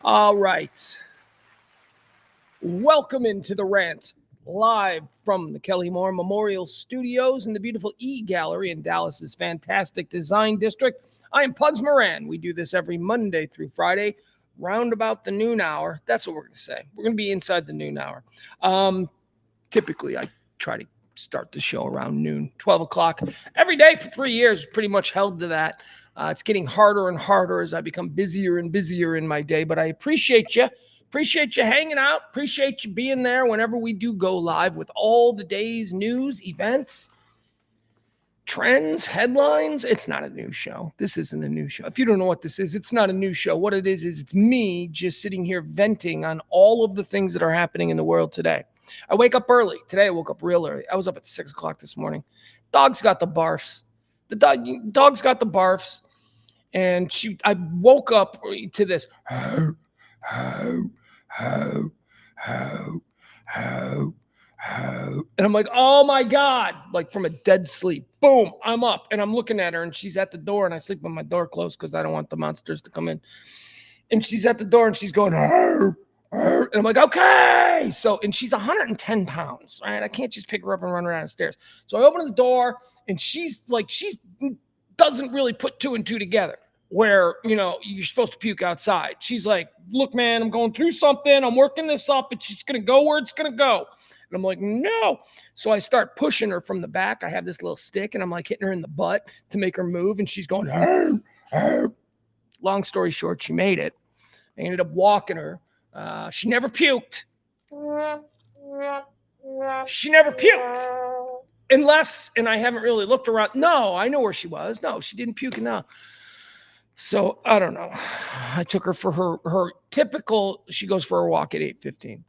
All right. Welcome into the Rant, live from the Kelly Moore Memorial Studios in the beautiful E Gallery in Dallas's fantastic design district. I am Pugs Moran. We do this every Monday through Friday, round about the noon hour. That's what we're going to say. We're going to be inside the noon hour. Typically, I try to start the show around noon, 12 o'clock. Every day for 3 years, pretty much held to that. It's getting harder and harder as I become busier and busier in my day, but I appreciate you. Appreciate you hanging out. Appreciate you being there whenever we do go live with all the day's news, events, trends, headlines. It's not a news show. This isn't a news show. If you don't know what this is, it's not a news show. What it is it's me just sitting here venting on all of the things that are happening in the world today. I wake up early. Today I woke up real early. I was up at 6 o'clock this morning. Dog's got the barfs. Dog's got the barfs. And I woke up to this. Ho, ho, ho, ho, ho, ho. And I'm like, oh my God, like from a dead sleep. Boom, I'm up and I'm looking at her and she's at the door and I sleep with my door closed because I don't want the monsters to come in. And she's at the door and she's going, ho, ho. And I'm like, okay. So, and she's 110 pounds, right? I can't just pick her up and run her down the stairs. So I open the door and she's doesn't really put two and two together where, you're supposed to puke outside. She's like, look, man, I'm going through something. I'm working this up. It's just going to go where it's going to go. And I'm like, no. So I start pushing her from the back. I have this little stick and I'm like hitting her in the butt to make her move. And she's going, arr, arr. Long story short, she made it. I ended up walking her. She never puked. She never puked. Unless, and I haven't really looked around. No, I know where she was. No, she didn't puke enough. So I don't know. I took her for her typical, she goes for a walk at 8:15.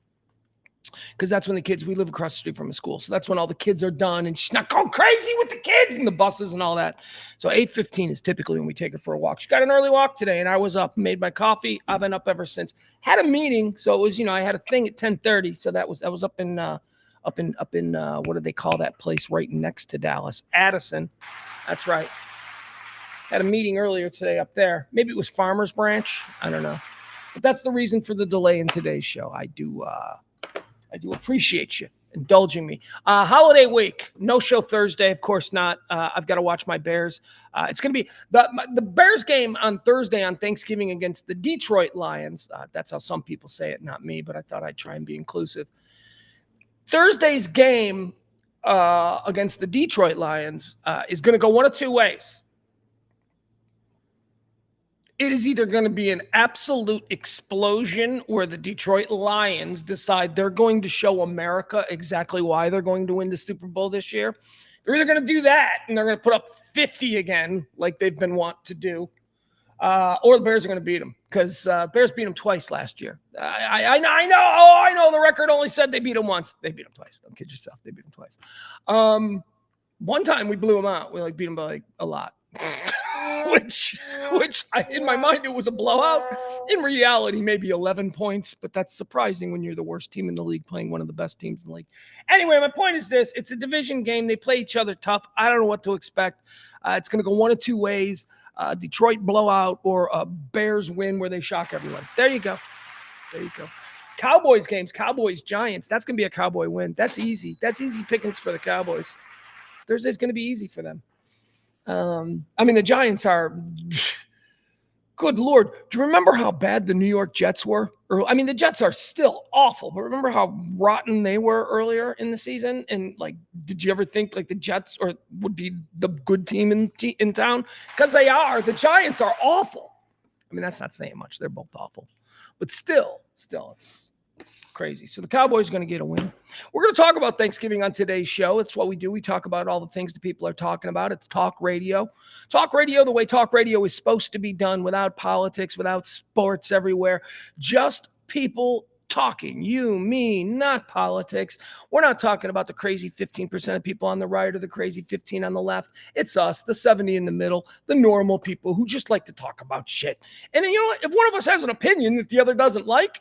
Because that's when we live across the street from a school. So that's when all the kids are done and she's not going crazy with the kids and the buses and all that. So 8:15 is typically when we take her for a walk. She got an early walk today and I was up, made my coffee. I've been up ever since. Had a meeting. So it was, I had a thing at 10:30. So I was up in what do they call that place right next to Dallas? Addison. That's right. Had a meeting earlier today up there. Maybe it was Farmers Branch. I don't know. But that's the reason for the delay in today's show. I do appreciate you indulging me. Holiday week. No show Thursday. Of course not. I've got to watch my Bears. It's going to be the Bears game on Thursday on Thanksgiving against the Detroit Lions. That's how some people say it, not me, but I thought I'd try and be inclusive. Thursday's game against the Detroit Lions is going to go one of two ways. It is either going to be an absolute explosion where the Detroit Lions decide they're going to show America exactly why they're going to win the Super Bowl this year. They're either going to do that and they're going to put up 50 again like they've been wont to do, or the Bears are going to beat them because Bears beat them twice last year. I know. The record only said they beat them once. They beat them twice. Don't kid yourself. They beat them twice. One time we blew them out. We beat them by a lot. which in my mind, it was a blowout. In reality, maybe 11 points, but that's surprising when you're the worst team in the league playing one of the best teams in the league. Anyway, my point is this. It's a division game. They play each other tough. I don't know what to expect. It's going to go one of two ways. Detroit blowout or a Bears win where they shock everyone. There you go. Cowboys games, Cowboys, Giants. That's going to be a Cowboy win. That's easy. That's easy pickings for the Cowboys. Thursday's going to be easy for them. The Giants are, good Lord. Do you remember how bad the New York Jets were? The Jets are still awful, but remember how rotten they were earlier in the season? And did you ever think the Jets would be the good team in town? Because they are. The Giants are awful. That's not saying much. They're both awful, but still, it's crazy. So the Cowboys are going to get a win. We're going to talk about Thanksgiving on today's show. It's what we do. We talk about all the things that people are talking about. It's talk radio. Talk radio the way talk radio is supposed to be done, without politics, without sports everywhere. Just people talking. You, me, not politics. We're not talking about the crazy 15% of people on the right or the crazy 15 on the left. It's us, the 70 in the middle, the normal people who just like to talk about shit. And you know what? If one of us has an opinion that the other doesn't like,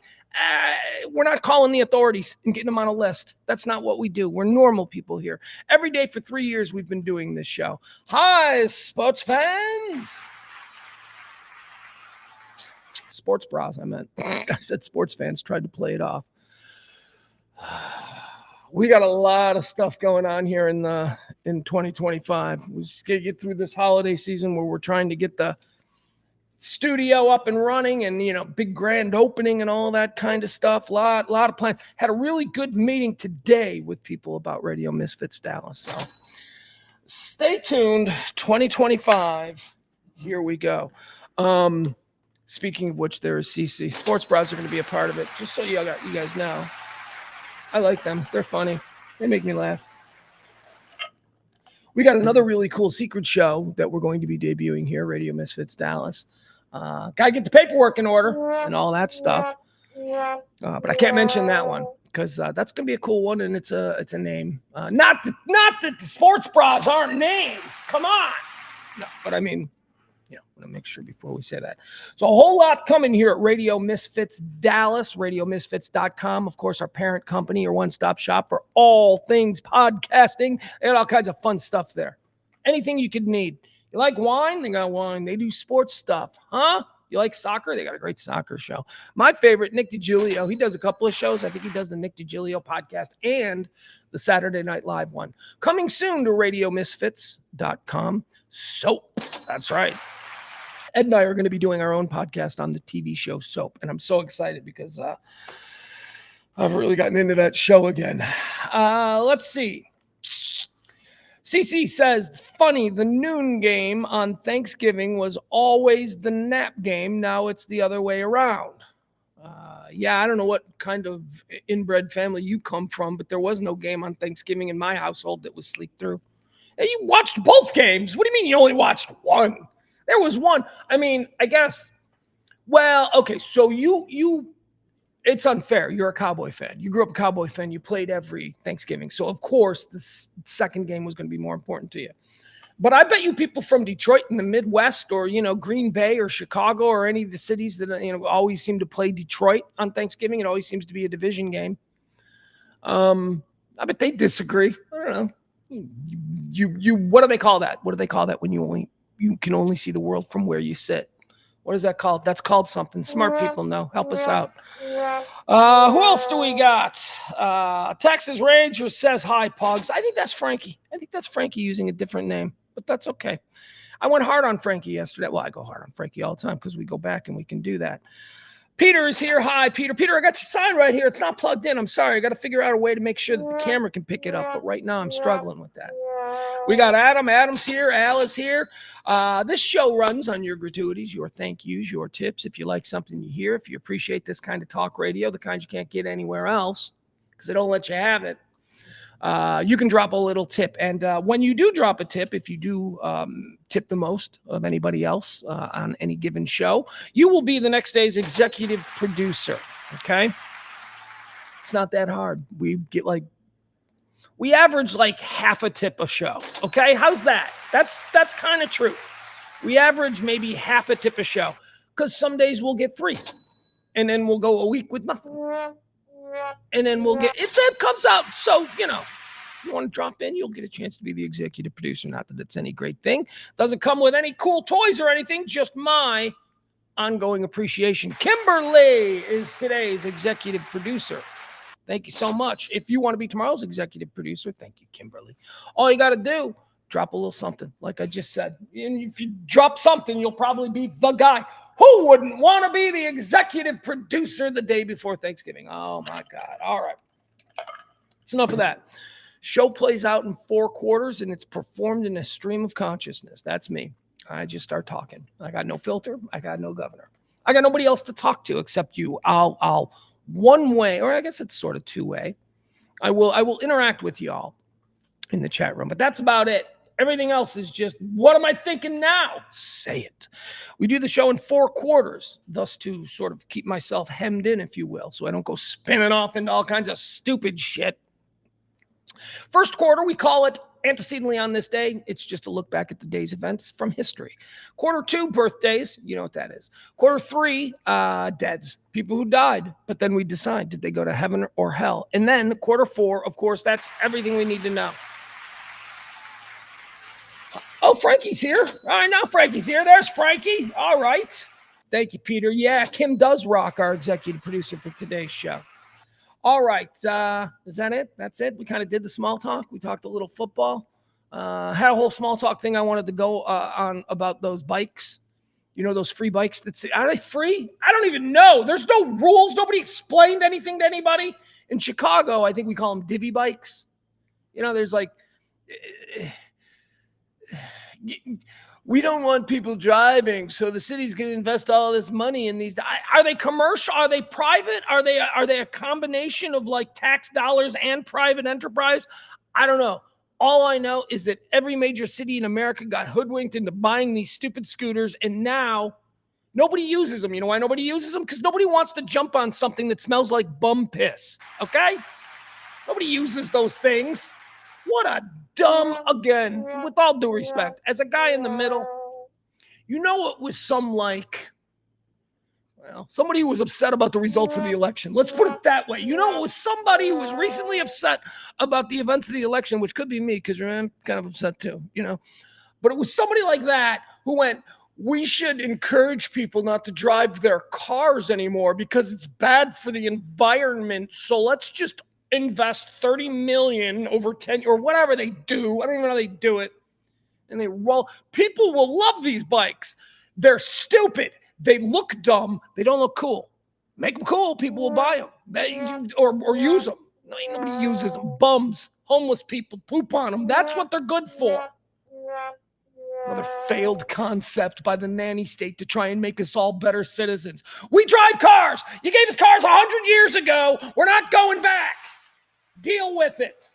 we're not calling the authorities and getting them on a list. That's not what we do. We're normal people here. Every day for 3 years, we've been doing this show. Hi, sports fans. Sports bras, I meant. I said sports fans, tried to play it off. We got a lot of stuff going on here in 2025. We just got to get through this holiday season where we're trying to get the studio up and running and, big grand opening and all that kind of stuff. Lot of plans. Had a really good meeting today with people about Radio Misfits Dallas. So stay tuned. 2025. Here we go. Speaking of which, there is CC. Sports Bras are going to be a part of it. Just so you guys know. I like them. They're funny. They make me laugh. We got another really cool secret show that we're going to be debuting here, Radio Misfits Dallas. Gotta get the paperwork in order and all that stuff. But I can't mention that one because that's gonna be a cool one, and it's a name. Not that the Sports Bras aren't names. Come on. No, but I mean, I want to make sure before we say that. So a whole lot coming here at Radio Misfits Dallas, radiomisfits.com. Of course, our parent company, your one-stop shop for all things podcasting. They got all kinds of fun stuff there. Anything you could need. You like wine? They got wine. They do sports stuff. Huh? You like soccer? They got a great soccer show. My favorite, Nick DiGilio. He does a couple of shows. I think he does the Nick DiGilio podcast and the Saturday Night Live one. Coming soon to radiomisfits.com. Soap. That's right. Ed and I are going to be doing our own podcast on the TV show Soap, and I'm so excited because I've really gotten into that show again. Let's see. CC says, funny, the noon game on Thanksgiving was always the nap game. Now it's the other way around. I don't know what kind of inbred family you come from, but there was no game on Thanksgiving in my household that was sleep through. Hey, you watched both games. What do you mean you only watched one? There was one. I mean, I guess, well, okay, so you it's unfair. You're a Cowboy fan. You grew up a Cowboy fan. You played every Thanksgiving. So, of course, the second game was going to be more important to you. But I bet you people from Detroit in the Midwest or, Green Bay or Chicago or any of the cities that, always seem to play Detroit on Thanksgiving. It always seems to be a division game. I bet they disagree. I don't know. You what do they call that? What do they call that when you can only see the world from where you sit? What is that called? That's called something. Smart people know. Help us out. Who else do we got? Texas Ranger says hi, Pugs. I think that's Frankie. I think that's Frankie using a different name, but that's okay. I went hard on Frankie yesterday. Well, I go hard on Frankie all the time because we go back and we can do that. Peter is here. Hi, Peter. Peter, I got your sign right here. It's not plugged in. I'm sorry. I got to figure out a way to make sure that the camera can pick it up, but right now I'm struggling with that. We got Adam. Adam's here. Al is here. This show runs on your gratuities, your thank yous, your tips. If you like something you hear, if you appreciate this kind of talk radio, the kind you can't get anywhere else because they don't let you have it, you can drop a little tip. And when you do drop a tip, if you do tip the most of anybody else on any given show, you will be the next day's executive producer. Okay? It's not that hard. We average like half a tip a show. Okay? How's that? That's kind of true. We average maybe half a tip a show because some days we'll get 3 and then we'll go a week with nothing. And then we'll get it comes out. So, you want to drop in, you'll get a chance to be the executive producer. Not that it's any great thing. Doesn't come with any cool toys or anything, just my ongoing appreciation. Kimberly is today's executive producer. Thank you so much. If you want to be tomorrow's executive producer, thank you, Kimberly. All you got to do, drop a little something, like I just said. And if you drop something, you'll probably be the guy. Who wouldn't want to be the executive producer the day before Thanksgiving? Oh, my God. All right. It's enough of that. Show plays out in 4 quarters, and it's performed in a stream of consciousness. That's me. I just start talking. I got no filter. I got no governor. I got nobody else to talk to except you. I'll one way, or I guess it's sort of 2-way. I will interact with y'all in the chat room, but that's about it. Everything else is just, what am I thinking now? Say it. We do the show in 4 quarters, thus to sort of keep myself hemmed in, if you will, so I don't go spinning off into all kinds of stupid shit. First quarter, we call it antecedently on this day. It's just a look back at the day's events from history. Quarter 2, birthdays. You know what that is. Quarter 3, deads. People who died. But then we decide, did they go to heaven or hell? And then quarter 4, of course, that's everything we need to know. Oh, Frankie's here. All right, now Frankie's here. There's Frankie. All right. Thank you, Peter. Yeah, Kim does rock, our executive producer for today's show. All right. Is that it? That's it? We kind of did the small talk. We talked a little football. Had a whole small talk thing I wanted to go on about those bikes. You know, those free bikes are they free? I don't even know. There's no rules. Nobody explained anything to anybody. In Chicago, I think we call them divvy bikes. You know, there's like, we don't want people driving, so the city's going to invest all this money in these. Are they commercial? Are they private? Are they a combination of like tax dollars and private enterprise? I don't know. All I know is that every major city in America got hoodwinked into buying these stupid scooters, and now nobody uses them. You know why nobody uses them? Because nobody wants to jump on something that smells like bum piss, okay? Nobody uses those things. What a again, with all due respect, as a guy in the middle, you know it was somebody who was upset about the results of the election. Let's put it that way. You know, it was somebody who was recently upset about the events of the election, which could be me because I'm kind of upset too, you know. But it was somebody like that who went, we should encourage people not to drive their cars anymore because it's bad for the environment. So let's just invest $30 million over 10 or whatever they do. I don't even know how they do it. And they roll. People will love these bikes. They're stupid. They look dumb. They don't look cool. Make them cool. People will buy them or use them. Nobody uses them. Bums, homeless people poop on them. That's what they're good for. Another failed concept by the nanny state to try and make us all better citizens. We drive cars. You gave us cars 100 years ago. We're not going back. Deal with it.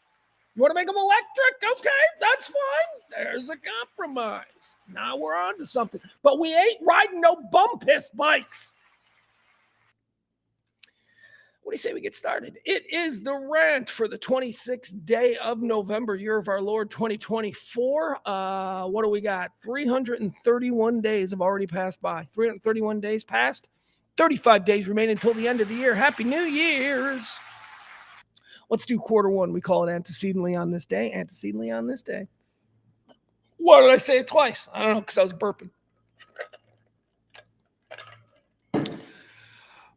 You want to make them electric? Okay, that's fine. There's a compromise. Now we're on to something. But we ain't riding no bum piss bikes. What do you say we get started? It is the rant for the 26th day of November, year of our Lord 2024. What do we got? 331 days have already passed by. 331 days passed. 35 days remain until the end of the year. Happy New Year's. Let's do quarter one. We call it antecedently on this day. Antecedently on this day. Why did I say it twice? I don't know, because I was burping.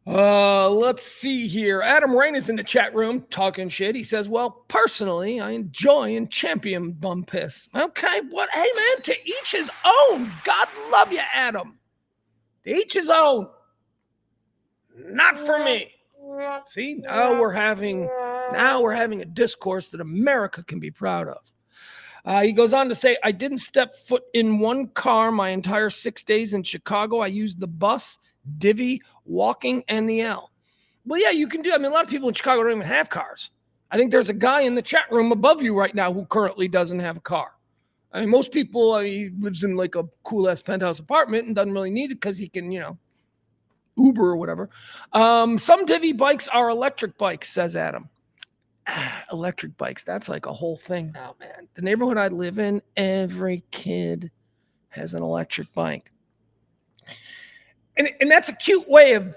Let's see here. Adam Rain is in the chat room talking shit. He says, well, personally, I enjoy and champion bum piss. Okay, what? Hey, man, to each his own. God love you, Adam. To each his own. Not for me. See, now we're having a discourse that America can be proud of. He goes on to say, I didn't step foot in one car my entire 6 days in Chicago. I used the bus, divvy, walking, and the L. Well, yeah, you can do. I mean, a lot of people in Chicago don't even have cars. I think there's a guy in the chat room above you right now who currently doesn't have a car. I mean, most people, he lives in like a cool-ass penthouse apartment and doesn't really need it because he can, Uber or whatever. Some divvy bikes are electric bikes, says Adam. Electric bikes, that's like a whole thing now, man. The neighborhood I live in, every kid has an electric bike. And that's a cute way of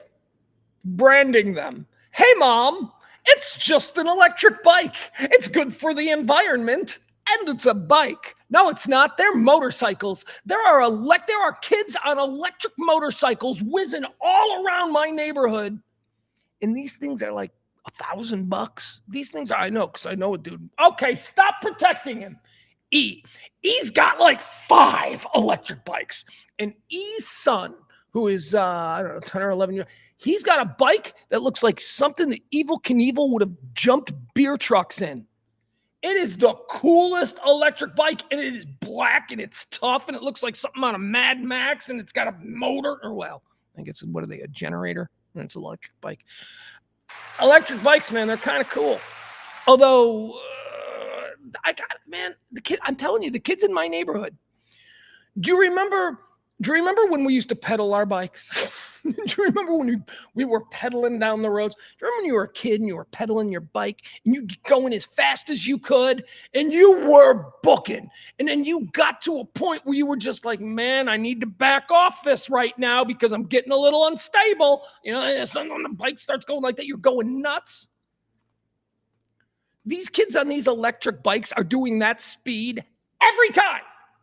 branding them. Hey, Mom, it's just an electric bike. It's good for the environment, and it's a bike. No, it's not. They're motorcycles. There are kids on electric motorcycles whizzing all around my neighborhood, and these things are like $1,000. These things are, I know, because I know a dude. Okay, stop protecting him. E's got like 5 electric bikes, and E's son, who is, 10 or 11 years, he's got a bike that looks like something that Evel Knievel would have jumped beer trucks in. It is the coolest electric bike, and it is black, and it's tough, and it looks like something out of Mad Max, and it's got a motor, or well, I guess, what are they, a generator? And it's an electric bike. Electric bikes, man, they're kind of cool. Although, I'm telling you, the kids in my neighborhood, do you remember when we used to pedal our bikes? Do you remember when we were pedaling down the roads? Do you remember when you were a kid and you were pedaling your bike and you going as fast as you could and you were booking? And then you got to a point where you were just like, man, I need to back off this right now because I'm getting a little unstable. And when the bike starts going like that, you're going nuts. These kids on these electric bikes are doing that speed every time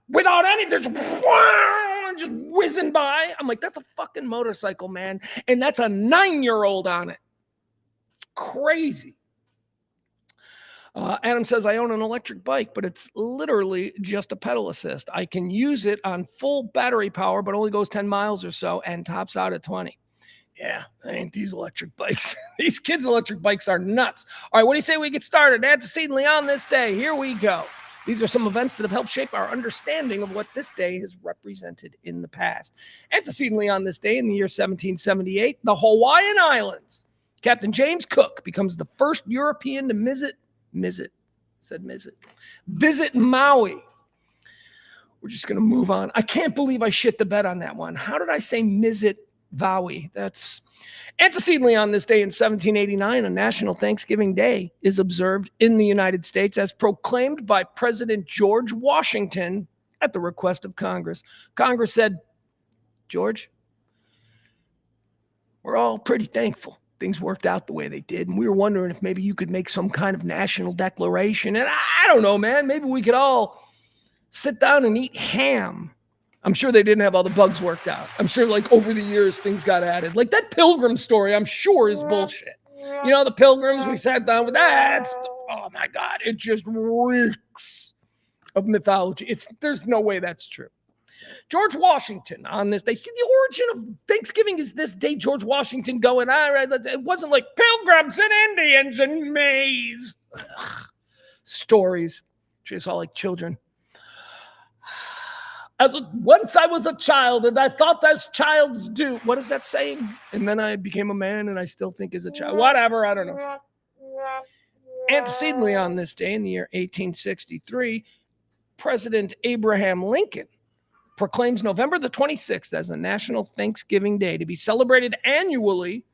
without any, just whizzing by. I'm like, that's a fucking motorcycle, man. And that's a 9-year-old on it. It's crazy. Adam says, I own an electric bike, but it's literally just a pedal assist. I can use it on full battery power, but only goes 10 miles or so and tops out at 20. Yeah, that ain't these electric bikes. These kids' electric bikes are nuts. All right, what do you say we get started? Antecedently on this day, here we go. These are some events that have helped shape our understanding of what this day has represented in the past. Antecedently on this day, in the year 1778, the Hawaiian Islands. Captain James Cook becomes the first European to visit Maui. We're just going to move on. I can't believe I shit the bed on that one. How did I say visit Maui? That's antecedently on this day in 1789, a National Thanksgiving Day is observed in the United States as proclaimed by President George Washington at the request of Congress. Congress said, George, we're all pretty thankful things worked out the way they did. And we were wondering if maybe you could make some kind of national declaration. And I don't know, man, maybe we could all sit down and eat ham. I'm sure they didn't have all the bugs worked out. I'm sure like over the years, things got added. Like that Pilgrim story, I'm sure is bullshit. You know, the Pilgrims, we sat down with that. Oh my God, it just reeks of mythology. There's no way that's true. George Washington on this day. See, the origin of Thanksgiving is this day. George Washington going, all right, it wasn't like pilgrims and Indians and maize. Stories. Just all like children. Once I was a child and I thought as childs do. What is that saying? And then I became a man and I still think as a child. Whatever, I don't know. Antecedently on this day in the year 1863, President Abraham Lincoln proclaims November the 26th as the National Thanksgiving Day to be celebrated annually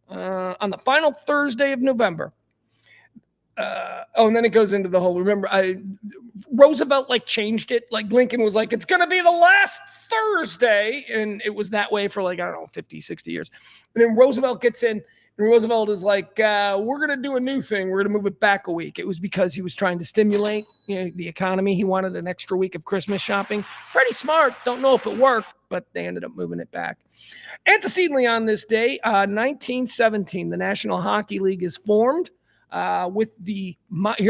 on the final Thursday of November. And then it goes into the whole, Roosevelt like changed it. Like Lincoln was like, it's going to be the last Thursday. And it was that way for like, I don't know, 50, 60 years. And then Roosevelt gets in and Roosevelt is like, we're going to do a new thing. We're going to move it back a week. It was because he was trying to stimulate the economy. He wanted an extra week of Christmas shopping. Pretty smart. Don't know if it worked, but they ended up moving it back. Antecedently on this day, 1917, the National Hockey League is formed. With the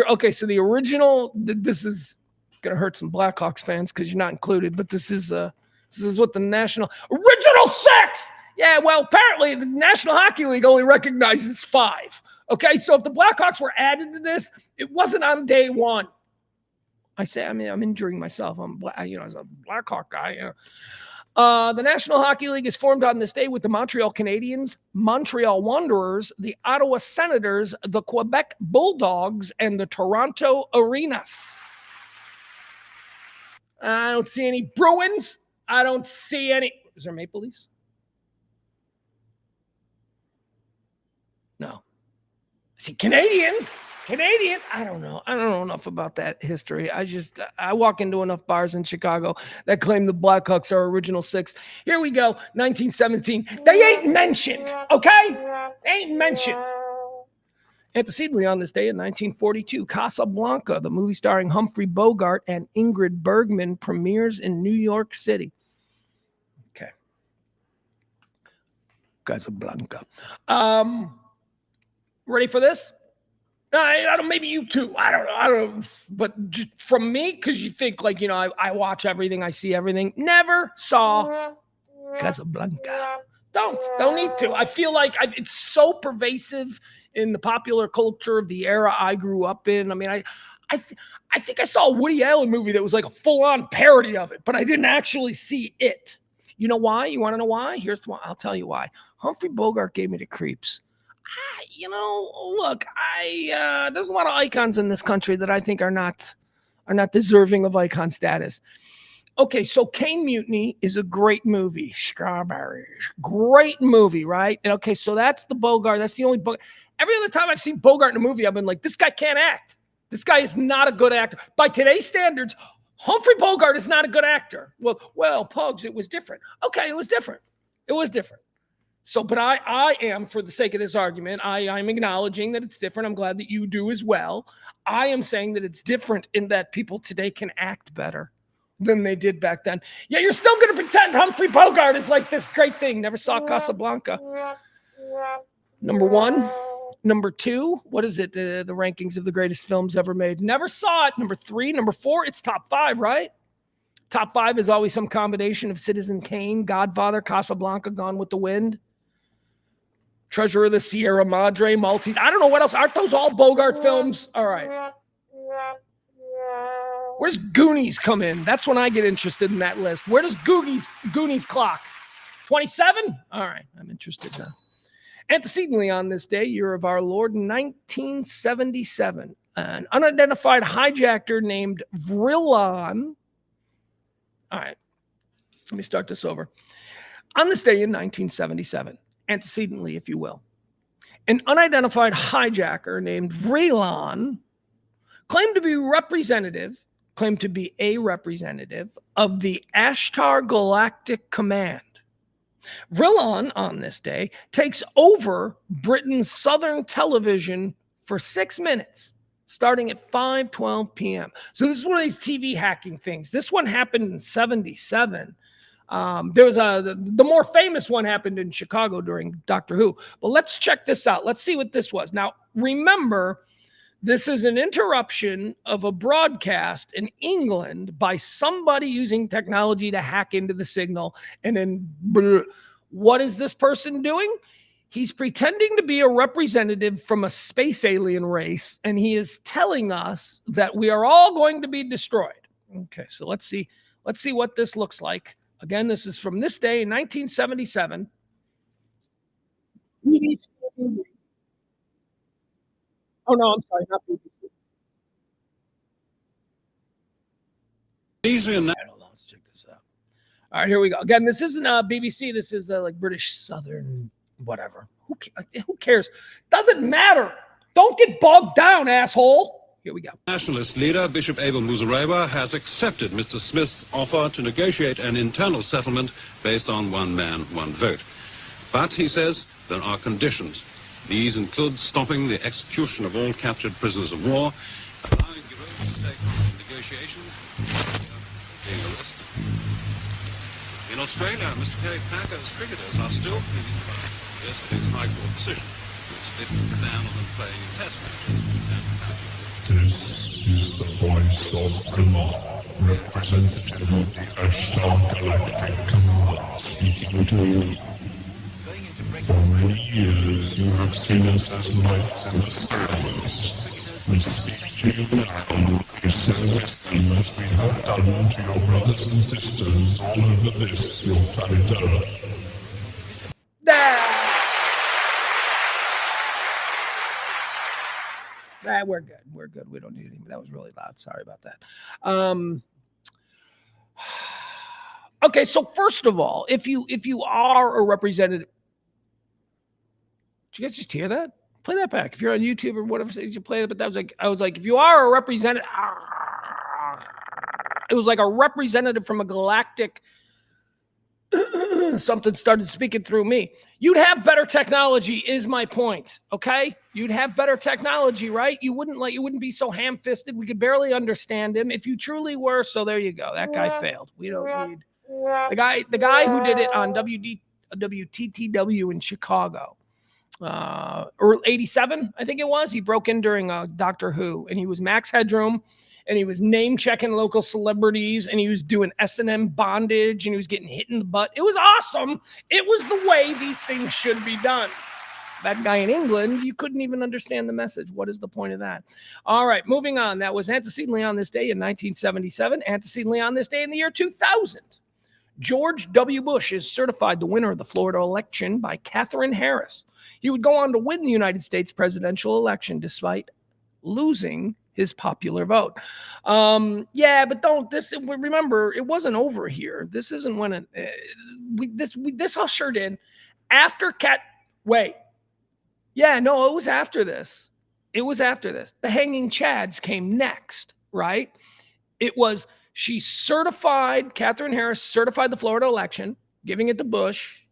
okay, so the original. This is gonna hurt some Blackhawks fans because you're not included, but this is what the national original 6. Yeah, well, apparently the National Hockey League only recognizes 5. Okay, so if the Blackhawks were added to this, it wasn't on day one. I'm injuring myself. As a Blackhawk guy. The National Hockey League is formed on this day with the Montreal Canadiens, Montreal Wanderers, the Ottawa Senators, the Quebec Bulldogs, and the Toronto Arenas. I don't see any Bruins. I don't see any. Is there Maple Leafs? No. I see Canadians. I don't know. I don't know enough about that history. I walk into enough bars in Chicago that claim the Blackhawks are original 6. Here we go. 1917. They ain't mentioned. Okay? They ain't mentioned. Antecedently on this day in 1942, Casablanca, the movie starring Humphrey Bogart and Ingrid Bergman, premieres in New York City. Okay. Casablanca. Ready for this? I don't. Maybe you too. I don't know. But just from me, because you think like I watch everything, I see everything. Never saw Casablanca. Don't need to. I feel like it's so pervasive in the popular culture of the era I grew up in. I mean, I think I saw a Woody Allen movie that was like a full-on parody of it, but I didn't actually see it. You know why? You want to know why? Here's the one. I'll tell you why. Humphrey Bogart gave me the creeps. Look, there's a lot of icons in this country that I think are not deserving of icon status. Okay, so Cane Mutiny is a great movie. Strawberries, great movie, right? And okay, so that's the Bogart. That's the only Bogart. Every other time I've seen Bogart in a movie, I've been like, this guy can't act. This guy is not a good actor. By today's standards, Humphrey Bogart is not a good actor. Well, Pugs, it was different. Okay, it was different. So, but I am, for the sake of this argument, I'm acknowledging that it's different. I'm glad that you do as well. I am saying that it's different in that people today can act better. than they did back then. Yeah, you're still going to pretend Humphrey Bogart is like this great thing. Never saw Casablanca. Number 1. Number 2, what is it? The rankings of the greatest films ever made. Never saw it. Number 3. Number 4, it's top 5, right? Top 5 is always some combination of Citizen Kane, Godfather, Casablanca, Gone with the Wind, Treasure of the Sierra Madre, Maltese. I don't know what else. Aren't those all Bogart films? All right. Where's Goonies come in? That's when I get interested in that list. Where does Goonies clock? 27? All right, I'm interested now. Antecedently on this day, year of our Lord, 1977, an unidentified hijacker named Vrillon. All right, let me start this over. On this day in 1977, antecedently, if you will, an unidentified hijacker named Vrillon claimed to be a representative of the Ashtar Galactic Command. Vrillon, on this day, takes over Britain's Southern television for 6 minutes, starting at 5:12 p.m. So this is one of these TV hacking things. This one happened in 77. There was the more famous one happened in Chicago during Doctor Who. But let's check this out. Let's see what this was. Now, remember, this is an interruption of a broadcast in England by somebody using technology to hack into the signal. And then what is this person doing? He's pretending to be a representative from a space alien race, and he is telling us that we are all going to be destroyed. Okay, so let's see what this looks like. Again, this is from this day in 1977. Oh, no, I'm sorry, not BBC. Easy enough. Hold on, let's check this out. All right, here we go. Again, this isn't BBC. This is like British Southern whatever. Who cares? Doesn't matter. Don't get bogged down, asshole. Here we go. Nationalist leader Bishop Abel Muzorewa has accepted Mr. Smith's offer to negotiate an internal settlement based on one man, one vote. But, he says, there are conditions. These include stopping the execution of all captured prisoners of war, allowing Europe to take part in negotiations, being arrested. In Australia, Mr. Kerry Packer's cricketers are still pleading about yesterday's High Court decision, which lifts the ban on them playing in Test matches. This is the voice of Brahma, representative of the Ashtar Galactic Command, speaking to you. For many years you have seen us as lights in the skies. We speak to you now, you send us them as we have done to your brothers and sisters all over this, your planet Earth. We're good. We're good. We don't need any. That was really loud. Sorry about that. Okay, so first of all, if you are a representative, did you guys just hear that? Play that back. If you're on YouTube or whatever, you play it. But that was like, I was like, if you are a representative, it was like a representative from a galactic. Something started speaking through me. You'd have better technology, is my point. Okay, you'd have better technology, right? You wouldn't be so ham-fisted. We could barely understand him if you truly were. So there you go. That guy failed. We don't need the guy who did it on WTTW in Chicago. Or 87, I think it was. He broke in during Doctor Who, and he was Max Headroom, and he was name checking local celebrities, and he was doing S&M bondage, and he was getting hit in the butt. It was awesome. It was the way these things should be done. That guy in England, you couldn't even understand the message. What is the point of that? All right, moving on. That was antecedently on this day in 1977. Antecedently on this day in the year 2000. George W. Bush is certified the winner of the Florida election by Katherine Harris. He would go on to win the United States presidential election despite losing his popular vote. Yeah, but remember, it wasn't over here. This isn't when this ushered in after Yeah, no, it was after this. It was after this. The Hanging Chads came next, right? It was, Katherine Harris certified the Florida election, giving it to Bush.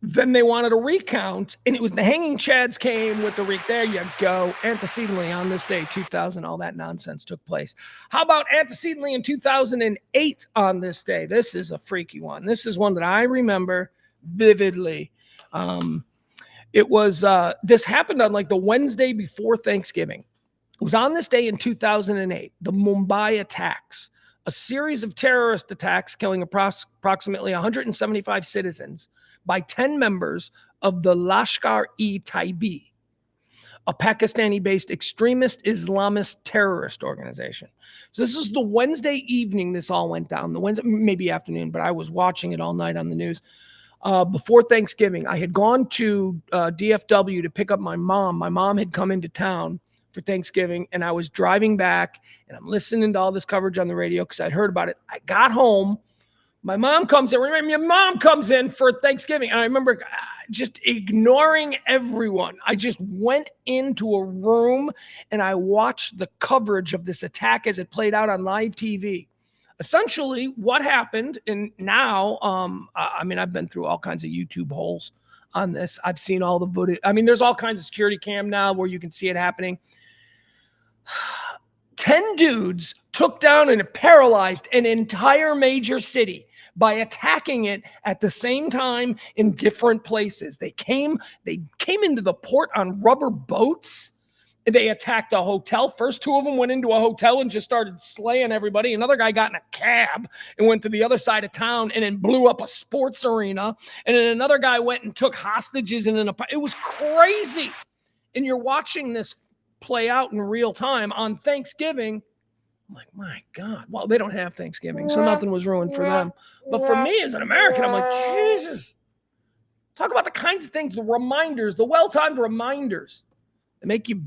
Then they wanted a recount, and it was the Hanging Chads came with the there you go. Antecedently on this day, 2000, all that nonsense took place. How about antecedently in 2008 on this day? This is a freaky one. This is one that I remember vividly. It was, this happened on like the Wednesday before Thanksgiving. It was on this day in 2008, the Mumbai attacks, a series of terrorist attacks killing approximately 175 citizens by 10 members of the Lashkar-e-Taiba, a Pakistani-based extremist Islamist terrorist organization. So this is the Wednesday evening this all went down, the Wednesday, maybe afternoon, but I was watching it all night on the news. Before Thanksgiving, I had gone to DFW to pick up my mom. My mom had come into town for Thanksgiving, and I was driving back, and I'm listening to all this coverage on the radio because I'd heard about it. I got home. My mom comes in. Remember, your mom comes in for Thanksgiving. And I remember just ignoring everyone. I just went into a room and I watched the coverage of this attack as it played out on live TV. Essentially, what happened, and now, I mean, I've been through all kinds of YouTube holes on this. I've seen all the footage. I mean, there's all kinds of security cam now where you can see it happening. 10 dudes took down and paralyzed an entire major city by attacking it at the same time in different places. They came into the port on rubber boats. They attacked a hotel. First, 2 of them went into a hotel and just started slaying everybody. Another guy got in a cab and went to the other side of town and then blew up a sports arena. And then another guy went and took hostages in it was crazy. And you're watching this play out in real time on Thanksgiving. I'm like, my God. Well, they don't have Thanksgiving, so nothing was ruined for them. But for me as an American, I'm like, Jesus. Talk about the kinds of things, the reminders, the well-timed reminders that make you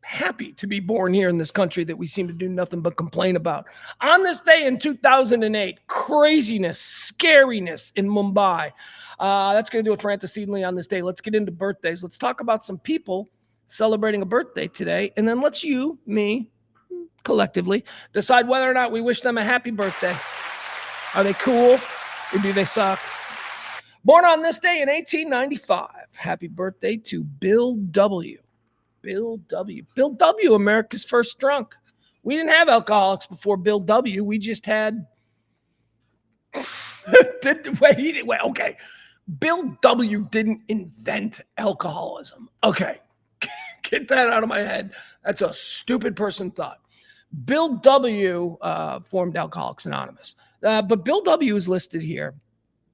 happy to be born here in this country that we seem to do nothing but complain about. On this day in 2008, craziness, scariness in Mumbai. That's going to do it for antecedently on this day. Let's get into birthdays. Let's talk about some people celebrating a birthday today, and then let's me, collectively decide whether or not we wish them a happy birthday. Are they cool or do they suck? Born on this day in 1895. Happy birthday to Bill W. Bill W. Bill W., America's first drunk. We didn't have alcoholics before Bill W. We just had... wait, okay. Bill W. didn't invent alcoholism. Okay. Get that out of my head. That's a stupid person thought. Bill W. Formed Alcoholics Anonymous. But Bill W. is listed here.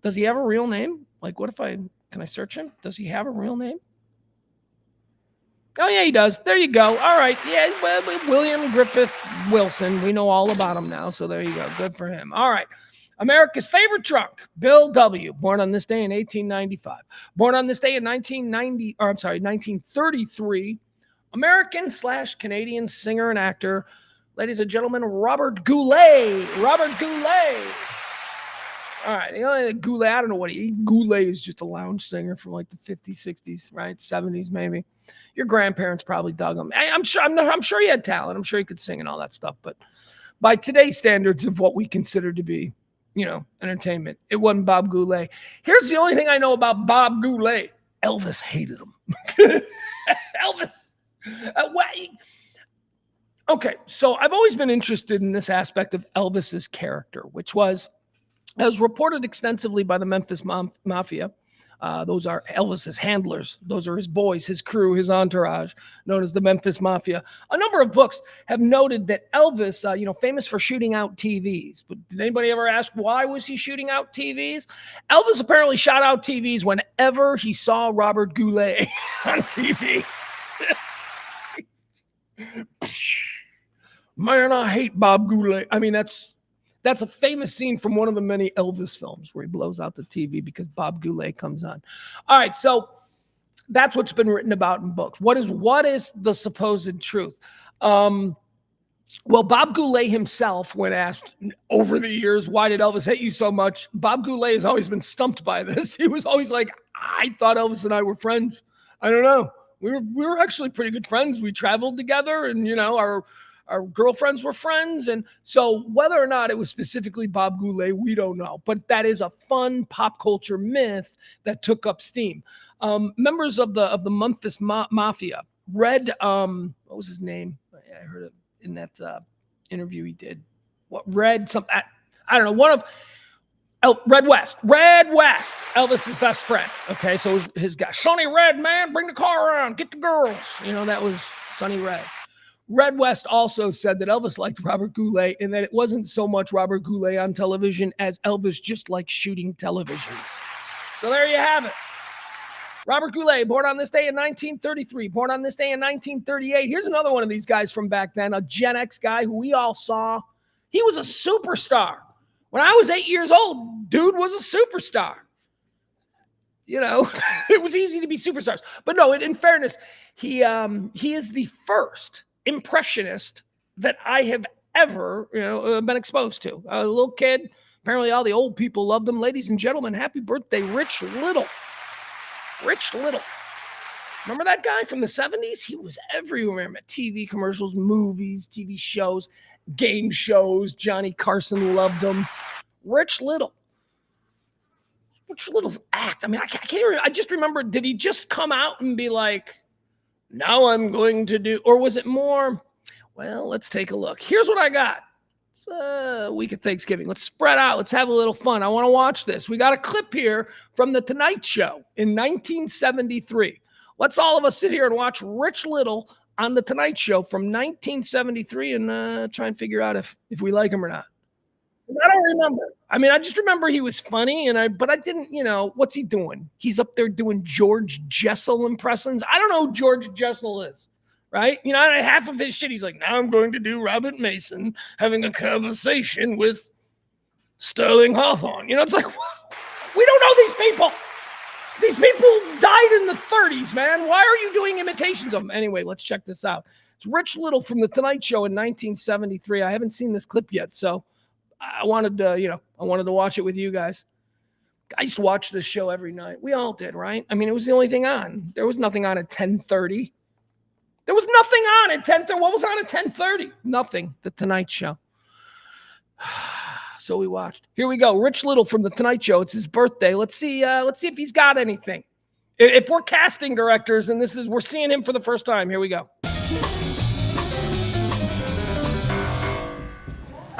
Does he have a real name? Like, can I search him? Does he have a real name? Oh, yeah, he does. There you go. All right. Yeah, well, William Griffith Wilson. We know all about him now, so there you go. Good for him. All right. America's favorite drunk, Bill W., born on this day in 1895. Born on this day in 1933, American/Canadian singer and actor, ladies and gentlemen, Robert Goulet. Robert Goulet. All right, Goulet, I don't know what Goulet is just a lounge singer from like the 50s, 60s, right? 70s maybe. Your grandparents probably dug him. I'm sure he had talent. I'm sure he could sing and all that stuff. But by today's standards of what we consider to be, entertainment, it wasn't Bob Goulet. Here's the only thing I know about Bob Goulet. Elvis hated him. Elvis. Okay, so I've always been interested in this aspect of Elvis's character, which was, as reported extensively by the Memphis Mafia. Those are Elvis's handlers. Those are his boys, his crew, his entourage, known as the Memphis Mafia. A number of books have noted that Elvis, famous for shooting out TVs. But did anybody ever ask why was he shooting out TVs? Elvis apparently shot out TVs whenever he saw Robert Goulet on TV. Man, I hate Bob Goulet. I mean, that's a famous scene from one of the many Elvis films where he blows out the TV because Bob Goulet comes on. All right, so that's what's been written about in books. What is the supposed truth? Well, Bob Goulet himself, when asked over the years, why did Elvis hate you so much? Bob Goulet has always been stumped by this. He was always like, I thought Elvis and I were friends. I don't know. We were actually pretty good friends. We traveled together, and our our girlfriends were friends. And so whether or not it was specifically Bob Goulet, we don't know. But that is a fun pop culture myth that took up steam. Members of the Memphis Mafia, Red, what was his name? I heard it in that interview he did. What, Red, something, I don't know, one of, Red West, Elvis's best friend. Okay, so his guy, Sonny Red, man, bring the car around, get the girls. You know, that was Sonny Red. Red West also said that Elvis liked Robert Goulet and that it wasn't so much Robert Goulet on television as Elvis just liked shooting televisions. So there you have it. Robert Goulet, born on this day in 1933, born on this day in 1938. Here's another one of these guys from back then, a Gen X guy who we all saw. He was a superstar. When I was 8 years old, dude was a superstar. You know, it was easy to be superstars. But no, in fairness, he is the first impressionist that I have ever, been exposed to. A little kid. Apparently all the old people loved him. Ladies and gentlemen, happy birthday, Rich Little. Rich Little. Remember that guy from the 70s? He was everywhere. TV commercials, movies, TV shows, game shows. Johnny Carson loved him. Rich Little. Rich Little's act. I mean, I can't remember. I just remember, did he just come out and be like, now I'm going to do, or was it more, well, let's take a look. Here's what I got. It's a week of Thanksgiving. Let's spread out. Let's have a little fun. I want to watch this. We got a clip here from The Tonight Show in 1973. Let's all of us sit here and watch Rich Little on The Tonight Show from 1973 and try and figure out if we like him or not. I don't remember. I mean, I just remember he was funny, but I didn't, what's he doing? He's up there doing George Jessel impressions. I don't know who George Jessel is, right? Half of his shit, he's like, now I'm going to do Robert Mason having a conversation with Sterling Hawthorne. It's like, we don't know these people. These people died in the 30s, man. Why are you doing imitations of them? Anyway, let's check this out. It's Rich Little from The Tonight Show in 1973. I haven't seen this clip yet, so I wanted to, watch it with you guys. I used to watch this show every night. We all did, right? I mean, it was the only thing on. There was nothing on at 10:30. There was nothing on at 10:30. What was on at 10:30? Nothing. The Tonight Show. So we watched. Here we go. Rich Little from The Tonight Show. It's his birthday. Let's see if he's got anything. If we're casting directors and we're seeing him for the first time, here we go.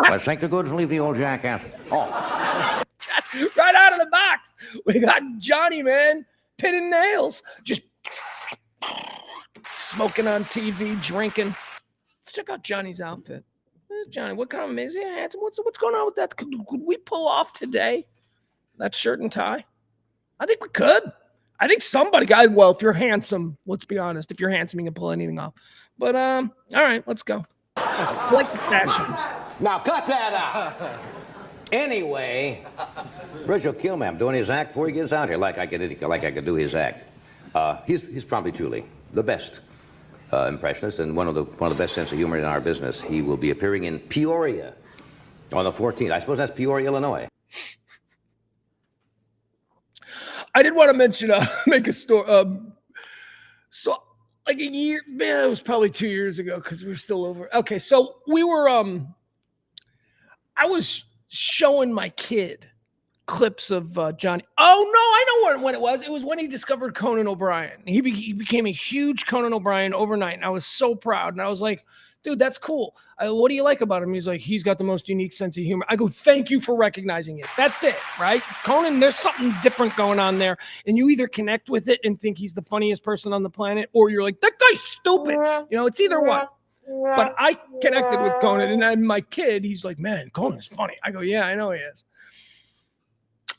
Let's take the goods and leave the old jackass. Oh. Right out of the box. We got Johnny, man. Pin and nails. Just smoking on TV, drinking. Let's check out Johnny's outfit. Johnny, what kind of amazing handsome? What's going on with that? Could we pull off today that shirt and tie? I think we could. I think somebody, well, if you're handsome, let's be honest. If you're handsome, you can pull anything off. But all right, let's go. I like the fashions. Now cut that out. Anyway, Rich will kill me. I'm doing his act before he gets out here, like I could do his act. He's probably truly the best impressionist and one of the best sense of humor in our business. He will be appearing in Peoria on the 14th. I suppose that's Peoria, Illinois. I did want to mention, make a story. So like a year, man, it was probably 2 years ago because we were still over. Okay, so we were, I was showing my kid clips of Johnny. Oh, no, I know when it was. It was when he discovered Conan O'Brien. He became a huge Conan O'Brien overnight, and I was so proud. And I was like, dude, that's cool. What do you like about him? He's like, he's got the most unique sense of humor. I go, thank you for recognizing it. That's it, right? Conan, there's something different going on there. And you either connect with it and think he's the funniest person on the planet, or you're like, that guy's stupid. It's either one. But I connected with Conan, and then my kid, he's like, man, Conan's funny. I go, yeah, I know he is.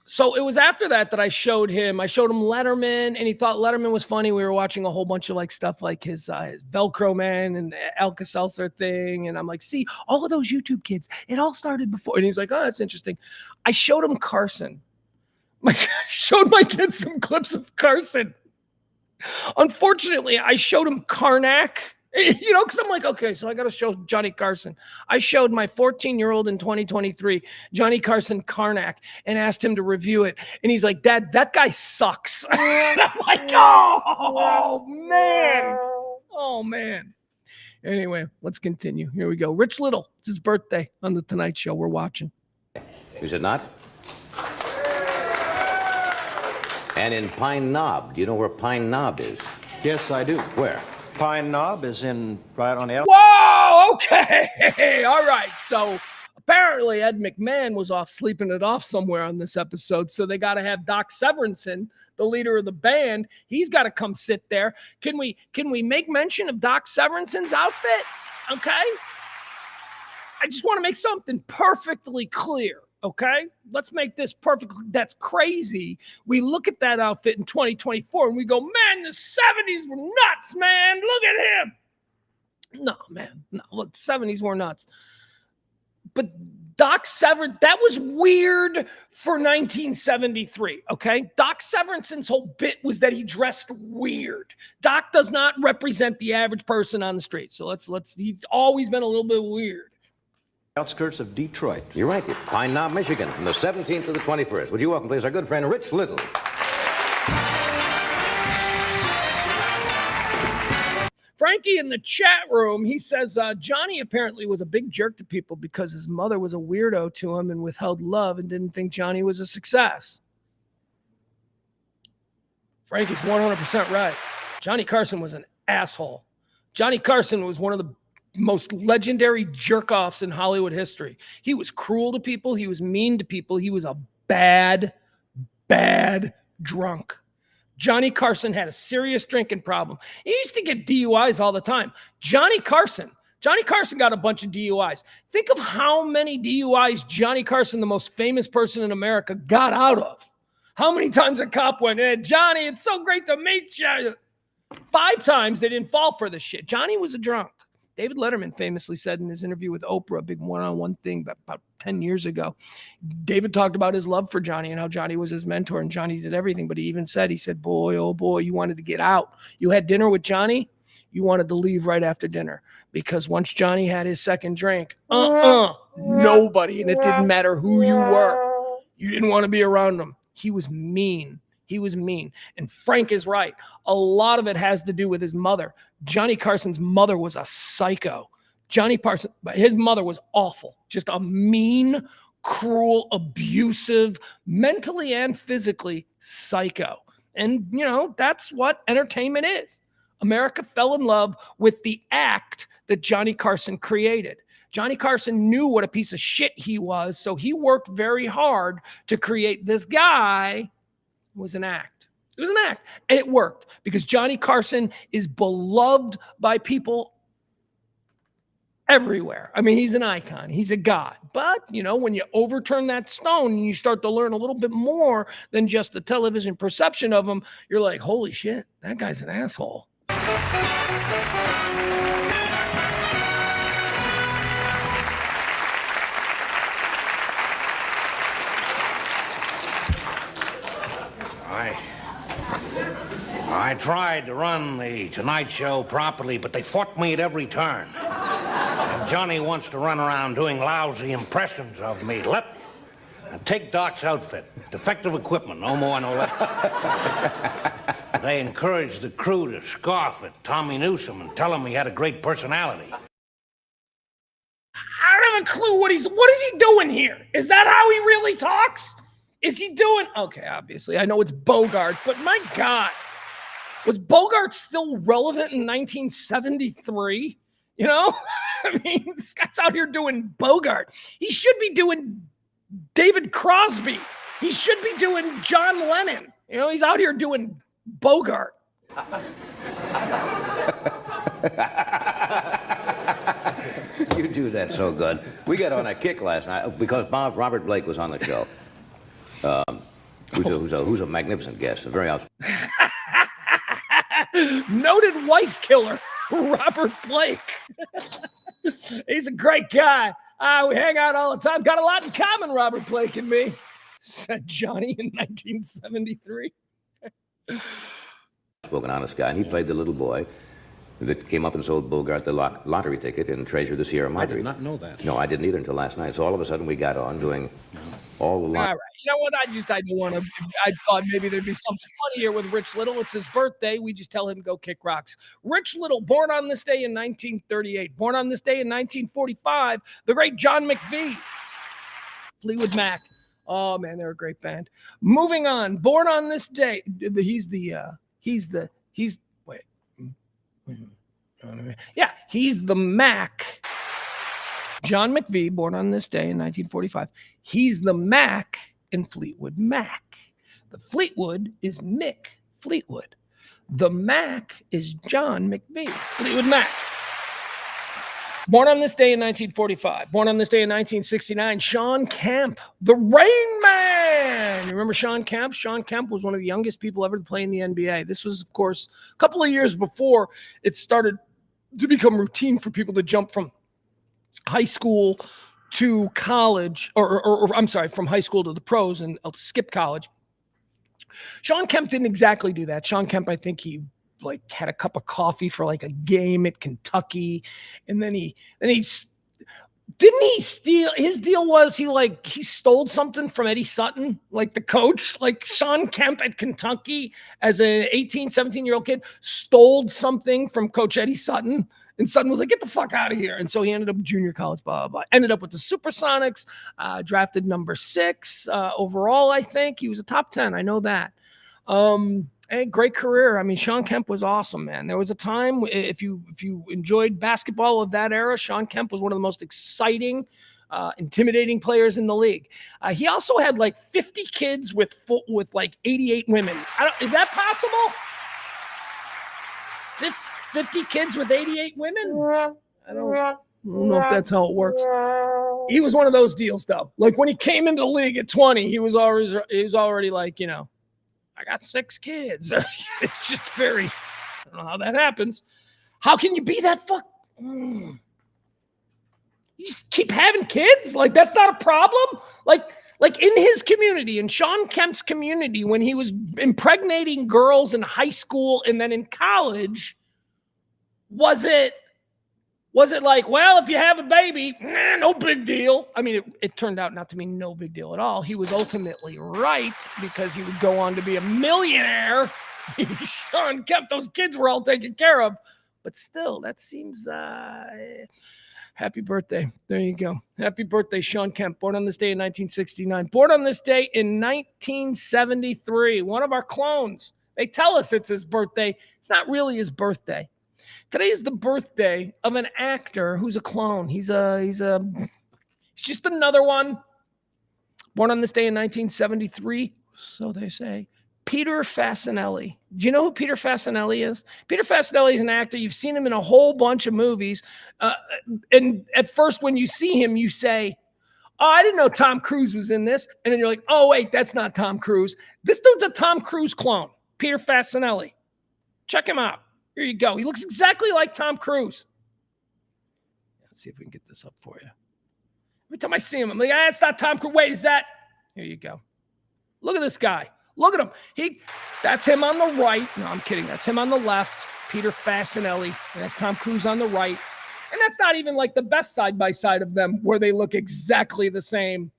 So it was after that I showed him Letterman, and he thought Letterman was funny. We were watching a whole bunch of stuff like his Velcro Man and Alka-Seltzer thing. And I'm like, see, all of those YouTube kids, it all started before. And he's like, oh, that's interesting. I showed him Carson. I showed my kids some clips of Carson. Unfortunately, I showed him Karnak. Because I'm like, okay, so I got to show Johnny Carson. I showed my 14-year-old in 2023, Johnny Carson Karnak, and asked him to review it. And he's like, Dad, that guy sucks. And I'm like, oh, man. Anyway, let's continue. Here we go. Rich Little. It's his birthday on the Tonight Show. We're watching. Is it not? And in Pine Knob, do you know where Pine Knob is? Yes, I do. Where? Pine Knob is right on the Whoa! Okay. All right. So apparently Ed McMahon was off sleeping it off somewhere on this episode. So they got to have Doc Severinsen, the leader of the band. He's got to come sit there. Can we make mention of Doc Severinsen's outfit? Okay. I just want to make something perfectly clear. Okay, let's make this perfect. That's crazy. We look at that outfit in 2024 and we go, man, the 70s were nuts, man. Look at him. No, man. No, look, the 70s were nuts. But Doc Severinsen, that was weird for 1973, okay? Doc Severinsen's whole bit was that he dressed weird. Doc does not represent the average person on the street. So he's always been a little bit weird. outskirts of Detroit. You're right. Pine Knob, Michigan, from the 17th to the 21st. Would you welcome, please, our good friend, Rich Little. Frankie in the chat room, he says, Johnny apparently was a big jerk to people because his mother was a weirdo to him and withheld love and didn't think Johnny was a success. Frankie's 100% right. Johnny Carson was an asshole. Johnny Carson was one of the most legendary jerk-offs in Hollywood history. He was cruel to people. He was mean to people. He was a bad, bad drunk. Johnny Carson had a serious drinking problem. He used to get DUIs all the time. Johnny Carson got a bunch of DUIs. Think of how many DUIs Johnny Carson, the most famous person in America, got out of. How many times a cop went, hey, Johnny, it's so great to meet you. 5 times they didn't fall for this shit. Johnny was a drunk. David Letterman famously said in his interview with Oprah, a big one-on-one thing about 10 years ago, David talked about his love for Johnny and how Johnny was his mentor and Johnny did everything. But he even said, boy, oh boy, you wanted to get out. You had dinner with Johnny. You wanted to leave right after dinner because once Johnny had his second drink, nobody, and it didn't matter who you were. You didn't want to be around him. He was mean. He was mean. And Frank is right. A lot of it has to do with his mother. Johnny Carson's mother was a psycho. His mother was awful. Just a mean, cruel, abusive, mentally and physically psycho. And, you know, that's what entertainment is. America fell in love with the act that Johnny Carson created. Johnny Carson knew what a piece of shit he was, so he worked very hard to create this guy. It was an act. It was an act. And it worked because Johnny Carson is beloved by people everywhere. I mean, he's an icon. He's a god. But, you know, when you overturn that stone and you start to learn a little bit more than just the television perception of him, you're like, holy shit, that guy's an asshole. I tried to run the Tonight Show properly, but they fought me at every turn. And Johnny wants to run around doing lousy impressions of me. Take Doc's outfit. Defective equipment, no more, no less. They encouraged the crew to scoff at Tommy Newsom and tell him he had a great personality. I don't have a clue what is he doing here? Is that how he really talks? Is he doing? Okay, obviously. I know it's Bogart, but my God. Was Bogart still relevant in 1973? You know? I mean, this guy's out here doing Bogart. He should be doing David Crosby. He should be doing John Lennon. You know, he's out here doing Bogart. You do that so good. We got on a kick last night because Robert Blake was on the show. Who's a magnificent guest, a very outspoken. Noted wife killer, Robert Blake. He's a great guy. We hang out all the time. Got a lot in common, Robert Blake and me, said Johnny in 1973. Spoken honest guy, and he played the little boy. that came up and sold Bogart the lottery ticket in Treasure of the Sierra Madre. I did not know that. No, I didn't either until last night. So all of a sudden we got on doing all the All right. You know what? I didn't want to. I thought maybe there'd be something funny here with Rich Little. It's his birthday. We just tell him go kick rocks. Rich Little, born on this day in 1938. Born on this day in 1945. The great John McVie. Fleetwood Mac. Oh man, they're a great band. Moving on. Born on this day. He's the Mac. John McVie, born on this day in 1945. He's the Mac in Fleetwood Mac. The Fleetwood is Mick Fleetwood. The Mac is John McVie. Fleetwood Mac. Born on this day in 1945. Born on this day in 1969, Sean Kemp, the Rain Man. You remember Sean Kemp? Sean Kemp was one of the youngest people ever to play in the NBA. This was, of course, a couple of years before it started to become routine for people to jump from high school to college, or I'm sorry, from high school to the pros and skip college. Sean Kemp didn't exactly do that. Sean Kemp, I think he had a cup of coffee for like a game at Kentucky, and then he didn't he steal. His deal was he stole something from Eddie Sutton, like the coach. Like Sean Kemp at Kentucky as an 18, 17-year-old kid stole something from Coach Eddie Sutton. And Sutton was like, get the fuck out of here. And so he ended up junior college, blah, blah, blah. Ended up with the Supersonics, drafted number 6 overall, I think. He was a top 10. I know that. A great career. I mean, Sean Kemp was awesome, man. There was a time, if you enjoyed basketball of that era, Sean Kemp was one of the most exciting, intimidating players in the league. He also had like 50 kids with like 88 women. Is that possible? 50 kids with 88 women? I don't know if that's how it works. He was one of those deals, though. Like when he came into the league at 20, he was already like, I got 6 kids. It's just very, I don't know how that happens. How can you be that You just keep having kids? Like that's not a problem? Like in his community, in Sean Kemp's community, when he was impregnating girls in high school and then in college, was it like, well, if you have a baby, no big deal? I mean, it turned out not to be no big deal at all. He was ultimately right because he would go on to be a millionaire. Sean Kemp, those kids were all taken care of. But still, that seems... Happy birthday. There you go. Happy birthday, Sean Kemp. Born on this day in 1969. Born on this day in 1973. One of our clones. They tell us it's his birthday. It's not really his birthday. Today is the birthday of an actor who's a clone. He's just another one. Born on this day in 1973, so they say. Peter Fasinelli. Do you know who Peter Fasinelli is? Peter Fasinelli is an actor. You've seen him in a whole bunch of movies. And at first, when you see him, you say, oh, I didn't know Tom Cruise was in this. And then you're like, oh, wait, that's not Tom Cruise. This dude's a Tom Cruise clone, Peter Fasinelli. Check him out. Here you go. He looks exactly like Tom Cruise. Let's see if we can get this up for you. Every time I see him, I'm like, it's not Tom Cruise. Wait, is that? Here you go. Look at this guy. Look at him. That's him on the right. No, I'm kidding. That's him on the left. Peter Fasinelli. And that's Tom Cruise on the right. And that's not even like the best side-by-side of them where they look exactly the same.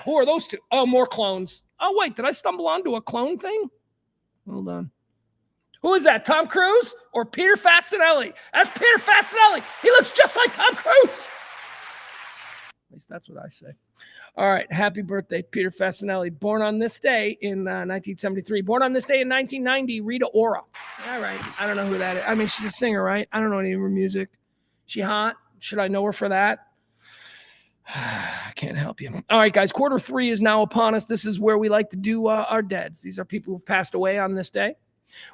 Who are those two? Oh, more clones. Oh, wait. Did I stumble onto a clone thing? Hold on. Who is that, Tom Cruise or Peter Fasinelli? That's Peter Fasinelli. He looks just like Tom Cruise. At least that's what I say. All right. Happy birthday, Peter Fasinelli. Born on this day in 1973. Born on this day in 1990, Rita Ora. All right. I don't know who that is. I mean, she's a singer, right? I don't know any of her music. She hot? Should I know her for that? I can't help you. All right, guys. Q3 is now upon us. This is where we like to do our deads. These are people who've passed away on this day.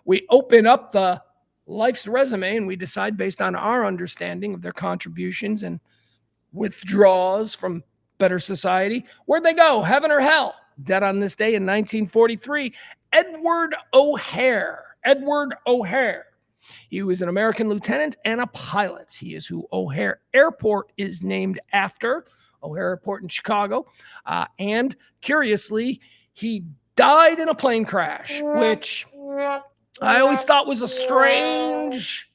We open up the life's resume and we decide based on our understanding of their contributions and withdrawals from better society. Where'd they go? Heaven or hell? Dead on this day in 1943, Edward O'Hare. Edward O'Hare. He was an American lieutenant and a pilot. He is who O'Hare Airport is named after. O'Hare Airport in Chicago. And curiously, he died in a plane crash, which I always thought was a strange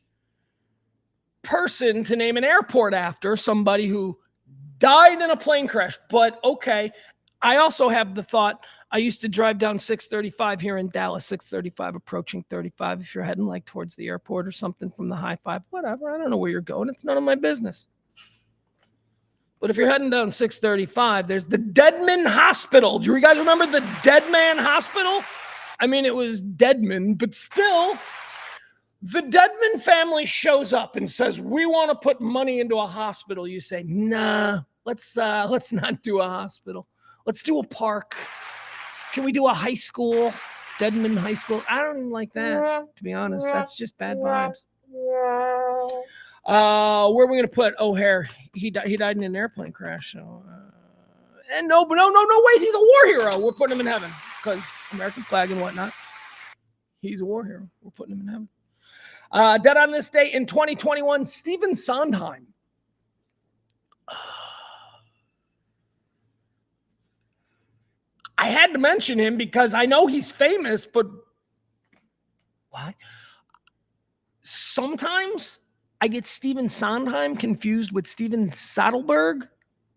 person to name an airport after somebody who died in a plane crash. But okay, I also have the thought, I used to drive down 635 here in Dallas, 635 approaching 35. If you're heading like towards the airport or something from the high five, whatever, I don't know where you're going. It's none of my business. But if you're heading down 635, there's the Deadman Hospital. Do you guys remember the Deadman Hospital? I mean, it was Deadman, but still, the Deadman family shows up and says, we want to put money into a hospital. You say, nah, let's not do a hospital. Let's do a park. Can we do a high school? Deadman High School? I don't even like that, to be honest. That's just bad vibes. Where are we going to put O'Hare? He died in an airplane crash. So, and no, wait, he's a war hero. We're putting him in heaven because American flag and whatnot. He's a war hero. We're putting him in heaven. Dead on this day in 2021, Stephen Sondheim. I had to mention him because I know he's famous, but why? Sometimes I get Stephen Sondheim confused with Steven Soderbergh.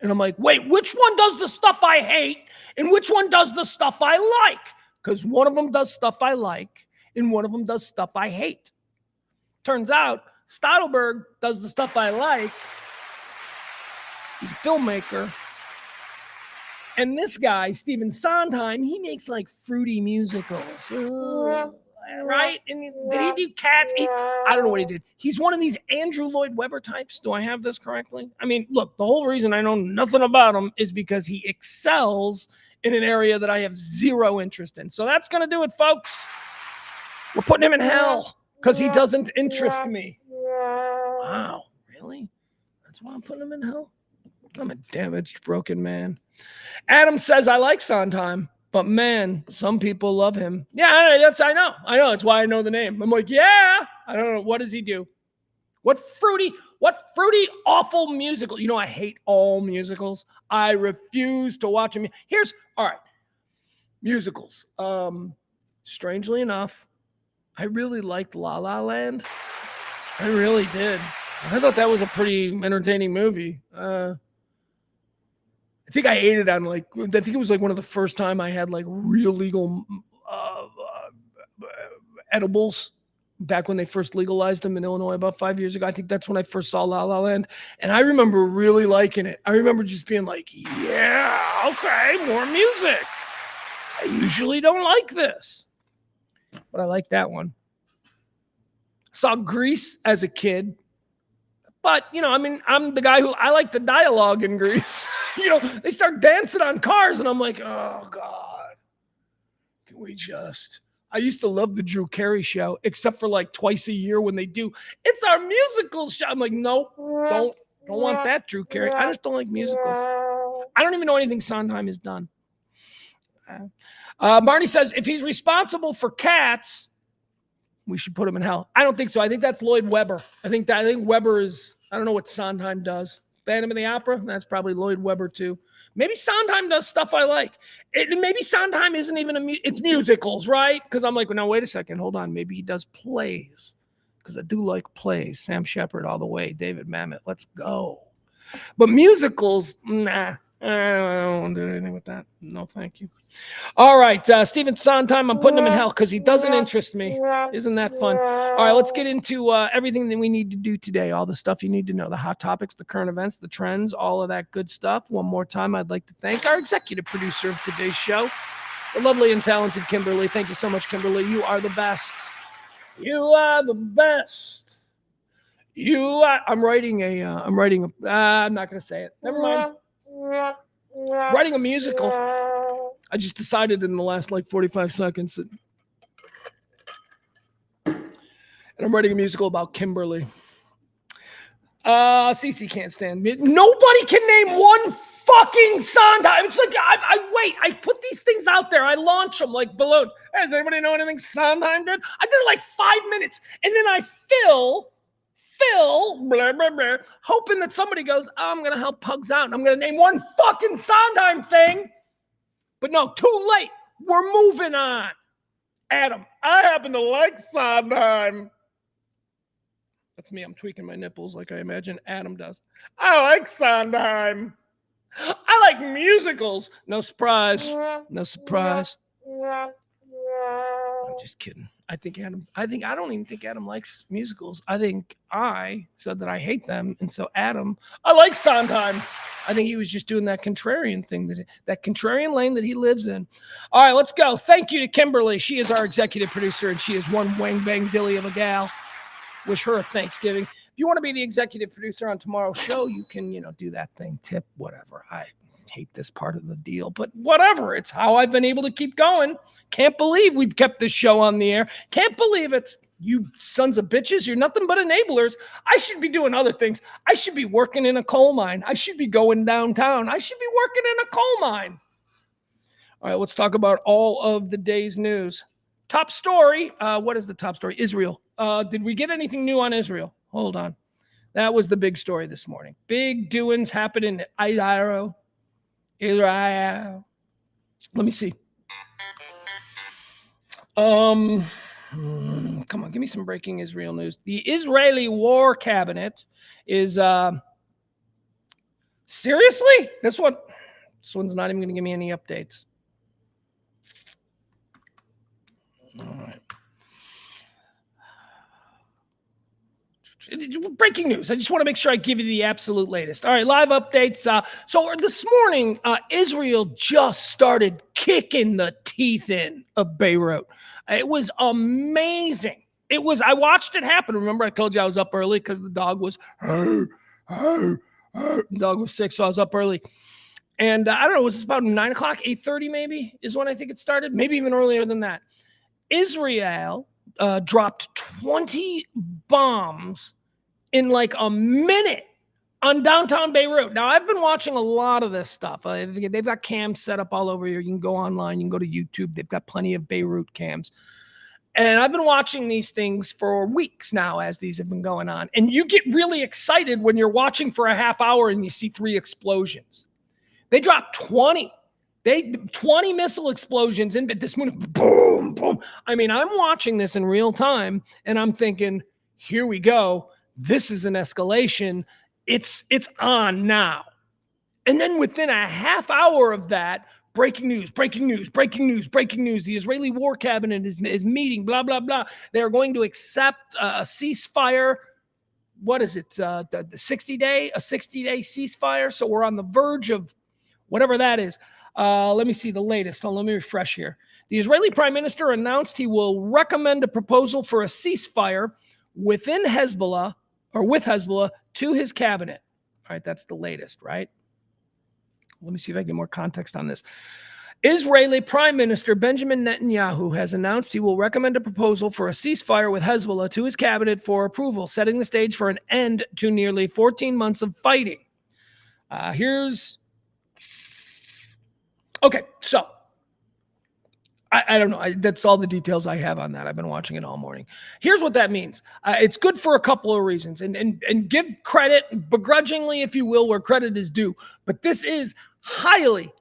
And I'm like, wait, which one does the stuff I hate and which one does the stuff I like? Because one of them does stuff I like and one of them does stuff I hate. Turns out Soderbergh does the stuff I like. He's a filmmaker. And this guy, Stephen Sondheim, he makes like fruity musicals. Right? And did he do Cats? I don't know what he did. He's one of these Andrew Lloyd Webber types. Do I have this correctly? I mean, look, the whole reason I know nothing about him is because he excels in an area that I have zero interest in. So that's going to do it, folks. We're putting him in hell because he doesn't interest me. Wow, really? That's why I'm putting him in hell? I'm a damaged, broken man. Adam says, I like Sondheim, but man, some people love him. Yeah, I know. That's why I know the name. I'm like, yeah. I don't know. What does he do? What fruity, awful musical. You know, I hate all musicals. I refuse to watch them. All right. Musicals. Strangely enough, I really liked La La Land. I really did. I thought that was a pretty entertaining movie. I think I ate it on I think it was like one of the first time I had like real legal edibles back when they first legalized them in Illinois about 5 years ago. I think that's when I first saw La La Land. And I remember really liking it. I remember just being like, yeah, okay, more music. I usually don't like this, but I like that one. Saw Grease as a kid. But, I'm the guy who, I like the dialogue in Grease. They start dancing on cars, and I'm like, oh, God. Can we just... I used to love the Drew Carey show, except for like twice a year when they do, it's our musical show. I'm like, no, don't want that, Drew Carey. I just don't like musicals. I don't even know anything Sondheim has done. Marty says, if he's responsible for Cats... we should put him in hell. I don't think so. I think that's Lloyd Webber. I think Webber is, I don't know what Sondheim does. Phantom of the Opera? That's probably Lloyd Webber too. Maybe Sondheim does stuff I like. Maybe Sondheim isn't even it's musicals, right? Because I'm like, well, no, wait a second. Hold on. Maybe he does plays. Because I do like plays. Sam Shepard all the way. David Mamet. Let's go. But musicals, nah. I don't want to do anything with that. No, thank you. All right, Stephen Sondheim, I'm putting him in hell because he doesn't interest me. Isn't that fun? All right, let's get into everything that we need to do today, all the stuff you need to know, the hot topics, the current events, the trends, all of that good stuff. One more time, I'd like to thank our executive producer of today's show, the lovely and talented Kimberly. Thank you so much, Kimberly. You are the best. You are the best. I'm not going to say it. Never mind. Writing a musical. I just decided in the last 45 seconds that, and I'm writing a musical about Kimberly. Cece can't stand me. Nobody can name one fucking Sondheim. It's like I put these things out there. I launch them like balloons. Hey, does anybody know anything Sondheim did? I did it like 5 minutes, and then I fill, blah, blah, blah, hoping that somebody goes, oh, I'm going to help Pugs out, and I'm going to name one fucking Sondheim thing. But no, too late. We're moving on. Adam, I happen to like Sondheim. That's me. I'm tweaking my nipples like I imagine Adam does. I like Sondheim. I like musicals. No surprise. No surprise. I'm just kidding. I don't even think Adam likes musicals. I think I said that I hate them. And so Adam, I like Sondheim. I think he was just doing that contrarian thing, that contrarian lane that he lives in. All right, let's go. Thank you to Kimberly. She is our executive producer, and she is one wang bang dilly of a gal. Wish her a Thanksgiving. If you want to be the executive producer on tomorrow's show, you can, do that thing, tip, whatever. I hate this part of the deal, but whatever. It's how I've been able to keep going. Can't believe we've kept this show on the air. Can't believe it. You sons of bitches, you're nothing but enablers. I should be doing other things. I should be working in a coal mine. I should be going downtown. I should be working in a coal mine. All right, let's talk about all of the day's news. Top story. What is the top story? Israel. Did we get anything new on Israel? Hold on. That was the big story this morning. Big doings happen in Israel. Let me see. Come on, give me some breaking Israel news. The Israeli War Cabinet is seriously? This one's not even going to give me any updates. All right. Breaking news. I just want to make sure I give you the absolute latest. All right, live updates. So this morning, Israel just started kicking the teeth in of Beirut. It was amazing. I watched it happen. Remember, I told you I was up early because the dog was, the dog was sick, so I was up early. And I don't know, was this about 9 o'clock, 8:30 maybe is when I think it started? Maybe even earlier than that. Israel dropped 20 bombs in like a minute on downtown Beirut. Now, I've been watching a lot of this stuff. They've got cams set up all over here. You can go online. You can go to YouTube. They've got plenty of Beirut cams. And I've been watching these things for weeks now as these have been going on. And you get really excited when you're watching for a half hour and you see 3 explosions. They dropped 20. 20 missile explosions in this morning. Boom, boom. I mean, I'm watching this in real time and I'm thinking, here we go. This is an escalation. It's on now. And then within a half hour of that, breaking news. The Israeli War Cabinet is meeting, blah, blah, blah. They're going to accept a ceasefire. What is it? The 60-day ceasefire. So we're on the verge of whatever that is. Let me see the latest. Let me refresh here. The Israeli Prime Minister announced he will recommend a proposal for a ceasefire with Hezbollah to his cabinet. All right, that's the latest, right? Let me see if I get more context on this. Israeli Prime Minister Benjamin Netanyahu has announced he will recommend a proposal for a ceasefire with Hezbollah to his cabinet for approval, setting the stage for an end to nearly 14 months of fighting. Okay, so I don't know. That's all the details I have on that. I've been watching it all morning. Here's what that means. It's good for a couple of reasons, and give credit begrudgingly, if you will, where credit is due. But this is highly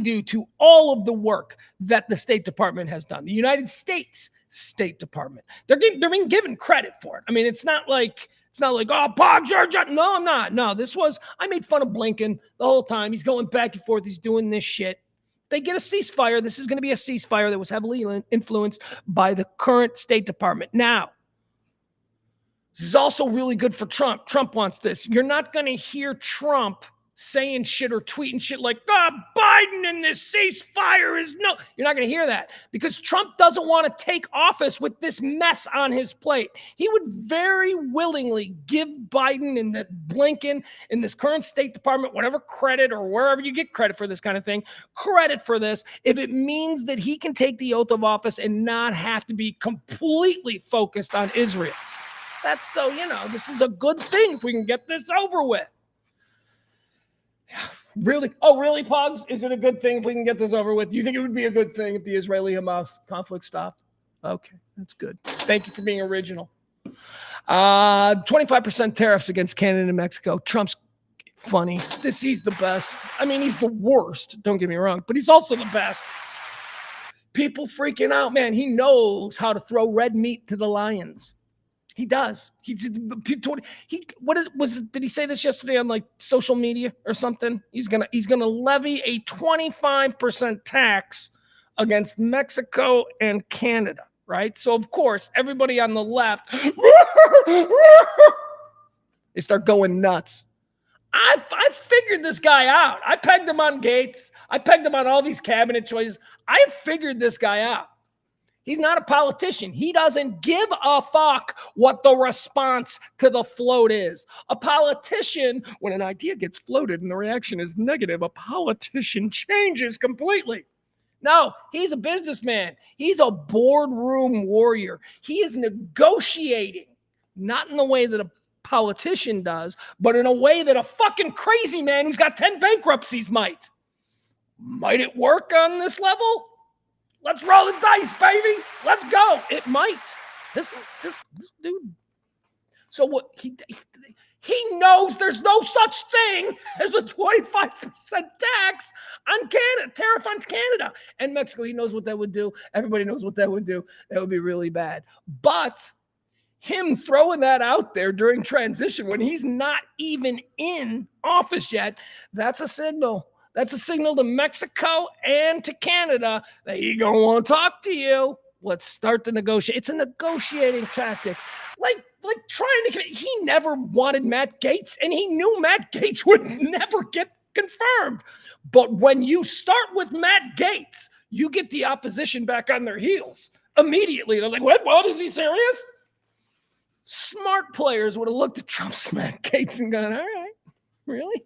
due to all of the work that the State Department has done. The United States State Department. They're being given credit for it. I mean, it's not like, oh, Pugs, no, I'm not. No, I made fun of Blinken the whole time. He's going back and forth. He's doing this shit. They get a ceasefire. This is going to be a ceasefire that was heavily influenced by the current State Department. Now, this is also really good for Trump. Trump wants this. You're not going to hear Trump saying shit or tweeting shit like, Biden and this ceasefire is no. You're not going to hear that because Trump doesn't want to take office with this mess on his plate. He would very willingly give Biden and Blinken in this current State Department, whatever credit or wherever you get credit for this kind of thing, credit for this, if it means that he can take the oath of office and not have to be completely focused on Israel. That's so, this is a good thing if we can get this over with. Really? Oh, really, Pugs? Is it a good thing if we can get this over with? Do you think it would be a good thing if the Israeli-Hamas conflict stopped? Okay, that's good. Thank you for being original. 25% tariffs against Canada and Mexico. Trump's funny. He's the best. I mean, he's the worst. Don't get me wrong, but he's also the best. People freaking out, man. He knows how to throw red meat to the lions. He does. Did he say this yesterday on like social media or something? He's gonna levy a 25% tax against Mexico and Canada, right? So of course, everybody on the left they start going nuts. I figured this guy out. I pegged him on Gates. I pegged him on all these cabinet choices. I figured this guy out. He's not a politician. He doesn't give a fuck what the response to the float is. A politician, when an idea gets floated and the reaction is negative, a politician changes completely. No, he's a businessman. He's a boardroom warrior. He is negotiating, not in the way that a politician does, but in a way that a fucking crazy man who's got 10 bankruptcies might. Might it work on this level? Let's roll the dice, baby. Let's go. It might. This dude. So what he knows there's no such thing as a 25% tax on Canada, tariff on Canada and Mexico. He knows what that would do. Everybody knows what that would do. That would be really bad. But him throwing that out there during transition when he's not even in office yet, that's a signal. That's a signal to Mexico and to Canada that he gonna want to talk to you. Let's start to negotiate. It's a negotiating tactic. Like he never wanted Matt Gaetz, and he knew Matt Gaetz would never get confirmed. But when you start with Matt Gaetz, you get the opposition back on their heels immediately. They're like, what? Is he serious? Smart players would have looked at Trump's Matt Gaetz and gone, all right, really?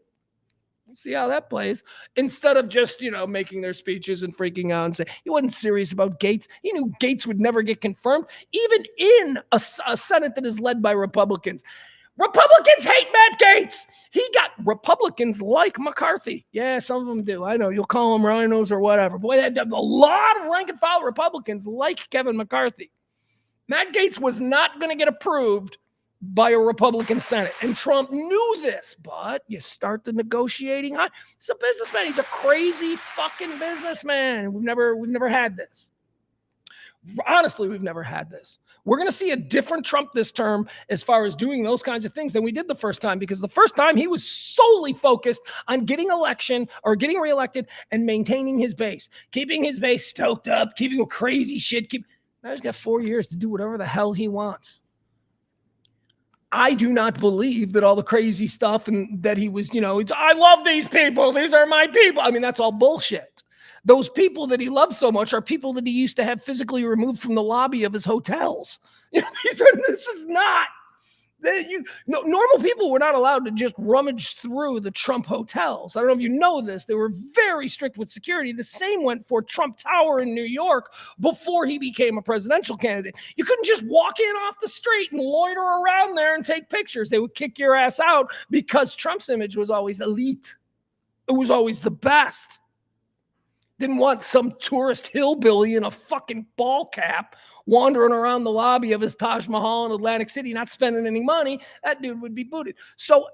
We'll see how that plays. Instead of just, making their speeches and freaking out and say, he wasn't serious about Gaetz. He knew Gaetz would never get confirmed, even in a Senate that is led by Republicans. Republicans hate Matt Gaetz. He got Republicans like McCarthy. Yeah, some of them do. I know you'll call them rhinos or whatever. Boy, a lot of rank and file Republicans like Kevin McCarthy. Matt Gaetz was not going to get approved by a Republican Senate. And Trump knew this, but you start the negotiating. He's a businessman. He's a crazy fucking businessman. We've never had this. Honestly, we've never had this. We're going to see a different Trump this term as far as doing those kinds of things than we did the first time, because the first time he was solely focused on getting reelected and maintaining his base, keeping his base stoked up, keeping crazy shit. Now he's got 4 years to do whatever the hell he wants. I do not believe that all the crazy stuff and that he was, I love these people. These are my people. I mean, that's all bullshit. Those people that he loves so much are people that he used to have physically removed from the lobby of his hotels. This is not. Normal people were not allowed to just rummage through the Trump hotels. I don't know if you know this. They were very strict with security. The same went for Trump Tower in New York before he became a presidential candidate. You couldn't just walk in off the street and loiter around there and take pictures. They would kick your ass out because Trump's image was always elite. It was always the best. Didn't want some tourist hillbilly in a fucking ball cap wandering around the lobby of his Taj Mahal in Atlantic City, not spending any money. That dude would be booted. So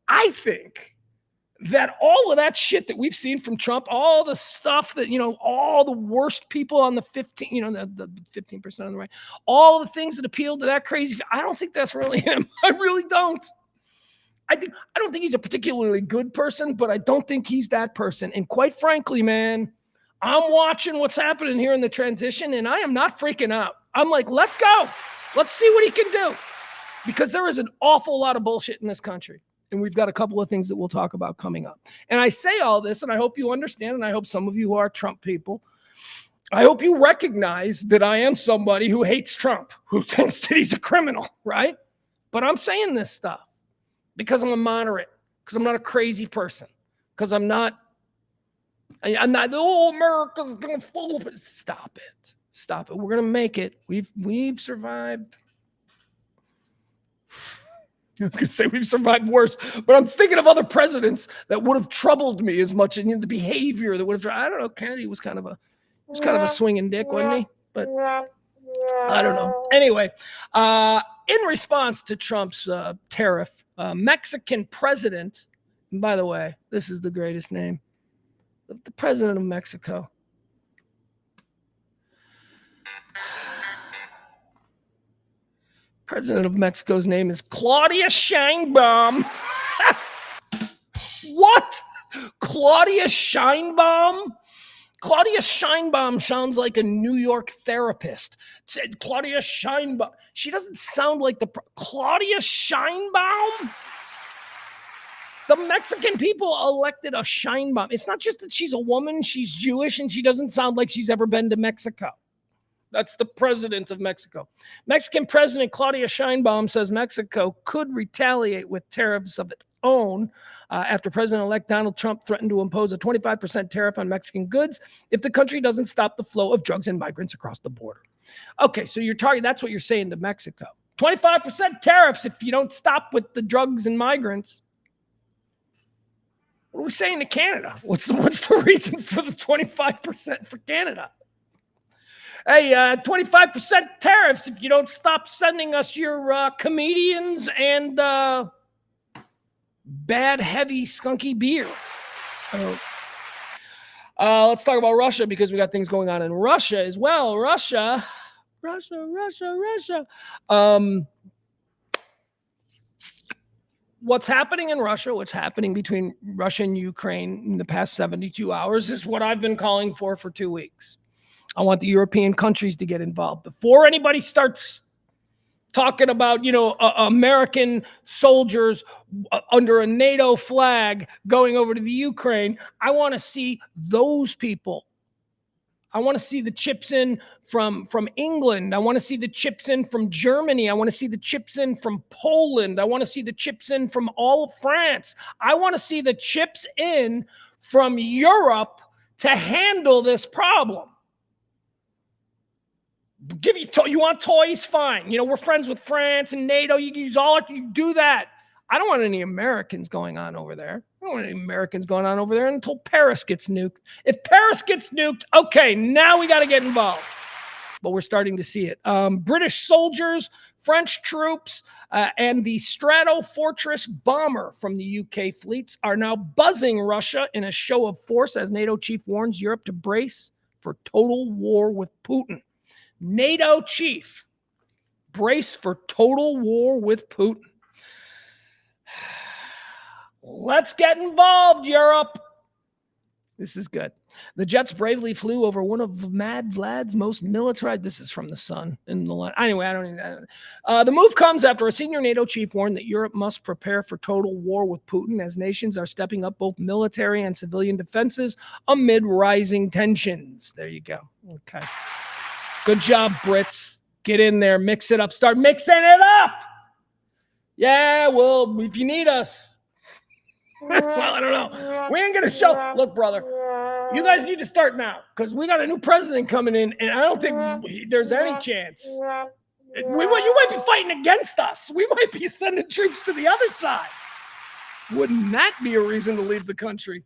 I think that all of that shit that we've seen from Trump, all the stuff that, all the worst people on the 15, the 15% on the right, all the things that appealed to that crazy, I don't think that's really him. I really don't. I don't think he's a particularly good person, but I don't think he's that person. And quite frankly, man, I'm watching what's happening here in the transition, and I am not freaking out. I'm like, let's go. Let's see what he can do. Because there is an awful lot of bullshit in this country. And we've got a couple of things that we'll talk about coming up. And I say all this, and I hope you understand, and I hope some of you who are Trump people, I hope you recognize that I am somebody who hates Trump, who thinks that he's a criminal, right? But I'm saying this stuff because I'm a moderate, because I'm not a crazy person, because I'm not, America's going to fall. Stop it. Stop it. We're going to make it. We've survived. I was going to say we've survived worse, but I'm thinking of other presidents that would have troubled me as much, and the behavior that would have, I don't know, Kennedy was kind of a swinging dick, wasn't he? But I don't know. Anyway, in response to Trump's tariff, Mexican president, and by the way, this is the greatest name, the president of Mexico. President of Mexico's name is Claudia Sheinbaum. What? Claudia Sheinbaum? Claudia Sheinbaum sounds like a New York therapist. Said Claudia Sheinbaum. She doesn't sound like Claudia Sheinbaum? The Mexican people elected a Sheinbaum. It's not just that she's a woman, she's Jewish, and she doesn't sound like she's ever been to Mexico. That's the president of Mexico. Mexican President Claudia Sheinbaum says Mexico could retaliate with tariffs of its own after President-elect Donald Trump threatened to impose a 25% tariff on Mexican goods if the country doesn't stop the flow of drugs and migrants across the border. Okay, so that's what you're saying to Mexico. 25% tariffs if you don't stop with the drugs and migrants. What are we saying to Canada? What's the reason for the 25% for Canada? Hey, 25% tariffs if you don't stop sending us your comedians and bad, heavy, skunky beer. Let's talk about Russia because we got things going on in Russia as well. Russia. What's happening in Russia, what's happening between Russia and Ukraine in the past 72 hours is what I've been calling for 2 weeks. I want the European countries to get involved. Before anybody starts talking about, American soldiers under a NATO flag going over to the Ukraine, I want to see those people. I want to see the chips in from England. I want to see the chips in from Germany. I want to see the chips in from Poland. I want to see the chips in from all of France. I want to see the chips in from Europe to handle this problem. You want toys? Fine. We're friends with France and NATO. You can use you do that. I don't want any Americans going on over there. I don't want any Americans going on over there until Paris gets nuked. If Paris gets nuked, okay, now we got to get involved. But we're starting to see it. British soldiers, French troops, and the Strato Fortress bomber from the UK fleets are now buzzing Russia in a show of force as NATO chief warns Europe to brace for total war with Putin. NATO chief, brace for total war with Putin. Let's get involved, Europe. This is good. The jets bravely flew over one of Mad Vlad's most militarized. This is from the Sun. Anyway, I don't even. The move comes after a senior NATO chief warned that Europe must prepare for total war with Putin as nations are stepping up both military and civilian defenses amid rising tensions. There you go. Okay. Good job, Brits. Get in there, mix it up, start mixing it up. Yeah, well, if you need us. Well, I don't know. We ain't going to show. Look, brother, you guys need to start now because we got a new president coming in, and I don't think there's any chance. You might be fighting against us. We might be sending troops to the other side. Wouldn't that be a reason to leave the country?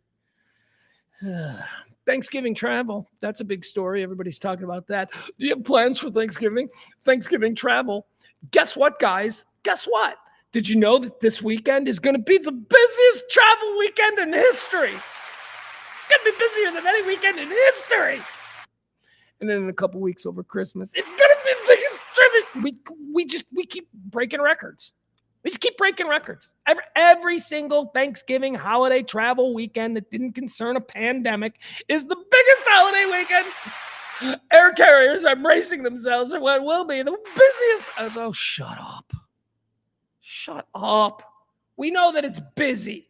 Thanksgiving travel. That's a big story. Everybody's talking about that. Do you have plans for Thanksgiving? Thanksgiving travel. Guess what, guys? Guess what? Did you know that this weekend is going to be the busiest travel weekend in history? It's going to be busier than any weekend in history. And then in a couple weeks over Christmas, it's going to be the biggest trip. We keep breaking records. We just keep breaking records. Every single Thanksgiving holiday travel weekend that didn't concern a pandemic is the biggest holiday weekend. Air carriers are bracing themselves for what will be the busiest. Oh, shut up. Shut up. We know that it's busy.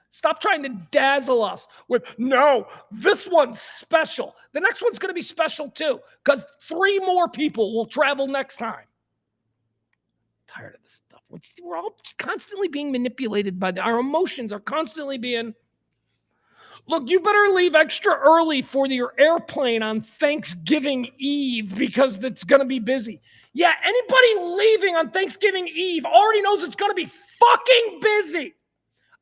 Stop trying to dazzle us with, no, this one's special. The next one's going to be special too, because 3 more people will travel next time. Tired of this stuff. We're all constantly being manipulated by our emotions are constantly being, look, you better leave extra early for your airplane on Thanksgiving Eve because it's going to be busy. Yeah, anybody leaving on Thanksgiving Eve already knows it's going to be fucking busy.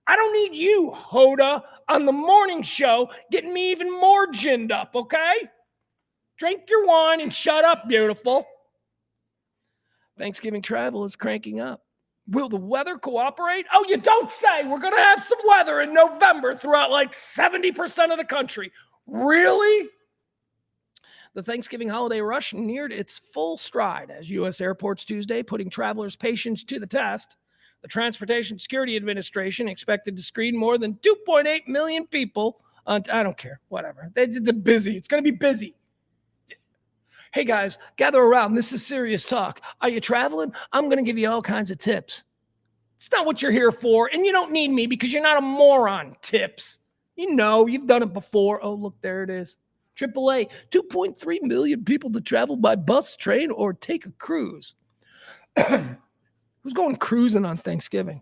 I don't need you, Hoda, on the morning show getting me even more ginned up, okay? Drink your wine and shut up, beautiful. Thanksgiving travel is cranking up. Will the weather cooperate? Oh, you don't say. We're going to have some weather in November throughout like 70% of the country. Really? The Thanksgiving holiday rush neared its full stride as U.S. airports Tuesday, putting travelers' patience to the test. The Transportation Security Administration expected to screen more than 2.8 million people. I don't care, whatever. They're busy. It's going to be busy. Hey guys, gather around. This is serious talk. Are you traveling? I'm going to give you all kinds of tips. It's not what you're here for, and you don't need me because you're not a moron. Tips. You know, you've done it before. Oh, look, there it is. AAA, 2.3 million people to travel by bus, train, or take a cruise. Who's going cruising on Thanksgiving?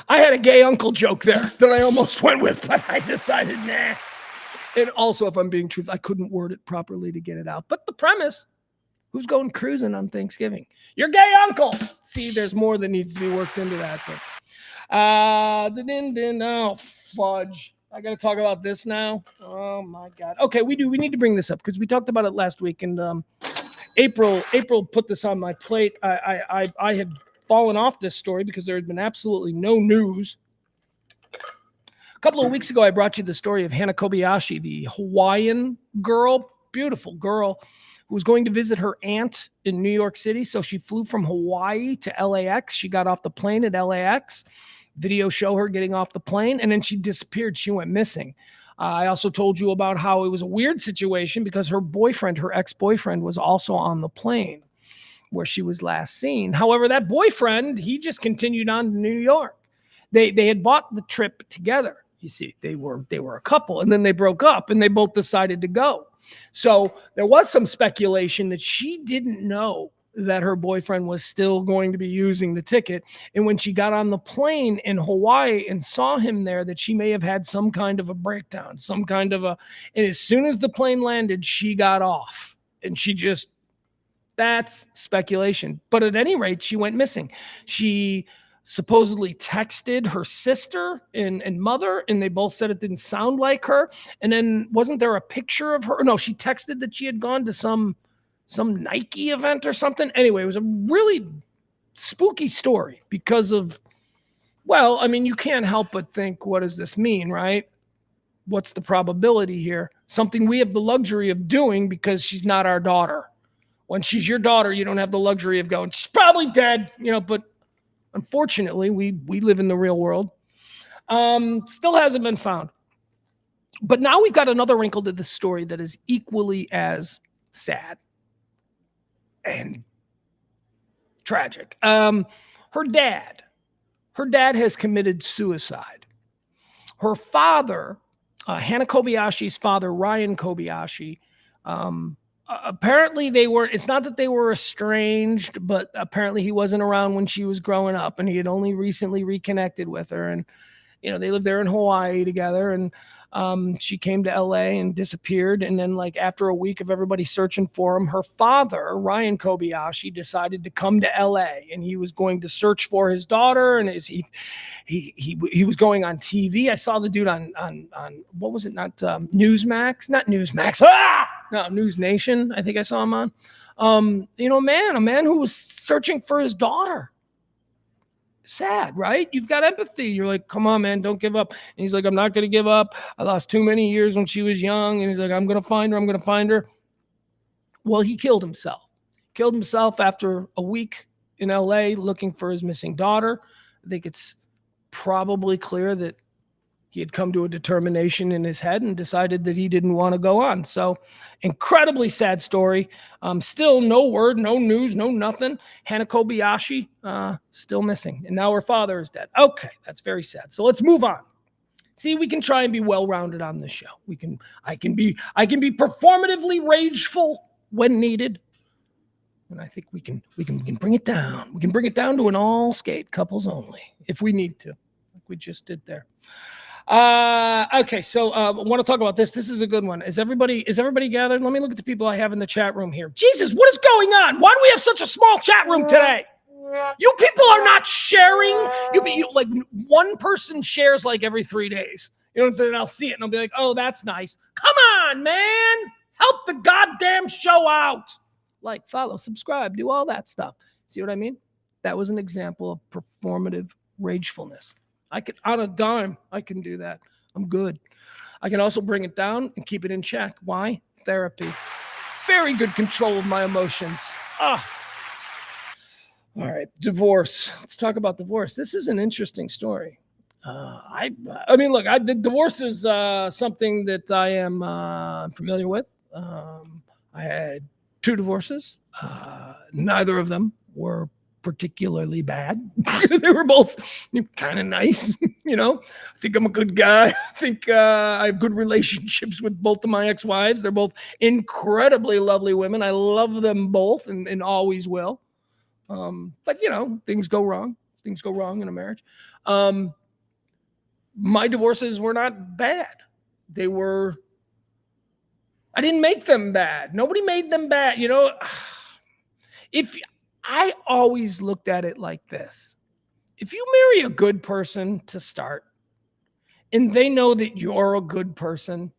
I had a gay uncle joke there that I almost went with, but I decided, nah. And also, if I'm being truthful, I couldn't word it properly to get it out. But the premise, who's going cruising on Thanksgiving? Your gay uncle. See, there's more that needs to be worked into that. But, oh, fudge. I got to talk about this now. Oh, my God. Okay, we need to bring this up because we talked about it last week. And April put this on my plate. I had fallen off this story because there had been absolutely no news. A couple of weeks ago, I brought you the story of Hana Kobayashi, the Hawaiian girl, beautiful girl, who was going to visit her aunt in New York City. So she flew from Hawaii to LAX. She got off the plane at LAX. Video show her getting off the plane, and then she disappeared. She went missing. I also told you about how it was a weird situation because her boyfriend, her ex-boyfriend, was also on the plane where she was last seen. However, that boyfriend, he just continued on to New York. They had bought the trip together. You see, they were a couple, and then they broke up, and they both decided to go. So there was some speculation that she didn't know that her boyfriend was still going to be using the ticket. And when she got on the plane in Hawaii and saw him there, that she may have had some kind of a breakdown, and as soon as the plane landed, she got off. And that's speculation. But at any rate, she went missing. She supposedly texted her sister and mother, and they both said it didn't sound like her. And then wasn't there a picture of her? No, she texted that she had gone to some Nike event or something. Anyway, it was a really spooky story because of, well, I mean, you can't help but think, what does this mean, right? What's the probability here? Something we have the luxury of doing because she's not our daughter. When she's your daughter, you don't have the luxury of going, she's probably dead, but unfortunately, we live in the real world. Still hasn't been found. But now we've got another wrinkle to this story that is equally as sad and tragic. Her dad has committed suicide. Her father, Hana Kobayashi's father, Ryan Kobayashi, apparently it's not that they were estranged, but apparently he wasn't around when she was growing up, and he had only recently reconnected with her. And, they lived there in Hawaii together, and she came to LA and disappeared. And then, like, after a week of everybody searching for him, her father, Ryan Kobayashi, decided to come to LA, and he was going to search for his daughter. And he was going on TV. I saw the dude on what was it? Not Newsmax, not Newsmax. No, News Nation. I think I saw him on. A man who was searching for his daughter. Sad, right? You've got empathy. You're like, come on, man, don't give up. And he's like, I'm not going to give up. I lost too many years when she was young. And he's like, I'm going to find her. Well, he killed himself after a week in LA looking for his missing daughter. I think it's probably clear that he had come to a determination in his head and decided that he didn't want to go on. So incredibly sad story. Still no word, no news, no nothing. Hana Kobayashi still missing. And now her father is dead. Okay, that's very sad. So let's move on. See, we can try and be well-rounded on this show. I can be performatively rageful when needed. And I think we can bring it down. We can bring it down to an all-skate couples only if we need to, like we just did there. Okay, so I want to talk about this. This is a good one. Is everybody gathered? Let me look at the people I have in the chat room here. Jesus, what is going on? Why do we have such a small chat room today? You people are not sharing. You like one person shares like every 3 days. You know what I'm saying? I'll see it and I'll be like, oh, that's nice. Come on, man. Help the goddamn show out. Like, follow, subscribe, do all that stuff. See what I mean? That was an example of performative ragefulness. On a dime, I can do that. I'm good. I can also bring it down and keep it in check. Why? Therapy. Very good control of my emotions. Ah. All right, divorce. Let's talk about divorce. This is an interesting story. I mean, look, the divorce is something that I am familiar with. I had 2 divorces. Neither of them were particularly bad. They were both kind of nice. I think I'm a good guy. I think I have good relationships with both of my ex-wives. They're both incredibly lovely women. I love them both and always will. But things go wrong. Things go wrong in a marriage. My divorces were not bad. I didn't make them bad. Nobody made them bad. If I always looked at it like this, if you marry a good person to start and they know that you're a good person,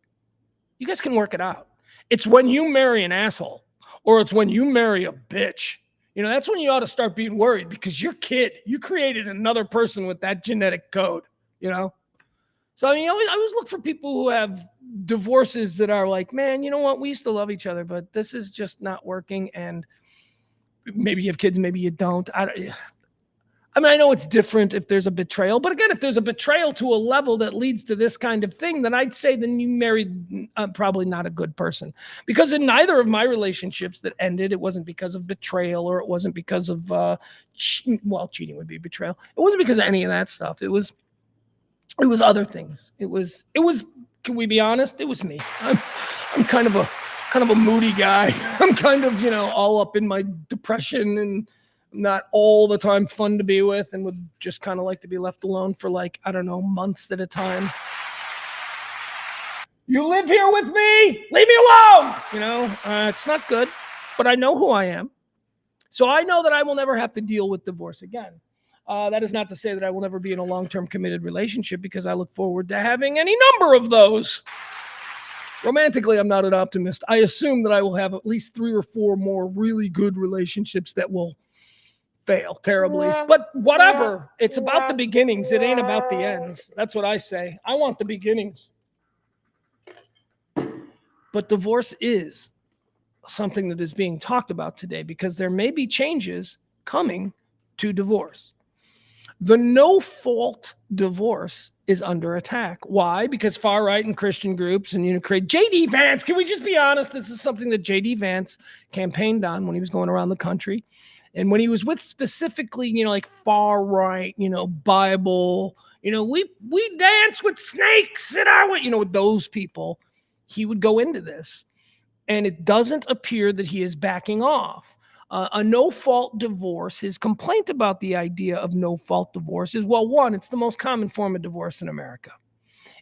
you guys can work it out. It's when you marry an asshole or it's when you marry a bitch, that's when you ought to start being worried because your kid, you created another person with that genetic code, So, I always look for people who have divorces that are like, man, you know what? We used to love each other, but this is just not working. And maybe you have kids, maybe you don't. I know it's different if there's a betrayal, but again, if there's a betrayal to a level that leads to this kind of thing, then I'd say then you married probably not a good person. Because in neither of my relationships that ended, it wasn't because of betrayal or it wasn't because of, cheating would be betrayal. It wasn't because of any of that stuff. It was other things. It was, can we be honest? It was me. I'm kind of a moody guy. I'm kind of, all up in my depression and not all the time fun to be with and would just kind of like to be left alone for months at a time. You live here with me? Leave me alone. It's not good, but I know who I am. So I know that I will never have to deal with divorce again. That is not to say that I will never be in a long-term committed relationship because I look forward to having any number of those. Romantically, I'm not an optimist. I assume that I will have at least 3 or 4 more really good relationships that will fail terribly. But whatever. It's about the beginnings. It ain't about the ends. That's what I say. I want the beginnings. But divorce is something that is being talked about today because there may be changes coming to divorce. The no-fault divorce is under attack. Why? Because far-right and Christian groups and create J.D. Vance. Can we just be honest? This is something that J.D. Vance campaigned on when he was going around the country. And when he was with specifically, like far-right, Bible, we dance with snakes in our way, with those people, he would go into this. And it doesn't appear that he is backing off. A no-fault divorce, his complaint about the idea of no-fault divorce is, well, one, it's the most common form of divorce in America.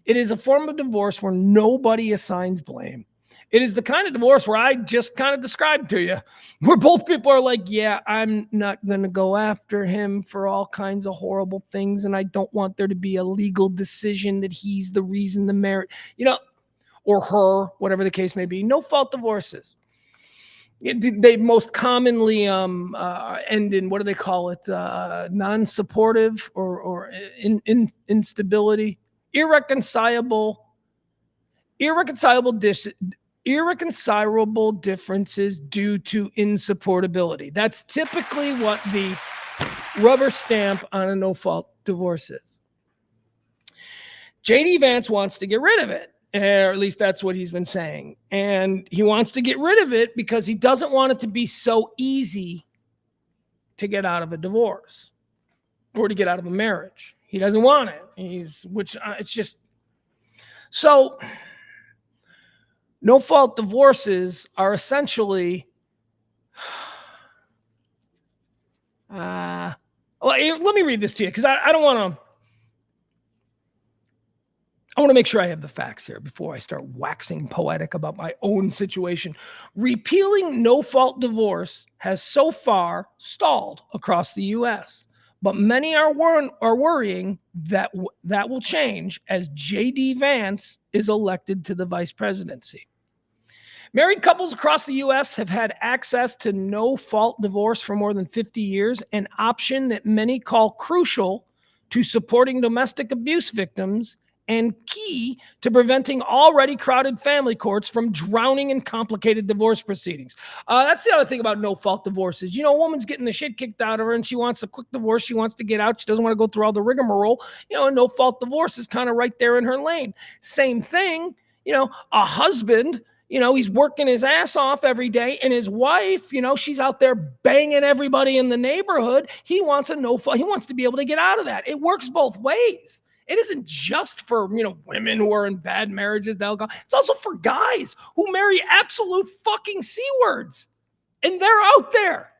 It is a form of divorce where nobody assigns blame. It is the kind of divorce where I just kind of described to you, where both people are like, yeah, I'm not going to go after him for all kinds of horrible things, and I don't want there to be a legal decision that he's the reason the marriage, or her, whatever the case may be. No-fault divorces. They most commonly end in, what do they call it? Non-supportive or instability, irreconcilable differences due to insupportability. That's typically what the rubber stamp on a no-fault divorce is. J.D. Vance wants to get rid of it. Or at least that's what he's been saying. And he wants to get rid of it because he doesn't want it to be so easy to get out of a divorce or to get out of a marriage. He doesn't want it. It's just so. No-fault divorces are essentially. Let me read this to you because I don't want to. I want to make sure I have the facts here before I start waxing poetic about my own situation. Repealing no-fault divorce has so far stalled across the U.S., but many are worrying that that will change as J.D. Vance is elected to the vice presidency. Married couples across the U.S. have had access to no-fault divorce for more than 50 years, an option that many call crucial to supporting domestic abuse victims and key to preventing already crowded family courts from drowning in complicated divorce proceedings. That's the other thing about no-fault divorces. A woman's getting the shit kicked out of her and she wants a quick divorce. She wants to get out. She doesn't want to go through all the rigmarole. A no-fault divorce is kind of right there in her lane. Same thing, a husband, he's working his ass off every day, and his wife, she's out there banging everybody in the neighborhood. He wants he wants to be able to get out of that. It works both ways. It isn't just for, women who are in bad marriages. It's also for guys who marry absolute fucking C-words, and they're out there.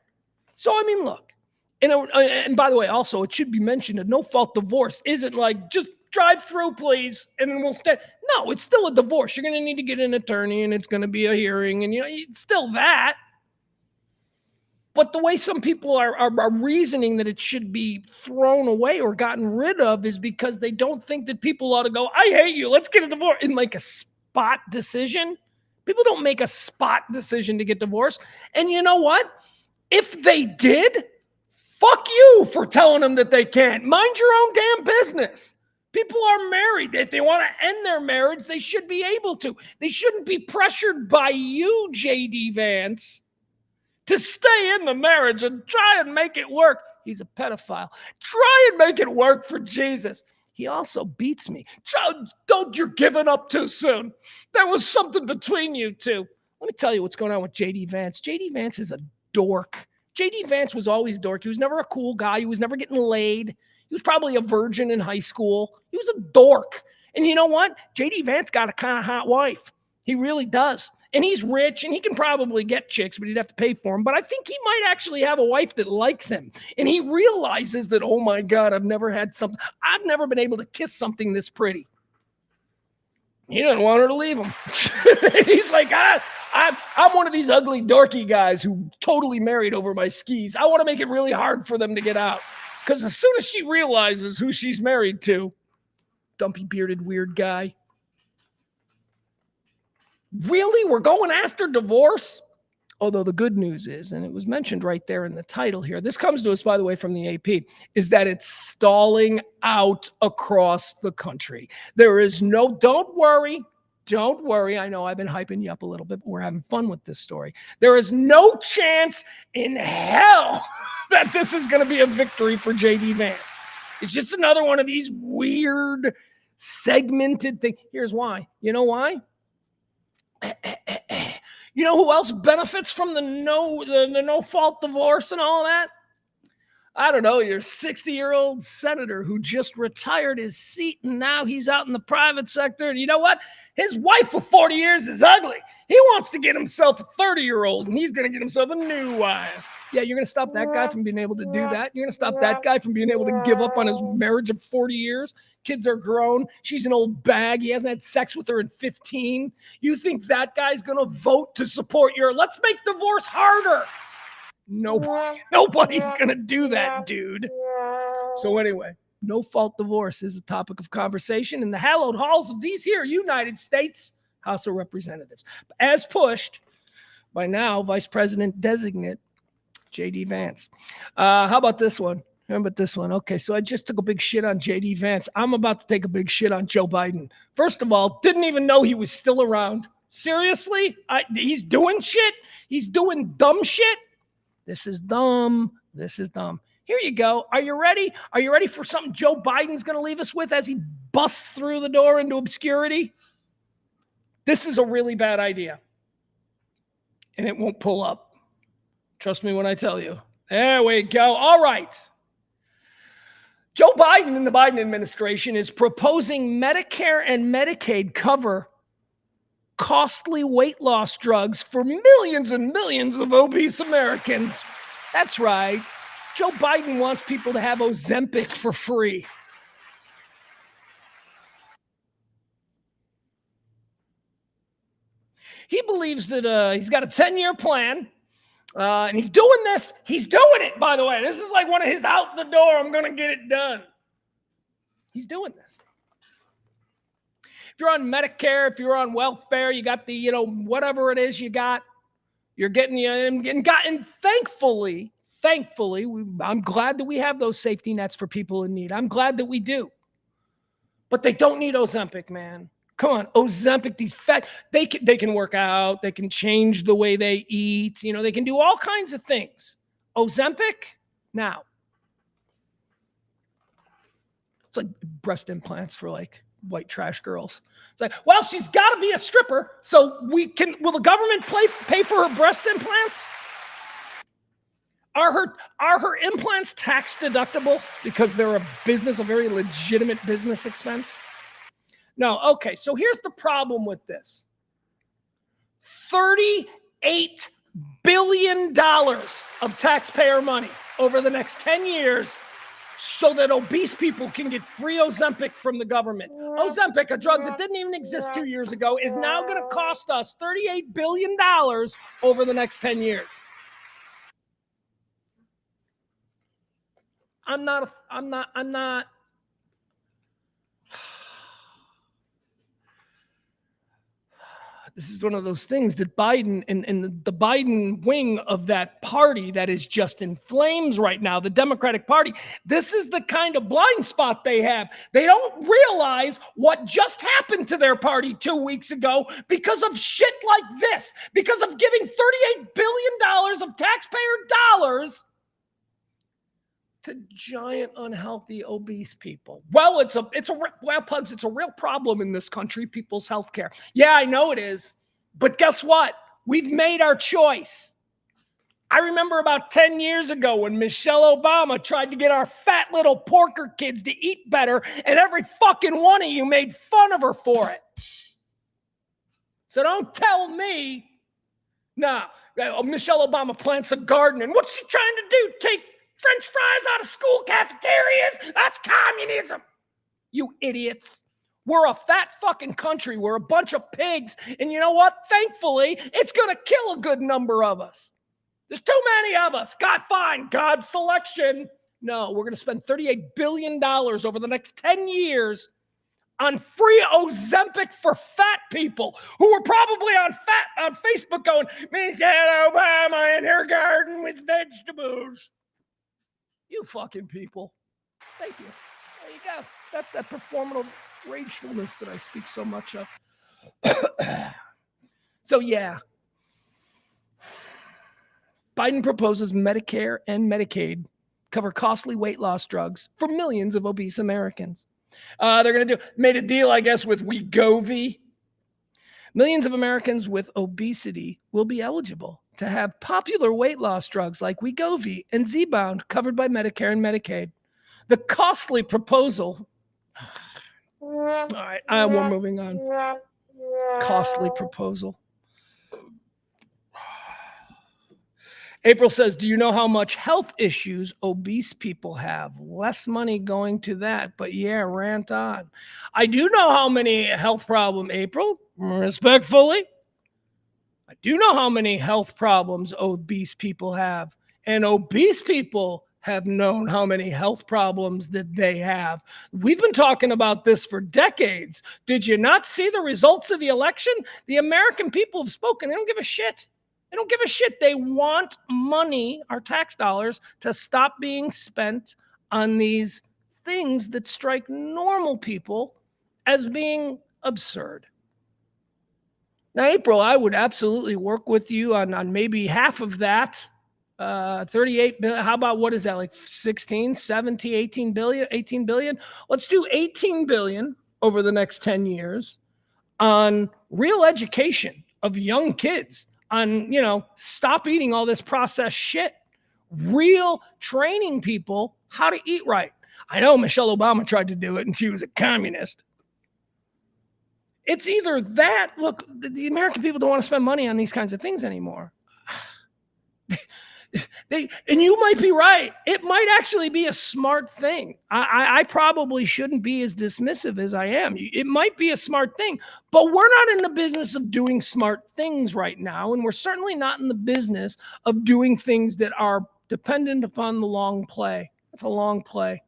So, look, and by the way, also, it should be mentioned that no-fault divorce isn't like just drive through, please, and then we'll stay. No, it's still a divorce. You're going to need to get an attorney, and it's going to be a hearing, and it's still that. But the way some people are reasoning that it should be thrown away or gotten rid of is because they don't think that people ought to go, I hate you, let's get a divorce, and make a spot decision. People don't make a spot decision to get divorced. And you know what? If they did, fuck you for telling them that they can't. Mind your own damn business. People are married. If they want to end their marriage, they should be able to. They shouldn't be pressured by you, J.D. Vance, to stay in the marriage and try and make it work. He's a pedophile. Try and make it work for Jesus. He also beats me. Don't, you're giving up too soon. There was something between you two. Let me tell you what's going on with J.D. Vance. J.D. Vance is a dork. J.D. Vance was always dork. He was never a cool guy. He was never getting laid. He was probably a virgin in high school. He was a dork. And you know what? J.D. Vance got a kind of hot wife. He really does. And he's rich, and he can probably get chicks, but he'd have to pay for them. But I think he might actually have a wife that likes him. And he realizes that, oh my God, I've never been able to kiss something this pretty. He didn't want her to leave him. He's like, I'm one of these ugly, dorky guys who totally married over my skis. I want to make it really hard for them to get out. Because as soon as she realizes who she's married to, dumpy, bearded, weird guy. Really? We're going after divorce? Although the good news is, and it was mentioned right there in the title here, this comes to us, by the way, from the AP, is that it's stalling out across the country. There is don't worry. I know I've been hyping you up a little bit, but we're having fun with this story. There is no chance in hell that this is going to be a victory for J.D. Vance. It's just another one of these weird segmented things. Here's why. You know why? You know who else benefits from the no-fault divorce and all that? I don't know, your 60-year-old senator who just retired his seat and now he's out in the private sector. And you know what? His wife for 40 years is ugly. He wants to get himself a 30-year-old, and he's going to get himself a new wife. Yeah, you're going to stop that guy from being able to do that. You're going to stop that guy from being able to give up on his marriage of 40 years. Kids are grown. She's an old bag. He hasn't had sex with her in 15. You think that guy's going to vote to support let's make divorce harder. Nobody's going to do that, dude. So anyway, no-fault divorce is a topic of conversation in the hallowed halls of these here United States House of Representatives, as pushed by now Vice President designate J.D. Vance. How about this one? Okay, so I just took a big shit on J.D. Vance. I'm about to take a big shit on Joe Biden. First of all, didn't even know he was still around. Seriously? He's doing shit? He's doing dumb shit? This is dumb. Here you go. Are you ready? Are you ready for something Joe Biden's going to leave us with as he busts through the door into obscurity? This is a really bad idea. And it won't pull up. Trust me when I tell you. There we go. All right. Joe Biden and the Biden administration is proposing Medicare and Medicaid cover costly weight loss drugs for millions and millions of obese Americans. That's right. Joe Biden wants people to have Ozempic for free. He believes that he's got a 10-year plan, and he's doing this. He's doing it, by the way. This is like one of his out the door, I'm going to get it done. He's doing this. If you're on Medicare, if you're on welfare, you got the, whatever it is you got, you're getting, and thankfully, I'm glad that we have those safety nets for people in need. I'm glad that we do. But they don't need Ozempic, man. Come on, Ozempic, these fat, they can work out, they can change the way they eat, they can do all kinds of things. Ozempic, now. It's like breast implants for like white trash girls. It's like, well, she's got to be a stripper, so will the government pay for her breast implants? Are her implants tax deductible because they're a very legitimate business expense? No. Okay, so here's the problem with this. $38 billion of taxpayer money over the next 10 years so that obese people can get free Ozempic from the government. Ozempic, a drug that didn't even exist 2 years ago, is now going to cost us $38 billion over the next 10 years. I'm not. This is one of those things that Biden and the Biden wing of that party that is just in flames right now, the Democratic Party. This is the kind of blind spot they have. They don't realize what just happened to their party 2 weeks ago because of shit like this, because of giving $38 billion of taxpayer dollars to giant, unhealthy, obese people. Well, Pugs, it's a real problem in this country, people's health care. Yeah, I know it is. But guess what? We've made our choice. I remember about 10 years ago when Michelle Obama tried to get our fat little porker kids to eat better, and every fucking one of you made fun of her for it. So don't tell me, Michelle Obama plants a garden, and what's she trying to do? Take French fries out of school cafeterias? That's communism. You idiots. We're a fat fucking country. We're a bunch of pigs. And you know what? Thankfully, it's going to kill a good number of us. There's too many of us. God, fine. God's selection. No, we're going to spend $38 billion over the next 10 years on free Ozempic for fat people who were probably on Facebook going, Michelle Obama in her garden with vegetables. You fucking people. Thank you. There you go. That's that performative ragefulness that I speak so much of. So yeah. Biden proposes Medicare and Medicaid cover costly weight loss drugs for millions of obese Americans. They're going to made a deal, I guess, with Wegovy. Millions of Americans with obesity will be eligible to have popular weight loss drugs like Wegovy and Zebound covered by Medicare and Medicaid. The costly proposal. All right, we're moving on. Costly proposal. April says, do you know how much health issues obese people have? Less money going to that, but yeah, rant on. I do know how many health problems, April, respectfully. I do know how many health problems obese people have, and obese people have known how many health problems that they have. We've been talking about this for decades. Did you not see the results of the election? The American people have spoken. They don't give a shit. They don't give a shit. They want money, our tax dollars, to stop being spent on these things that strike normal people as being absurd. Now, April, I would absolutely work with you on maybe half of that. 38 billion. How about, what is that, like 16, 17, 18 billion, 18 billion? Let's do 18 billion over the next 10 years on real education of young kids, on, stop eating all this processed shit, real training people how to eat right. I know Michelle Obama tried to do it and she was a communist. It's either that, look, the American people don't want to spend money on these kinds of things anymore. And you might be right. It might actually be a smart thing. I probably shouldn't be as dismissive as I am. It might be a smart thing, but we're not in the business of doing smart things right now. And we're certainly not in the business of doing things that are dependent upon the long play. It's a long play.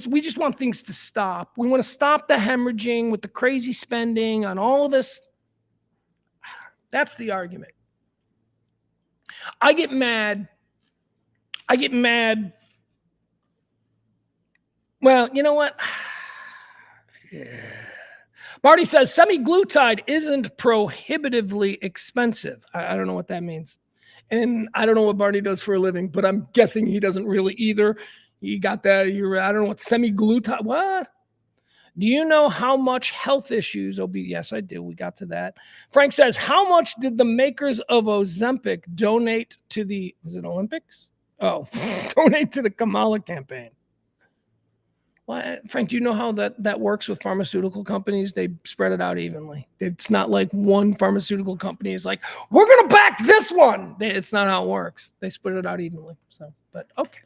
We just want things to stop. We want to stop the hemorrhaging with the crazy spending on all of this. That's the argument. I get mad. Well, you know what? Barty says semi-glutide isn't prohibitively expensive. I don't know what that means. And I don't know what Barney does for a living, but I'm guessing he doesn't really either. You got that. I don't know what semi-glutide. What? Do you know how much health issues? Yes, I do. We got to that. Frank says, how much did the makers of Ozempic donate to the, was it Olympics? Oh, donate to the Kamala campaign. Well, Frank, do you know how that works with pharmaceutical companies? They spread it out evenly. It's not like one pharmaceutical company is like, we're going to back this one. It's not how it works. They split it out evenly. So, but okay.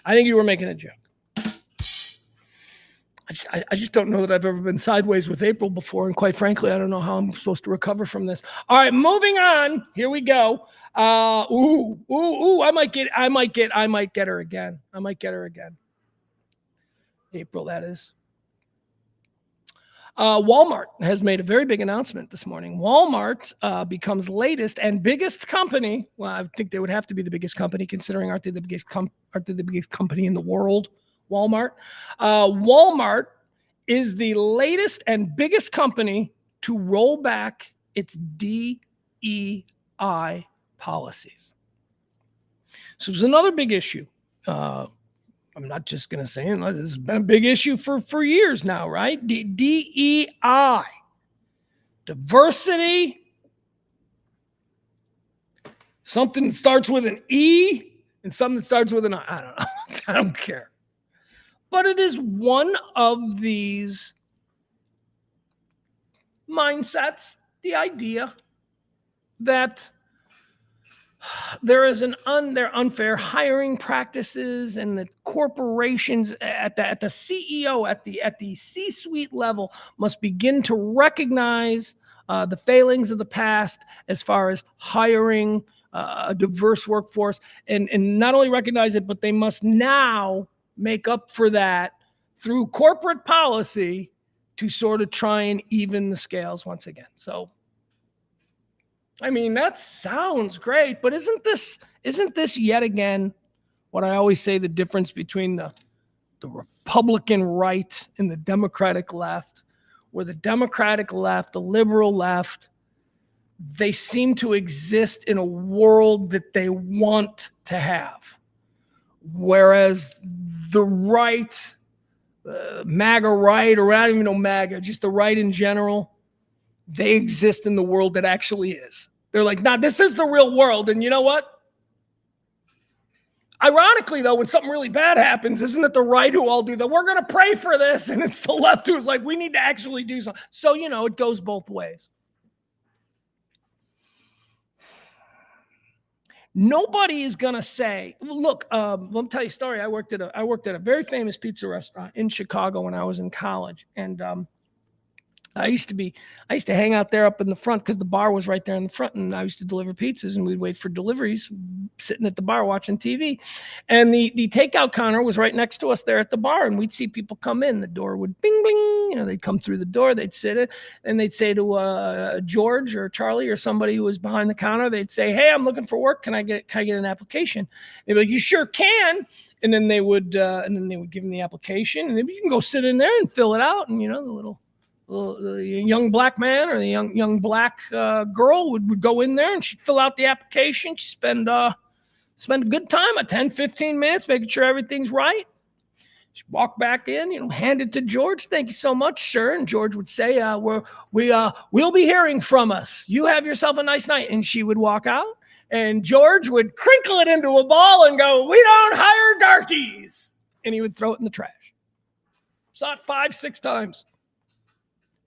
I think you were making a joke. I just don't know that I've ever been sideways with April before. And quite frankly, I don't know how I'm supposed to recover from this. All right, moving on. Here we go. I might get her again. I might get her again. April, that is. Walmart has made a very big announcement this morning. Walmart becomes latest and biggest company. Well, I think they would have to be the biggest company, considering aren't they the biggest company in the world? Walmart. Walmart is the latest and biggest company to roll back its DEI policies. So it was another big issue. I'm not just going to say it. This has been a big issue for years now, right? DEI, diversity, something that starts with an E and something that starts with an I. I don't know. I don't care. But it is one of these mindsets, the idea that there is there are unfair hiring practices, and that corporations at the CEO, at the C-suite level must begin to recognize the failings of the past as far as hiring a diverse workforce, and not only recognize it, but they must now make up for that through corporate policy to sort of try and even the scales once again. So, I mean, that sounds great, but isn't this yet again what I always say, the difference between the Republican right and the Democratic left, where the Democratic left, the liberal left, they seem to exist in a world that they want to have. Whereas the right, MAGA right, or I don't even know MAGA, just the right in general, they exist in the world that actually is. They're like, nah, this is the real world. And you know what? Ironically, though, when something really bad happens, isn't it the right who all do that? We're going to pray for this. And it's the left who's like, we need to actually do something. So, it goes both ways. Nobody is going to say, look, let me tell you a story. I worked at a very famous pizza restaurant in Chicago when I was in college. And I used to hang out there up in the front because the bar was right there in the front, and I used to deliver pizzas, and we'd wait for deliveries sitting at the bar watching TV. And the takeout counter was right next to us there at the bar, and we'd see people come in. The door would bing, bing, they'd come through the door, they'd sit it, and they'd say to George or Charlie or somebody who was behind the counter, they'd say, hey, I'm looking for work. Can I get an application? They'd be like, you sure can. And then they would give them the application, and maybe you can go sit in there and fill it out. And, the young black man or the young black girl would go in there, and she'd fill out the application. She'd spend a good time, 10, 15 minutes, making sure everything's right. She'd walk back in, hand it to George. Thank you so much, sir. And George would say, we'll be hearing from us. You have yourself a nice night. And she would walk out, and George would crinkle it into a ball and go, we don't hire darkies. And he would throw it in the trash. Saw it 5, 6 times.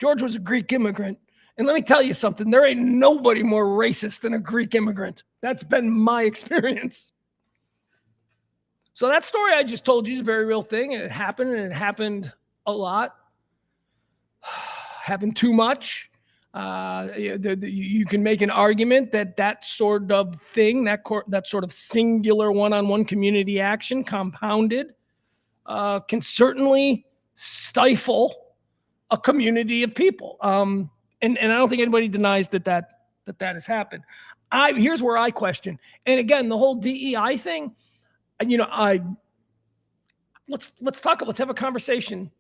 George was a Greek immigrant. And let me tell you something, there ain't nobody more racist than a Greek immigrant. That's been my experience. So that story I just told you is a very real thing, and it happened a lot. Happened too much. You can make an argument that sort of thing, that sort of singular one-on-one community action compounded can certainly stifle a community of people. And I don't think anybody denies that has happened. Here's where I question. And again, the whole DEI thing, let's have a conversation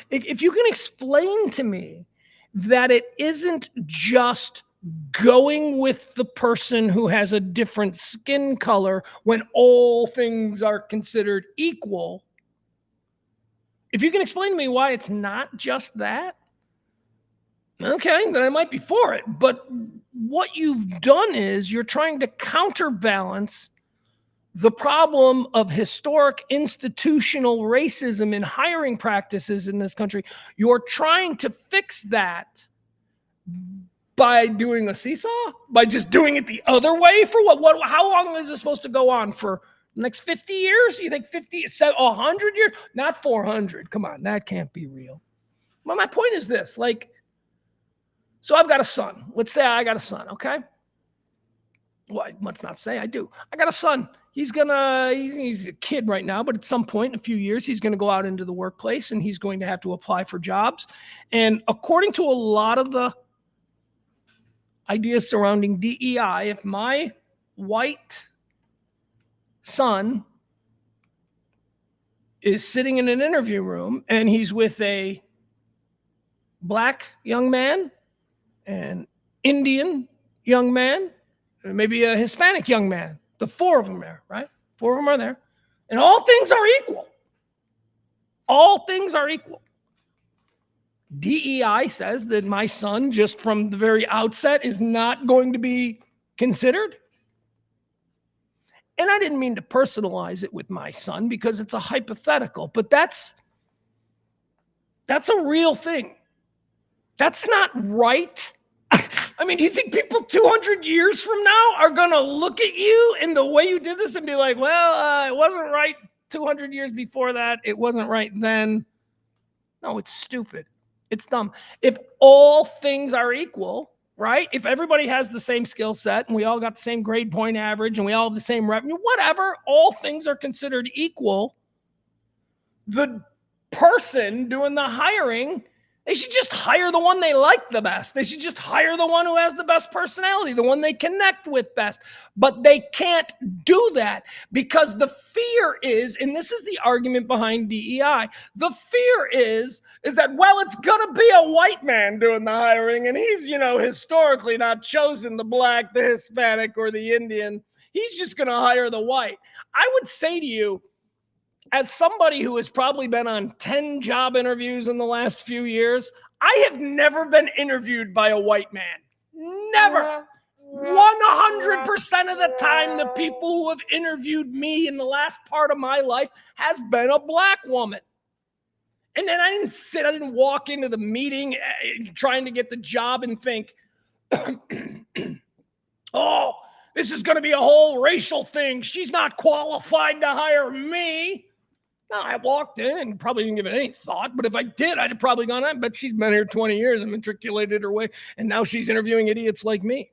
if you can explain to me that it isn't just going with the person who has a different skin color when all things are considered equal, if you can explain to me why it's not just that, okay, then I might be for it. But what you've done is you're trying to counterbalance the problem of historic institutional racism in hiring practices in this country. You're trying to fix that by doing a seesaw, by just doing it the other way. For what how long is this supposed to go on? For the next 50 years? You think 50, 100 years? Not 400. Come on, that can't be real. Well, my point is this, like, so I've got a son. Let's say I got a son, okay? Well, let's not say I do. I got a son. He's a kid right now, but at some point in a few years, he's going to go out into the workplace and he's going to have to apply for jobs. And according to a lot of the ideas surrounding DEI, if my white son is sitting in an interview room and he's with a black young man, an Indian young man, maybe a Hispanic young man, the four of them there, right? Four of them are there. And all things are equal. All things are equal. DEI says that my son, just from the very outset, is not going to be considered. And I didn't mean to personalize it with my son because it's a hypothetical, but that's a real thing. That's not right. I mean, do you think people 200 years from now are going to look at you and the way you did this and be like, well, it wasn't right 200 years before that. It wasn't right then. No, it's stupid. It's dumb. If all things are equal, right? If everybody has the same skill set and we all got the same grade point average and we all have the same revenue, whatever, all things are considered equal, the person doing the hiring, they should just hire the one they like the best. They should just hire the one who has the best personality, the one they connect with best. But they can't do that because the fear is, and this is the argument behind DEI, the fear is that, well, it's going to be a white man doing the hiring, and he's, historically not chosen the black, the Hispanic, or the Indian. He's just going to hire the white. I would say to you, as somebody who has probably been on 10 job interviews in the last few years, I have never been interviewed by a white man. Never. 100% of the time, the people who have interviewed me in the last part of my life has been a black woman. And then I didn't walk into the meeting trying to get the job and think, oh, this is going to be a whole racial thing. She's not qualified to hire me. No, I walked in and probably didn't give it any thought, but if I did, I'd have probably gone, I bet she's been here 20 years and matriculated her way, and now she's interviewing idiots like me.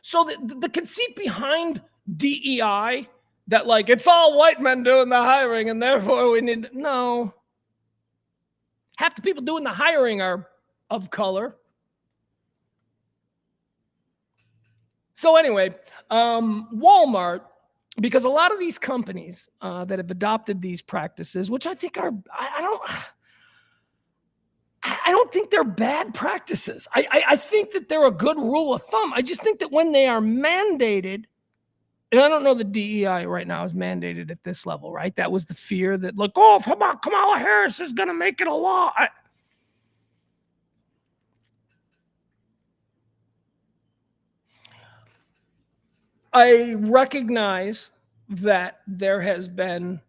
So the conceit behind DEI, that like, it's all white men doing the hiring, and therefore we need, no. Half the people doing the hiring are of color. So anyway, Walmart, because a lot of these companies that have adopted these practices, which I think are, I don't think they're bad practices. I think that they're a good rule of thumb. I just think that when they are mandated, and I don't know that DEI right now is mandated at this level, right? That was the fear that, like, oh, Kamala Harris is going to make it a law. I recognize that there has been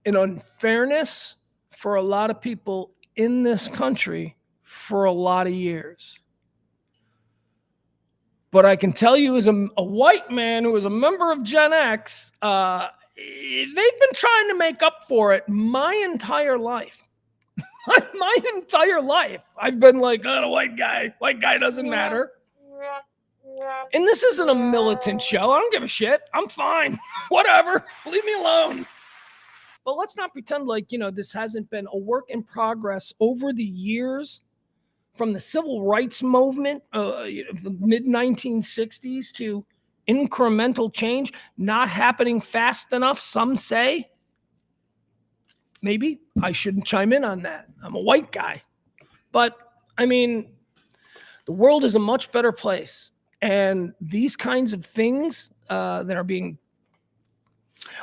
an unfairness for a lot of people in this country for a lot of years. But I can tell you, as a white man who is a member of Gen X, they've been trying to make up for it my entire life. My entire life. I've been like, oh, the white guy doesn't matter. And this isn't a militant show. I don't give a shit. I'm fine. Whatever. Leave me alone. But let's not pretend like, this hasn't been a work in progress over the years, from the civil rights movement, the mid-1960s, to incremental change, not happening fast enough, some say. maybe I shouldn't chime in on that. I'm a white guy. But, I mean, the world is a much better place. And these kinds of things that are being...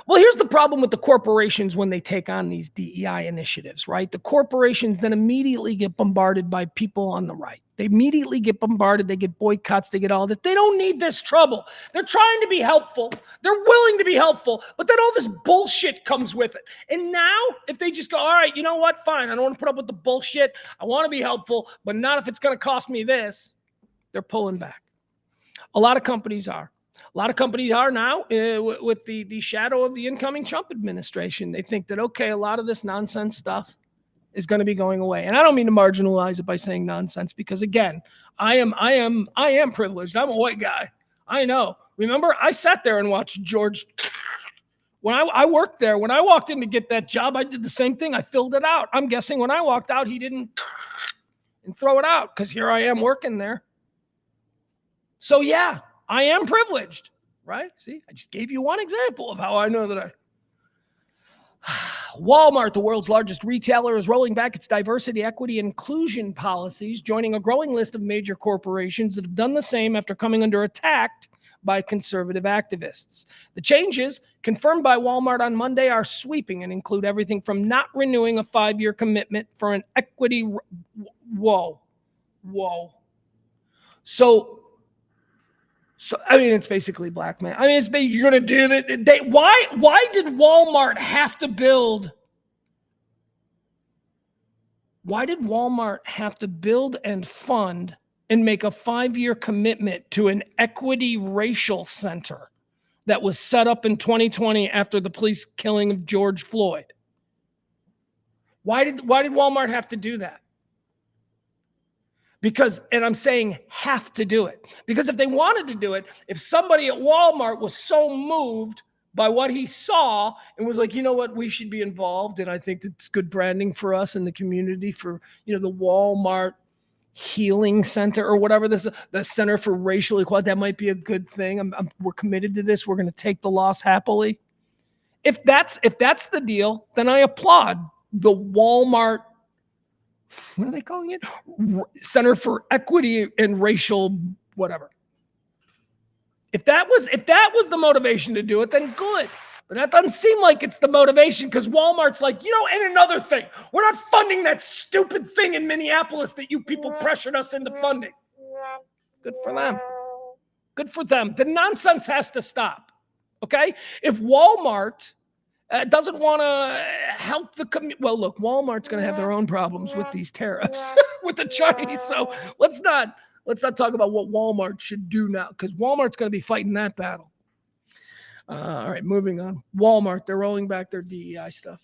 Well, here's the problem with the corporations when they take on these DEI initiatives, right? The corporations then immediately get bombarded by people on the right. They immediately get bombarded. They get boycotts. They get all this. They don't need this trouble. They're trying to be helpful. They're willing to be helpful, but then all this bullshit comes with it. And now, if they just go, all right, you know what? Fine. I don't want to put up with the bullshit. I want to be helpful, but not if it's going to cost me this. They're pulling back. A lot of companies are. A lot of companies are now with the shadow of the incoming Trump administration. They think that, okay, a lot of this nonsense stuff is going to be going away. And I don't mean to marginalize it by saying nonsense, because again, I am privileged. I'm a white guy. I know. Remember, I sat there and watched George. When I worked there, when I walked in to get that job, I did the same thing. I filled it out. I'm guessing when I walked out, he didn't and throw it out, because here I am working there. So yeah, I am privileged, right? See, I just gave you one example of how I know that Walmart, the world's largest retailer, is rolling back its diversity, equity, and inclusion policies, joining a growing list of major corporations that have done the same after coming under attack by conservative activists. The changes, confirmed by Walmart on Monday, are sweeping and include everything from not renewing a 5-year commitment for an equity... Whoa. So I mean, it's basically blackmail. I mean, it's basically, you're going to do it. Why did Walmart have to build? Why did Walmart have to build and fund and make a 5-year commitment to an equity racial center that was set up in 2020 after the police killing of George Floyd? Why did Walmart have to do that? Because, and I'm saying have to do it, because if they wanted to do it, if somebody at Walmart was so moved by what he saw and was like, you know what, we should be involved, and I think it's good branding for us in the community for, you know, the Walmart Healing Center or whatever this, the Center for Racial Equality, that might be a good thing. We're committed to this. We're going to take the loss happily. If that's the deal, then I applaud the Walmart, what are they calling it? Center for Equity and Racial whatever. If that was the motivation to do it, then good. But that doesn't seem like it's the motivation, because Walmart's like, you know, and another thing, we're not funding that stupid thing in Minneapolis that you people pressured us into funding. Good for them. Good for them. The nonsense has to stop. Okay? If Walmart doesn't want to help the community. Well, look, Walmart's going to have their own problems with these tariffs with the Chinese. So let's not talk about what Walmart should do now, because Walmart's going to be fighting that battle. All right, moving on. Walmart, they're rolling back their DEI stuff.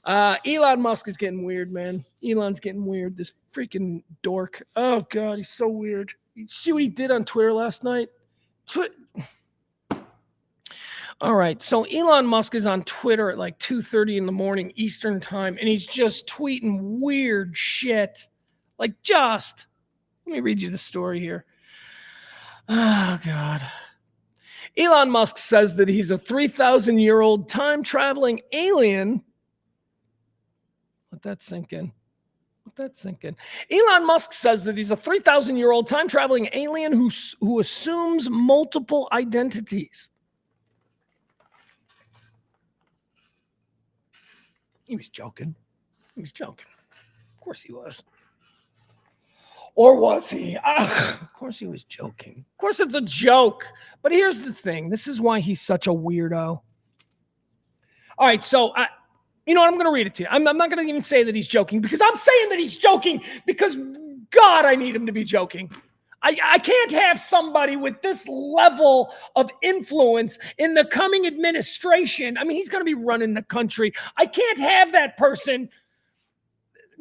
Elon Musk is getting weird, man. Elon's getting weird. This freaking dork. Oh, God, he's so weird. You see what he did on Twitter last night? All right, so Elon Musk is on Twitter at like 2:30 in the morning Eastern time, and he's just tweeting weird shit. Like, just, let me read you the story here. Oh, God. Elon Musk says that he's a 3,000-year-old time-traveling alien. Let that sink in. Elon Musk says that he's a 3,000-year-old time-traveling alien who assumes multiple identities. He was joking. Of course he was. Or was he? Of course he was joking. Of course it's a joke. But here's the thing. This is why he's such a weirdo. All right, so you know what? I'm going to read it to you. I'm not going to even say that he's joking, because I'm saying that he's joking because, God, I need him to be joking. I can't have somebody with this level of influence in the coming administration. I mean, he's going to be running the country. I can't have that person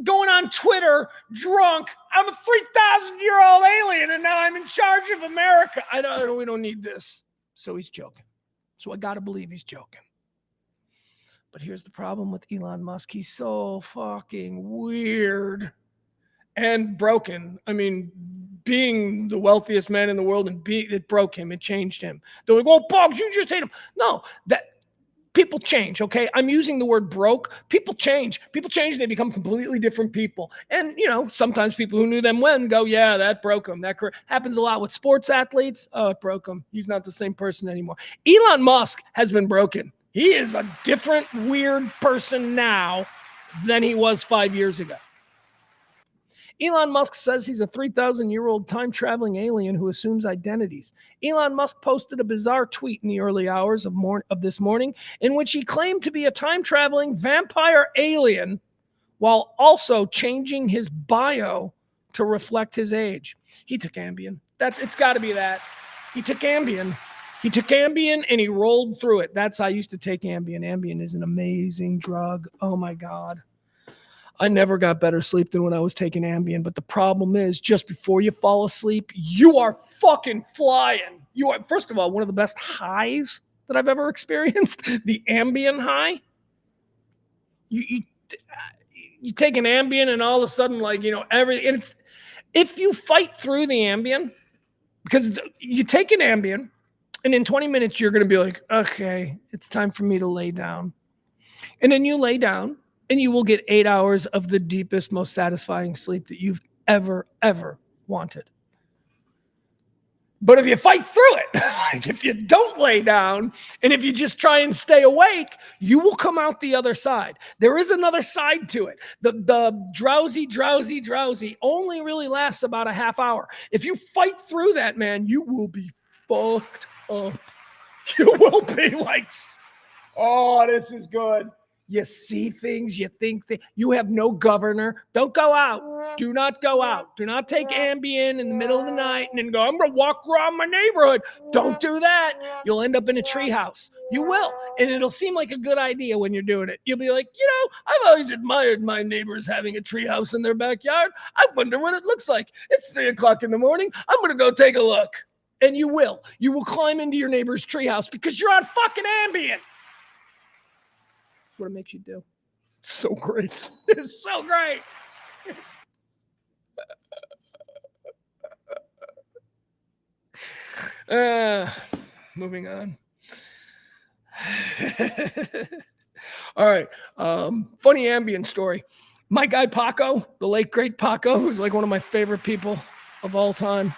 going on Twitter drunk. I'm a 3,000-year-old alien, and now I'm in charge of America. We don't need this. So he's joking. So I got to believe he's joking. But here's the problem with Elon Musk. He's so fucking weird and broken. I mean, being the wealthiest man in the world, and it broke him. It changed him. They're like, oh, Pugs, you just hate him. No, people change, okay? I'm using the word broke. People change. People change and they become completely different people. And, sometimes people who knew them when go, yeah, that broke them. That happens a lot with sports athletes. Oh, it broke him. He's not the same person anymore. Elon Musk has been broken. He is a different, weird person now than he was 5 years ago. Elon Musk says he's a 3,000-year-old time-traveling alien who assumes identities. Elon Musk posted a bizarre tweet in the early hours of this morning in which he claimed to be a time-traveling vampire alien while also changing his bio to reflect his age. He took Ambien. It's got to be that. He took Ambien. He took Ambien and he rolled through it. I used to take Ambien. Ambien is an amazing drug. Oh, my God. I never got better sleep than when I was taking Ambien. But the problem is, just before you fall asleep, you are fucking flying. You are, first of all, one of the best highs that I've ever experienced. The Ambien high. You take an Ambien and all of a sudden, if you fight through the Ambien, because you take an Ambien, and in 20 minutes, you're going to be like, okay, it's time for me to lay down. And then you lay down. And you will get 8 hours of the deepest, most satisfying sleep that you've ever wanted. But if you fight through it, like if you don't lay down, and if you just try and stay awake, you will come out the other side. There is another side to it. The drowsy only really lasts about a half hour. If you fight through that, man, you will be fucked up. You will be like, oh, this is good. You see things, you think that you have no governor. Don't go out. Do not go out. Do not take Ambien in the middle of the night and then go, I'm going to walk around my neighborhood. Don't do that. You'll end up in a treehouse. You will. And it'll seem like a good idea when you're doing it. You'll be like, I've always admired my neighbors having a treehouse in their backyard. I wonder what it looks like. It's 3:00 in the morning. I'm going to go take a look. And you will. You will climb into your neighbor's treehouse because you're on fucking Ambien. What it makes you do. It's so great. It's so great. Moving on. All right. Funny Ambien story. My guy Paco, the late great Paco, who's like one of my favorite people of all time.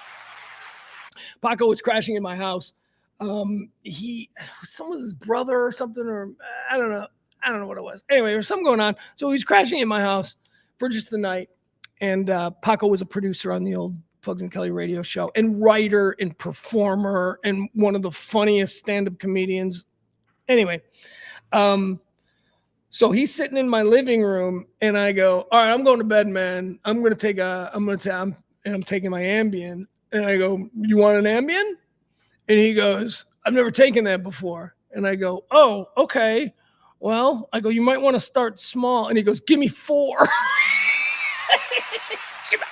Paco was crashing in my house. Some with his brother or something, or I don't know what it was. Anyway, there was something going on. So he was crashing in my house for just the night. And Paco was a producer on the old Pugs and Kelly radio show and writer and performer and one of the funniest stand-up comedians. Anyway, so he's sitting in my living room and I go, all right, I'm going to bed, man. I'm taking my Ambien. And I go, you want an Ambien? And he goes, I've never taken that before. And I go, oh, okay. Well, I go, you might want to start small. And he goes, give me 4.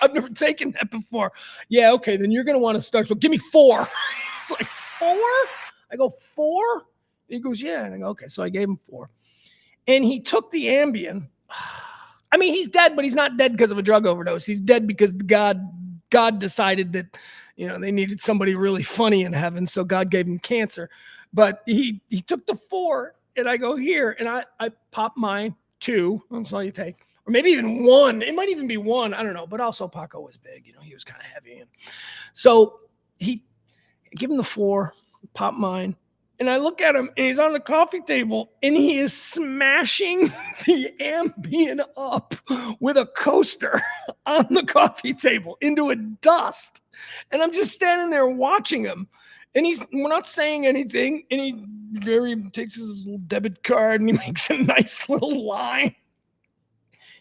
I've never taken that before. Yeah, okay, then you're going to want to start. So give me 4. It's like, 4? I go, 4? He goes, yeah. And I go, okay. So I gave him 4. And he took the Ambien. I mean, he's dead, but he's not dead because of a drug overdose. He's dead because God decided that, they needed somebody really funny in heaven. So God gave him cancer. But he took the 4. And I go, here, and I pop mine 2. That's all you take. Or maybe even 1. It might even be 1. I don't know. But also Paco was big. He was kind of heavy. And so I give him the 4, pop mine. And I look at him, and he's on the coffee table, and he is smashing the Ambien up with a coaster on the coffee table into a dust. And I'm just standing there watching him. And we're not saying anything. And he takes his little debit card and he makes a nice little line.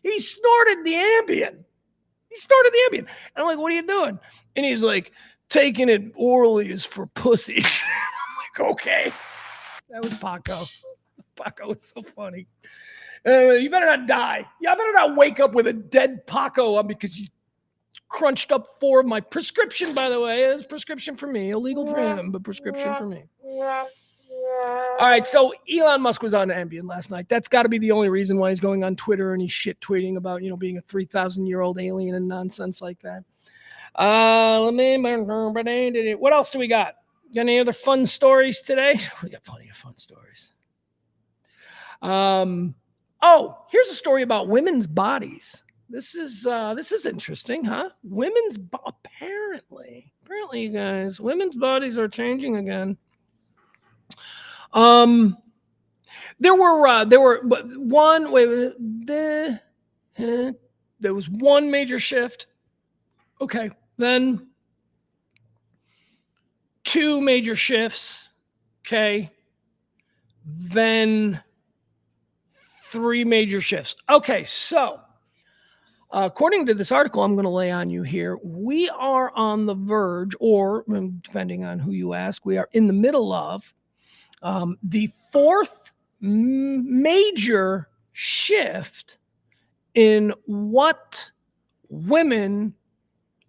He snorted the Ambien. And I'm like, what are you doing? And he's like, taking it orally is for pussies. I'm like, okay. That was Paco. Paco was so funny. You better not die. I better not wake up with a dead Paco because you crunched up 4 of my prescription, by the way. It was prescription for me. Illegal for him, but prescription for me. All right, so Elon Musk was on Ambien last night. That's got to be the only reason why he's going on Twitter and he's shit tweeting about, being a 3,000-year-old alien and nonsense like that. What else do we got? Got any other fun stories today? We got plenty of fun stories. Oh, here's a story about women's bodies. This is interesting, huh? Apparently, you guys, women's bodies are changing again. There was one major shift. Okay, then two major shifts. Okay, then three major shifts. Okay, so according to this article I'm going to lay on you here, we are on the verge, or depending on who you ask, we are in the middle of the fourth major shift in what women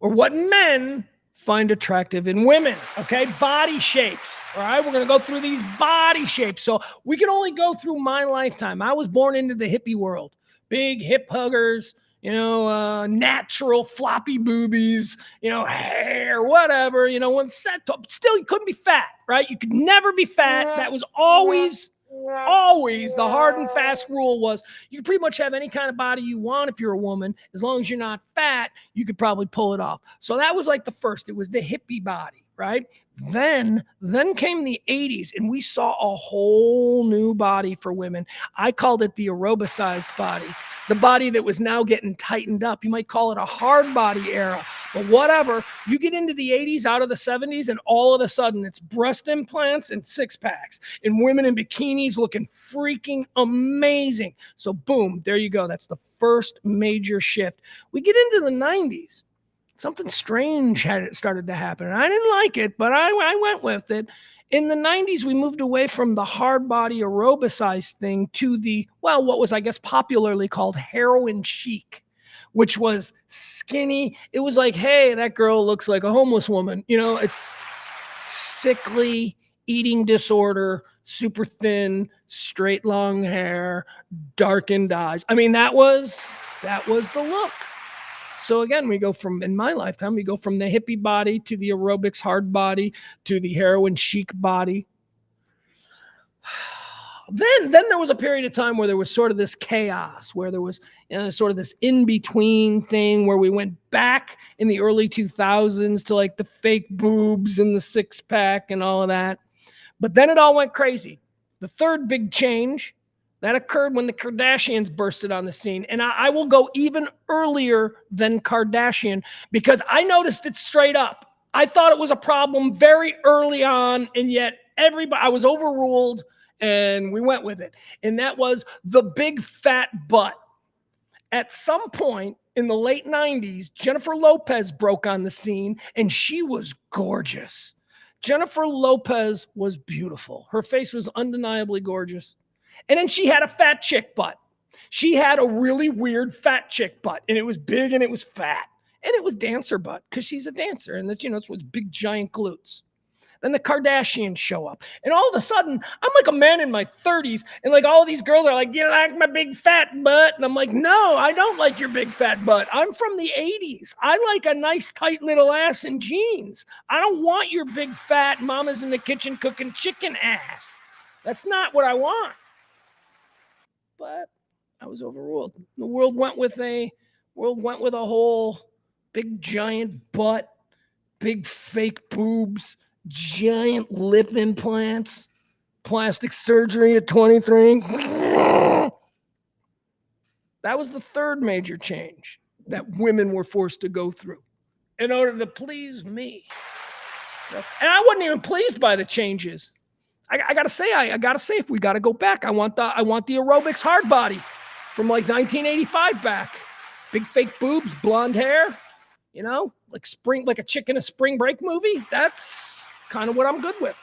or what men find attractive in women. Okay, body shapes. All right, we're going to go through these body shapes. So we can only go through my lifetime. I was born into the hippie world. Big hip huggers, natural floppy boobies, hair, whatever, when set up. Still, you couldn't be fat, right? You could never be fat. That was always the hard and fast rule was you could pretty much have any kind of body you want if you're a woman. As long as you're not fat, you could probably pull it off. So that was like the first. It was the hippie body, right? Then came the 80s, and we saw a whole new body for women. I called it the aerobicized body, the body that was now getting tightened up. You might call it a hard body era, but whatever. You get into the 80s, out of the 70s, and all of a sudden it's breast implants and six packs and women in bikinis looking freaking amazing. So boom, there you go. That's the first major shift. We get into the 90s. Something strange had started to happen. And I didn't like it, but I went with it. In the 90s, we moved away from the hard body aerobicized thing to the, what was, I guess, popularly called heroin chic, which was skinny. It was like, hey, that girl looks like a homeless woman. It's sickly, eating disorder, super thin, straight long hair, darkened eyes. I mean, that was the look. So again, in my lifetime, we go from the hippie body to the aerobics hard body to the heroin chic body. Then there was a period of time where there was sort of this chaos, where there was sort of this in-between thing where we went back in the early 2000s to like the fake boobs and the six-pack and all of that. But then it all went crazy. The third big change, that occurred when the Kardashians bursted on the scene. And I will go even earlier than Kardashian because I noticed it straight up. I thought it was a problem very early on, and yet I was overruled and we went with it. And that was the big fat butt. At some point in the late 90s, Jennifer Lopez broke on the scene, and she was gorgeous. Jennifer Lopez was beautiful. Her face was undeniably gorgeous. And then she had a fat chick butt. She had a really weird fat chick butt, and it was big and it was fat. And it was dancer butt because she's a dancer, and that's, it's with big giant glutes. Then the Kardashians show up, and all of a sudden, I'm like a man in my 30s, and like all these girls are like, you like my big fat butt? And I'm like, no, I don't like your big fat butt. I'm from the 80s. I like a nice tight little ass and jeans. I don't want your big fat mama's in the kitchen cooking chicken ass. That's not what I want. But I was overruled. The world went with a whole big giant butt, big fake boobs, giant lip implants, plastic surgery at 23. That was the third major change that women were forced to go through in order to please me. And I wasn't even pleased by the changes. I gotta say, if we gotta go back, I want the aerobics hard body from like 1985 back. Big fake boobs, blonde hair, like a chick in a spring break movie. That's kind of what I'm good with.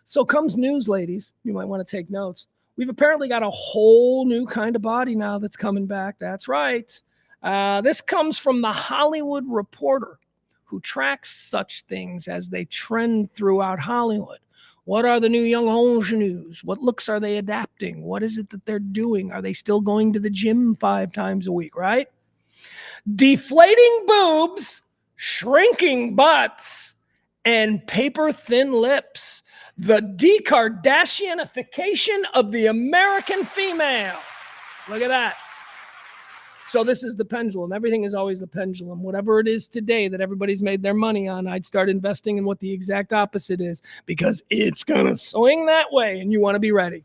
So comes news, ladies. You might want to take notes. We've apparently got a whole new kind of body now that's coming back. That's right. This comes from the Hollywood Reporter, who tracks such things as they trend throughout Hollywood. What are the new young ingenues? What looks are they adapting? What is it that they're doing? Are they still going to the gym 5 times a week, right? Deflating boobs, shrinking butts, and paper-thin lips. The de-Kardashianification of the American female. Look at that. So this is the pendulum. Everything is always the pendulum. Whatever it is today that everybody's made their money on, I'd start investing in what the exact opposite is, because it's going to swing that way, and you want to be ready.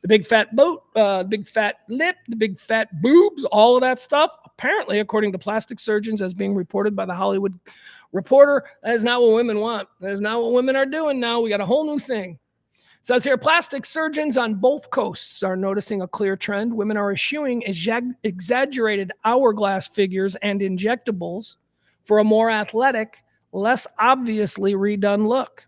The big fat boat, big fat lip, the big fat boobs, all of that stuff, apparently, according to plastic surgeons, as being reported by the Hollywood Reporter, that is not what women want. That is not what women are doing now. We got a whole new thing. It says here, plastic surgeons on both coasts are noticing a clear trend. Women are eschewing exaggerated hourglass figures and injectables for a more athletic, less obviously redone look.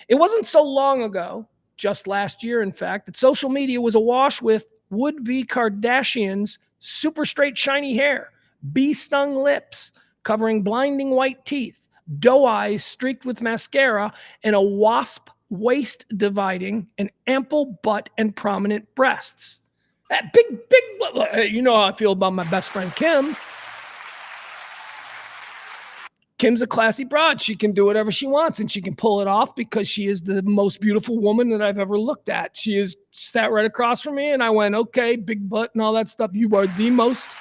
It wasn't so long ago, just last year, in fact, that social media was awash with would-be Kardashians' super straight shiny hair, bee-stung lips, covering blinding white teeth, doe eyes streaked with mascara, and a wasp waist dividing an ample butt and prominent breasts. That big, you know how I feel about my best friend Kim. Kim's a classy broad. She can do whatever she wants, and she can pull it off because she is the most beautiful woman that I've ever looked at. She is sat right across from me, and I went, okay, big butt and all that stuff. You are the most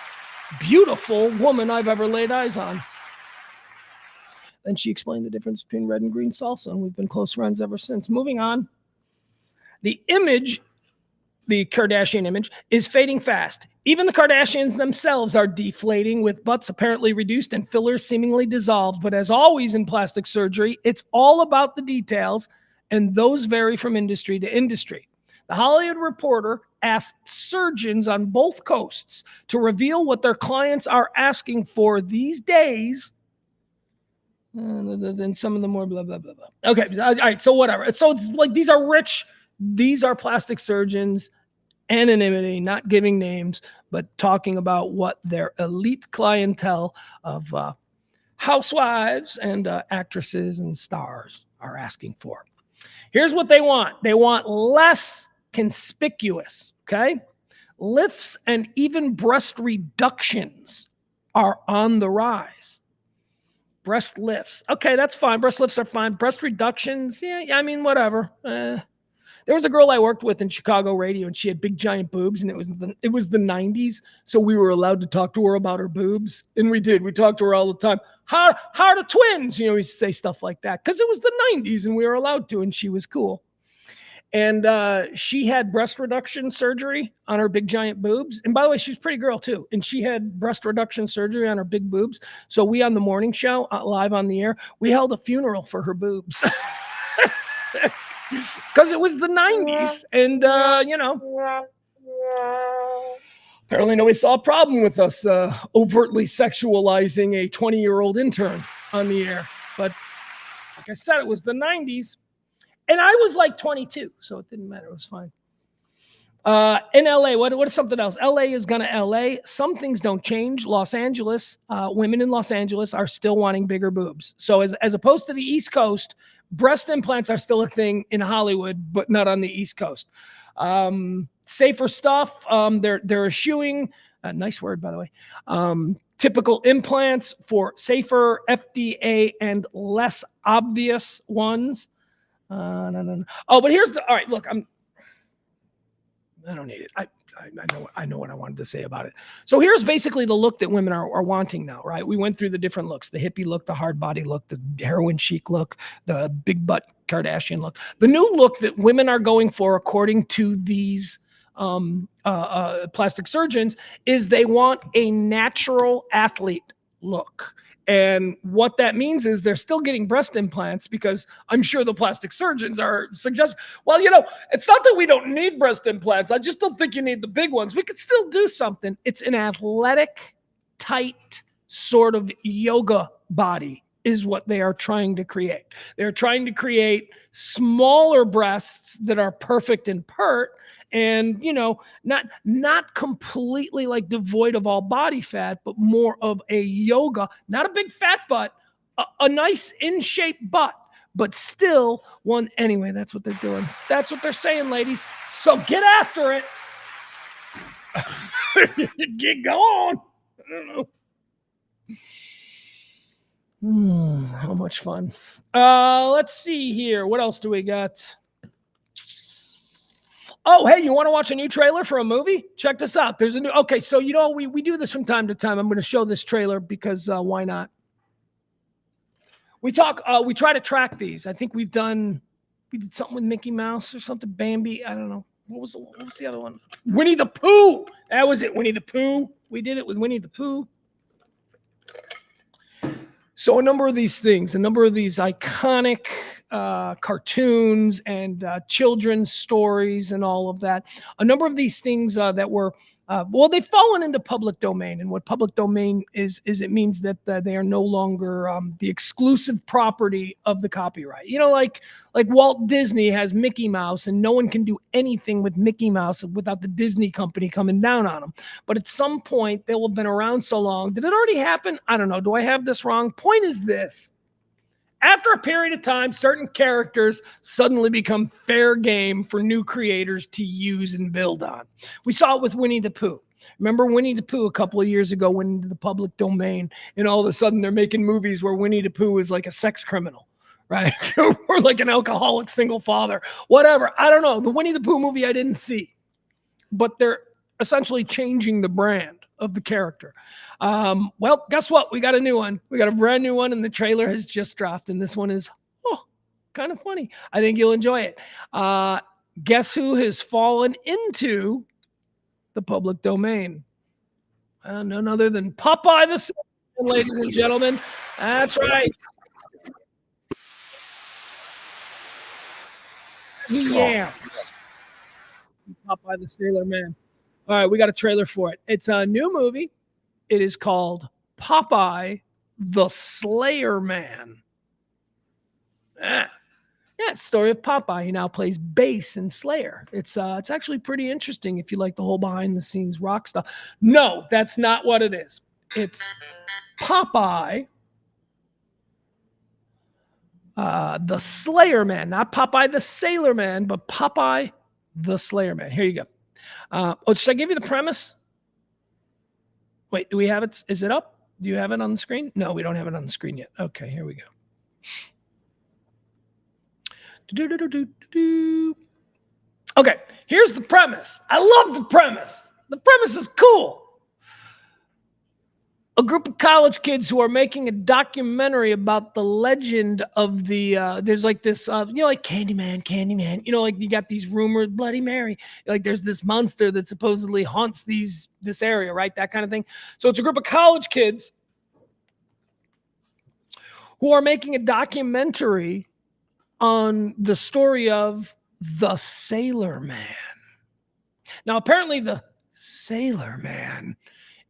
beautiful woman I've ever laid eyes on. Then she explained the difference between red and green salsa, and we've been close friends ever since. Moving on. The image, the Kardashian image, is fading fast. Even the Kardashians themselves are deflating, with butts apparently reduced and fillers seemingly dissolved. But as always in plastic surgery, it's all about the details, and those vary from industry to industry. The Hollywood Reporter asked surgeons on both coasts to reveal what their clients are asking for these days. Then some of the more blah, blah, blah, blah. Okay, all right, so whatever. So it's like these are plastic surgeons, anonymity, not giving names, but talking about what their elite clientele of housewives and actresses and stars are asking for. Here's what they want. They want less conspicuous, okay? Lifts and even breast reductions are on the rise. Breast lifts. Okay, that's fine. Breast lifts are fine. Breast reductions, yeah, I mean, whatever. There was a girl I worked with in Chicago radio, and she had big giant boobs, and it was the 90s, so we were allowed to talk to her about her boobs, and we did. We talked to her all the time. How are the twins? You know, we say stuff like that because it was the 90s, and we were allowed to, and she was cool. And she had breast reduction surgery on her big giant boobs. And by the way, she's a pretty girl too. And she had breast reduction surgery on her big boobs. So we on the morning show, live on the air, we held a funeral for her boobs. Because it was the 90s. And, apparently nobody saw a problem with us overtly sexualizing a 20-year-old intern on the air. But like I said, it was the 90s. And I was like 22, so it didn't matter. It was fine. In LA, what is something else? LA is going to LA. Some things don't change. Los Angeles, women in Los Angeles are still wanting bigger boobs. So as opposed to the East Coast, breast implants are still a thing in Hollywood, but not on the East Coast. Safer stuff. They're eschewing, nice word, by the way, typical implants for safer, FDA, and less obvious ones. No. Oh, but here's all right, look, I don't need it. I know what I wanted to say about it. So here's basically the look that women are wanting now, right? We went through the different looks, the hippie look, the hard body look, the heroin chic look, the big butt Kardashian look. The new look that women are going for, according to these plastic surgeons, is they want a natural athlete look. And what that means is they're still getting breast implants, because I'm sure the plastic surgeons are suggesting, well, it's not that we don't need breast implants. I just don't think you need the big ones. We could still do something. It's an athletic, tight sort of yoga body is what they are trying to create. They're trying to create smaller breasts that are perfect and pert, and not completely like devoid of all body fat, but more of a yoga, not a big fat butt, a nice in shape butt, but still one. Anyway, that's what they're doing. That's what they're saying, ladies. So get after it. Go on. I don't know. How much fun. Let's see here. What else do we got? Oh, hey, you want to watch a new trailer for a movie? Check this out. There's a new, okay, so you know, we do this from time to time. I'm going to show this trailer because why not? We try to track these. I think we did something with Mickey Mouse or something, Bambi. I don't know. What was the other one? Winnie the Pooh. That was it, Winnie the Pooh. We did it with Winnie the Pooh. So a number of these things, a number of these iconic cartoons and children's stories and all of that, a number of these things that were, they've fallen into public domain. And what public domain is it means that they are no longer the exclusive property of the copyright. You know, like Walt Disney has Mickey Mouse and no one can do anything with Mickey Mouse without the Disney company coming down on them. But at some point, they will have been around so long. Did it already happen? I don't know. Do I have this wrong? Point is this. After a period of time, certain characters suddenly become fair game for new creators to use and build on. We saw it with Winnie the Pooh. Remember Winnie the Pooh a couple of years ago went into the public domain, and all of a sudden they're making movies where Winnie the Pooh is like a sex criminal, right? Or like an alcoholic single father, whatever. I don't know. The Winnie the Pooh movie I didn't see, but they're essentially changing the brand of the character. Well, guess what? We got a new one. We got a brand new one, and the trailer has just dropped, and this one is kind of funny. I think you'll enjoy it. Guess who has fallen into the public domain? None other than Popeye the Sailor Man, ladies and gentlemen. That's right. Yeah. Popeye the Sailor Man. All right, we got a trailer for it. It's a new movie. It is called Popeye the Slayer Man. Yeah, it's the story of Popeye. He now plays bass in Slayer. It's actually pretty interesting if you like the whole behind-the-scenes rock stuff. No, that's not what it is. It's Popeye the Slayer Man. Not Popeye the Sailor Man, but Popeye the Slayer Man. Here you go. Should I give you the premise? Wait, do we have it? Is it up? Do you have it on the screen? No, we don't have it on the screen yet. Okay, here we go. Okay, here's the premise. I love the premise. The premise is cool. A group of college kids who are making a documentary about the legend of the, there's like this, like Candyman, like you got these rumors, Bloody Mary, like there's this monster that supposedly haunts this area, right? That kind of thing. So it's a group of college kids who are making a documentary on the story of the Sailor Man. Now, apparently the Sailor Man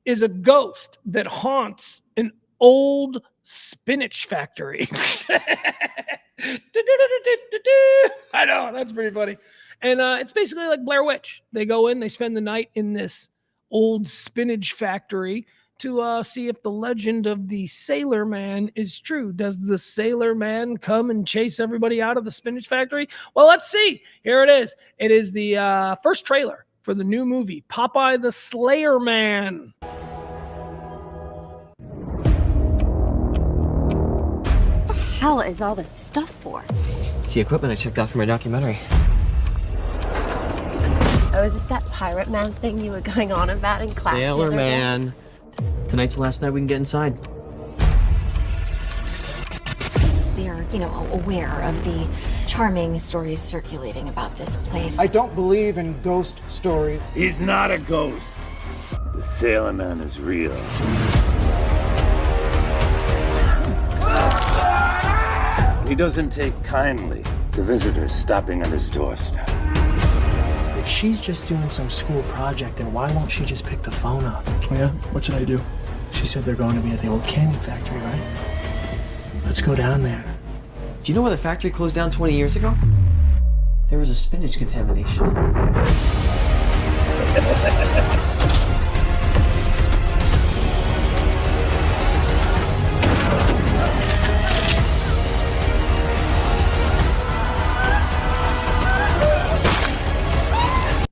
is a ghost that haunts an old spinach factory. I know, that's pretty funny. And it's basically like Blair Witch. They go in, they spend the night in this old spinach factory to see if the legend of the Sailor Man is true. Does the Sailor Man come and chase everybody out of the spinach factory? Well, let's see. Here it is. It is the first trailer for the new movie, Popeye the Slayer Man. What the hell is all this stuff for? It's the equipment I checked out for my documentary. Oh, is this that pirate man thing you were going on about in class? Sailor Man. Tonight's the last night we can get inside. They're, aware of the charming stories circulating about this place. I don't believe in ghost stories. He's not a ghost. The Sailor Man is real. He doesn't take kindly to visitors stopping at his doorstep. If she's just doing some school project, then why won't she just pick the phone up? Oh yeah? What should I do? She said they're going to be at the old candy factory, right? Let's go down there. Do you know where the factory closed down 20 years ago? There was a spinach contamination.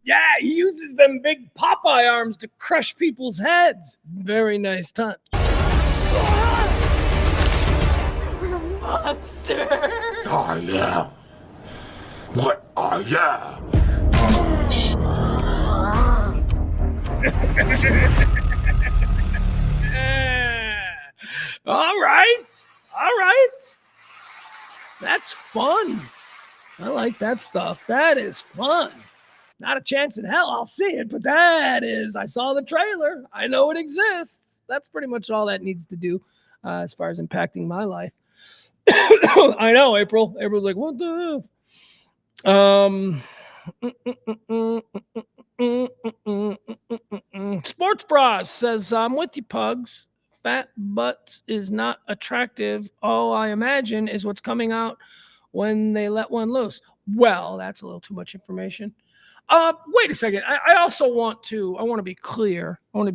Yeah, he uses them big Popeye arms to crush people's heads. Very nice touch. Where are monster. I am what I am. All right. All right. That's fun. I like that stuff. That is fun. Not a chance in hell I'll see it, but I saw the trailer. I know it exists. That's pretty much all that needs to do as far as impacting my life. I know, April. April's like, what the F? Sports Bras says, I'm with you, Pugs. Fat butts is not attractive. All I imagine is what's coming out when they let one loose. Well, that's a little too much information. Wait a second. I also want to be clear. When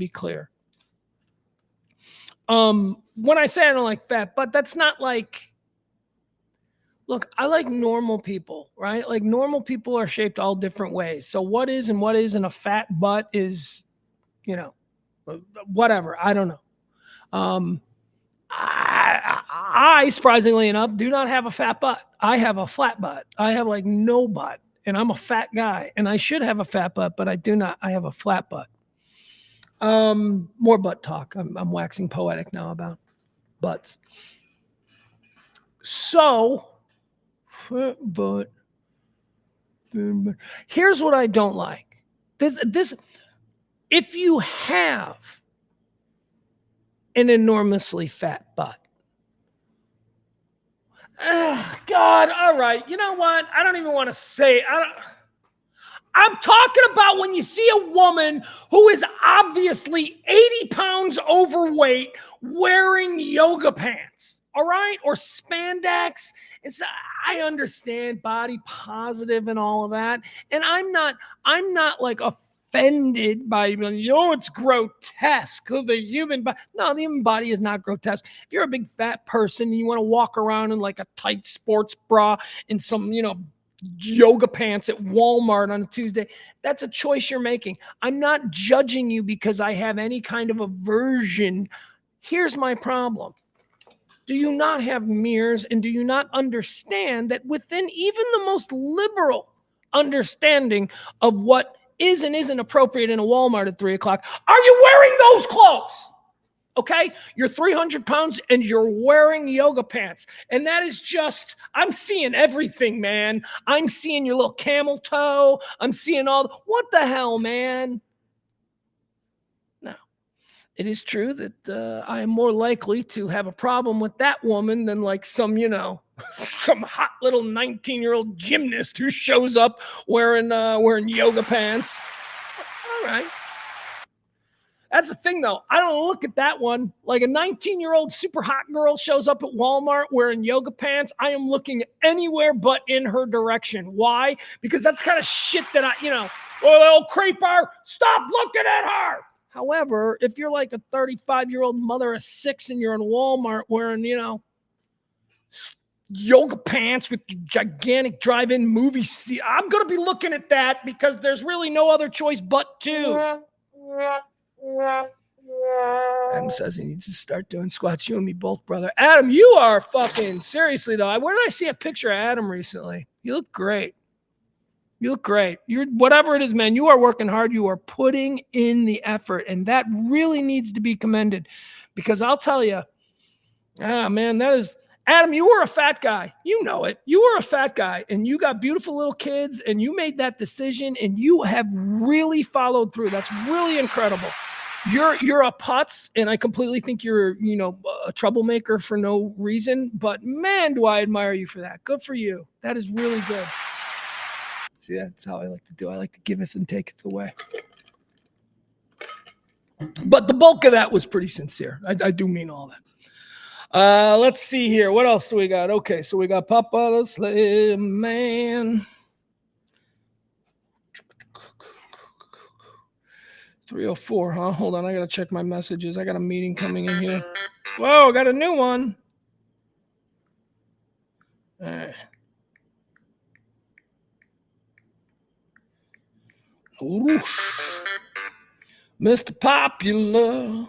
I say I don't like fat butt, that's not like, look, I like normal people, right? Like normal people are shaped all different ways. So what is and what isn't a fat butt is, whatever. I don't know. I surprisingly enough do not have a fat butt. I have a flat butt. I have like no butt, and I'm a fat guy, and I should have a fat butt, but I do not. I have a flat butt. More butt talk. I'm waxing poetic now about butts. So, but here's what I don't like. This, if you have an enormously fat butt. God, all right. You know what? I don't even want to say. I'm talking about when you see a woman who is obviously 80 pounds overweight wearing yoga pants, all right? Or spandex. I understand body positive and all of that. And I'm not like offended by, it's grotesque. The human body. No, the human body is not grotesque. If you're a big fat person and you want to walk around in like a tight sports bra and some, yoga pants at Walmart on a Tuesday, that's a choice you're making. I'm not judging you because I have any kind of aversion. Here's my problem. Do you not have mirrors, and do you not understand that within even the most liberal understanding of what is and isn't appropriate in a Walmart at 3 o'clock, are you wearing those clothes? Okay, you're 300 pounds and you're wearing yoga pants. And that is just, I'm seeing everything, man. I'm seeing your little camel toe. I'm seeing what the hell, man? Now, it is true that I am more likely to have a problem with that woman than like some, some hot little 19-year-old gymnast who shows up wearing yoga pants. All right. That's the thing, though. I don't look at that one. Like a 19-year-old super hot girl shows up at Walmart wearing yoga pants. I am looking anywhere but in her direction. Why? Because that's the kind of shit that old creeper, stop looking at her. However, if you're like a 35-year-old mother of 6 and you're in Walmart wearing, yoga pants with gigantic drive-in movie seat, I'm going to be looking at that because there's really no other choice but to. Adam says he needs to start doing squats. You and me both, brother. Adam, you are fucking, seriously though. Where did I see a picture of Adam recently? You look great. You're whatever it is, man. You are working hard. You are putting in the effort, and that really needs to be commended. Because I'll tell you, man, that is Adam. You were a fat guy. You know it. You were a fat guy, and you got beautiful little kids, and you made that decision, and you have really followed through. That's really incredible. You're a putz, and I completely think you're, a troublemaker for no reason. But man, do I admire you for that. Good for you. That is really good. See, that's how I like to do. I like to giveth and taketh away. But the bulk of that was pretty sincere. I do mean all that. Let's see here. What else do we got? Okay, so we got Papa the Slave Man. 304, huh? Hold on, I gotta check my messages. I got a meeting coming in here. Whoa, I got a new one. All right. Oof. Mr. Popular.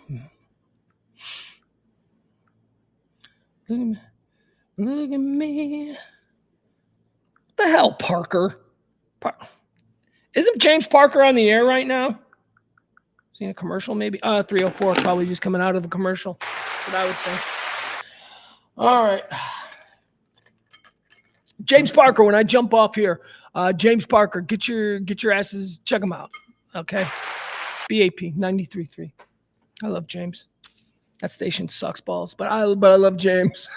Look at me. What the hell, Parker? Isn't James Parker on the air right now? Is he in a commercial maybe? 304, probably just coming out of a commercial. That's what I would think. All right. James Parker, when I jump off here, James Parker, get your asses, check him out. Okay. BAP 93.3. I love James. That station sucks balls, but I love James.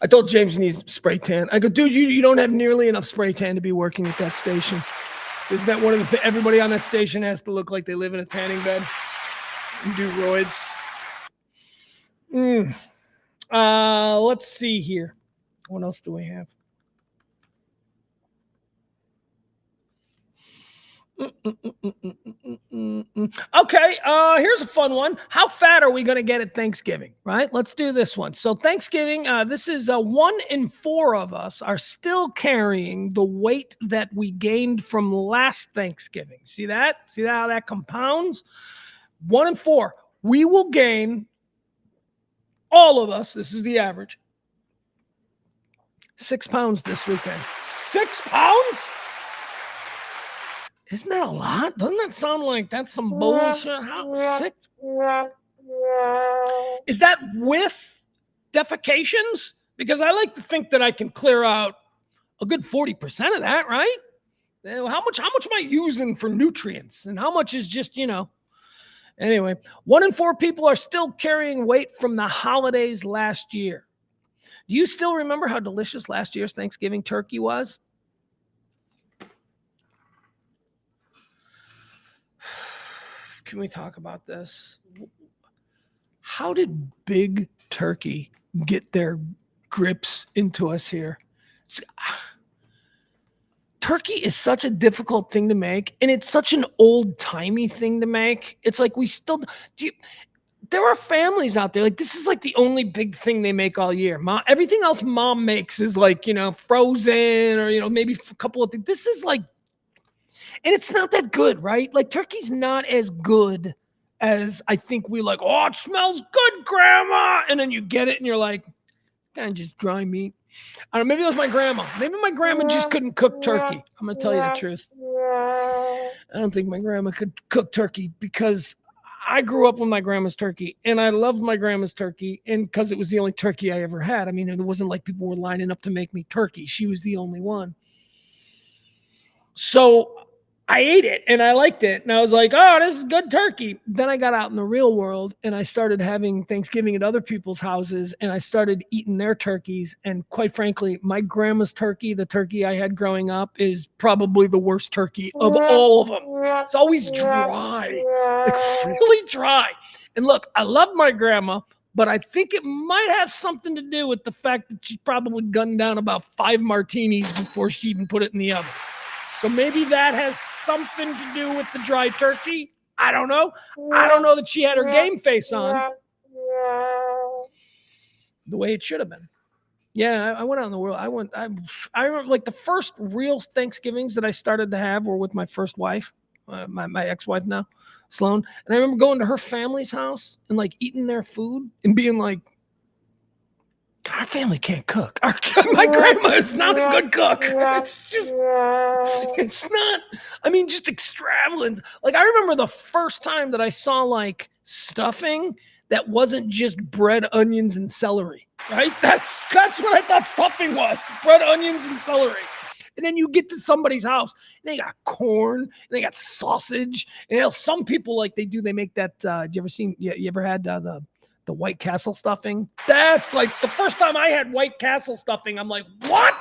I told James he needs spray tan. I go, dude, you don't have nearly enough spray tan to be working at that station. Isn't that one of the everybody on that station has to look like they live in a tanning bed and do roids? Let's see here. What else do we have? Okay, here's a fun one. How fat are we going to get at Thanksgiving, right? Let's do this one. So Thanksgiving, this is 1 in 4 of us are still carrying the weight that we gained from last Thanksgiving. See that? See how that compounds? 1 in 4. We will gain, all of us, this is the average, 6 pounds this weekend. 6 pounds? Isn't that a lot? Doesn't that sound like that's some bullshit? How 6? Is that with defecations? Because I like to think that I can clear out a good 40% of that, right? How much am I using for nutrients? And how much is just, Anyway, 1 in 4 people are still carrying weight from the holidays last year. Do you still remember how delicious last year's Thanksgiving turkey was? Can we talk about this? How did Big Turkey get their grips into us here? Turkey is such a difficult thing to make, and it's such an old-timey thing to make. It's like we still there are families out there, like this is like the only big thing they make all year. Everything else mom makes is like, frozen or, maybe a couple of things. This is like, and it's not that good, right? Like turkey's not as good as I think we like, oh, it smells good, Grandma. And then you get it and you're like, kind of just dry meat. I don't know, maybe it was my grandma. Maybe my grandma just couldn't cook turkey. I'm going to tell you the truth. I don't think my grandma could cook turkey because I grew up with my grandma's turkey and I loved my grandma's turkey. And because it was the only turkey I ever had. I mean, it wasn't like people were lining up to make me turkey. She was the only one. So I ate it and I liked it. And I was like, oh, this is good turkey. Then I got out in the real world and I started having Thanksgiving at other people's houses and I started eating their turkeys. And quite frankly, my grandma's turkey, the turkey I had growing up, is probably the worst turkey of all of them. It's always dry, like really dry. And look, I love my grandma, but I think it might have something to do with the fact that she probably gunned down about 5 martinis before she even put it in the oven. So maybe that has something to do with the dry turkey. I don't know. I don't know that she had her game face on the way it should have been. Yeah, I went out in the world. I remember like the first real Thanksgivings that I started to have were with my first wife, my ex-wife now, Sloan. And I remember going to her family's house and like eating their food and being like, our family can't cook. My grandma is not a good cook. It's not, just extravagant. Like, I remember the first time that I saw, like, stuffing that wasn't just bread, onions, and celery, right? That's what I thought stuffing was, bread, onions, and celery. And then you get to somebody's house, and they got corn, and they got sausage. And some people, like, they make that, you ever had the White Castle stuffing? That's like the first time I had White Castle stuffing. I'm like, what?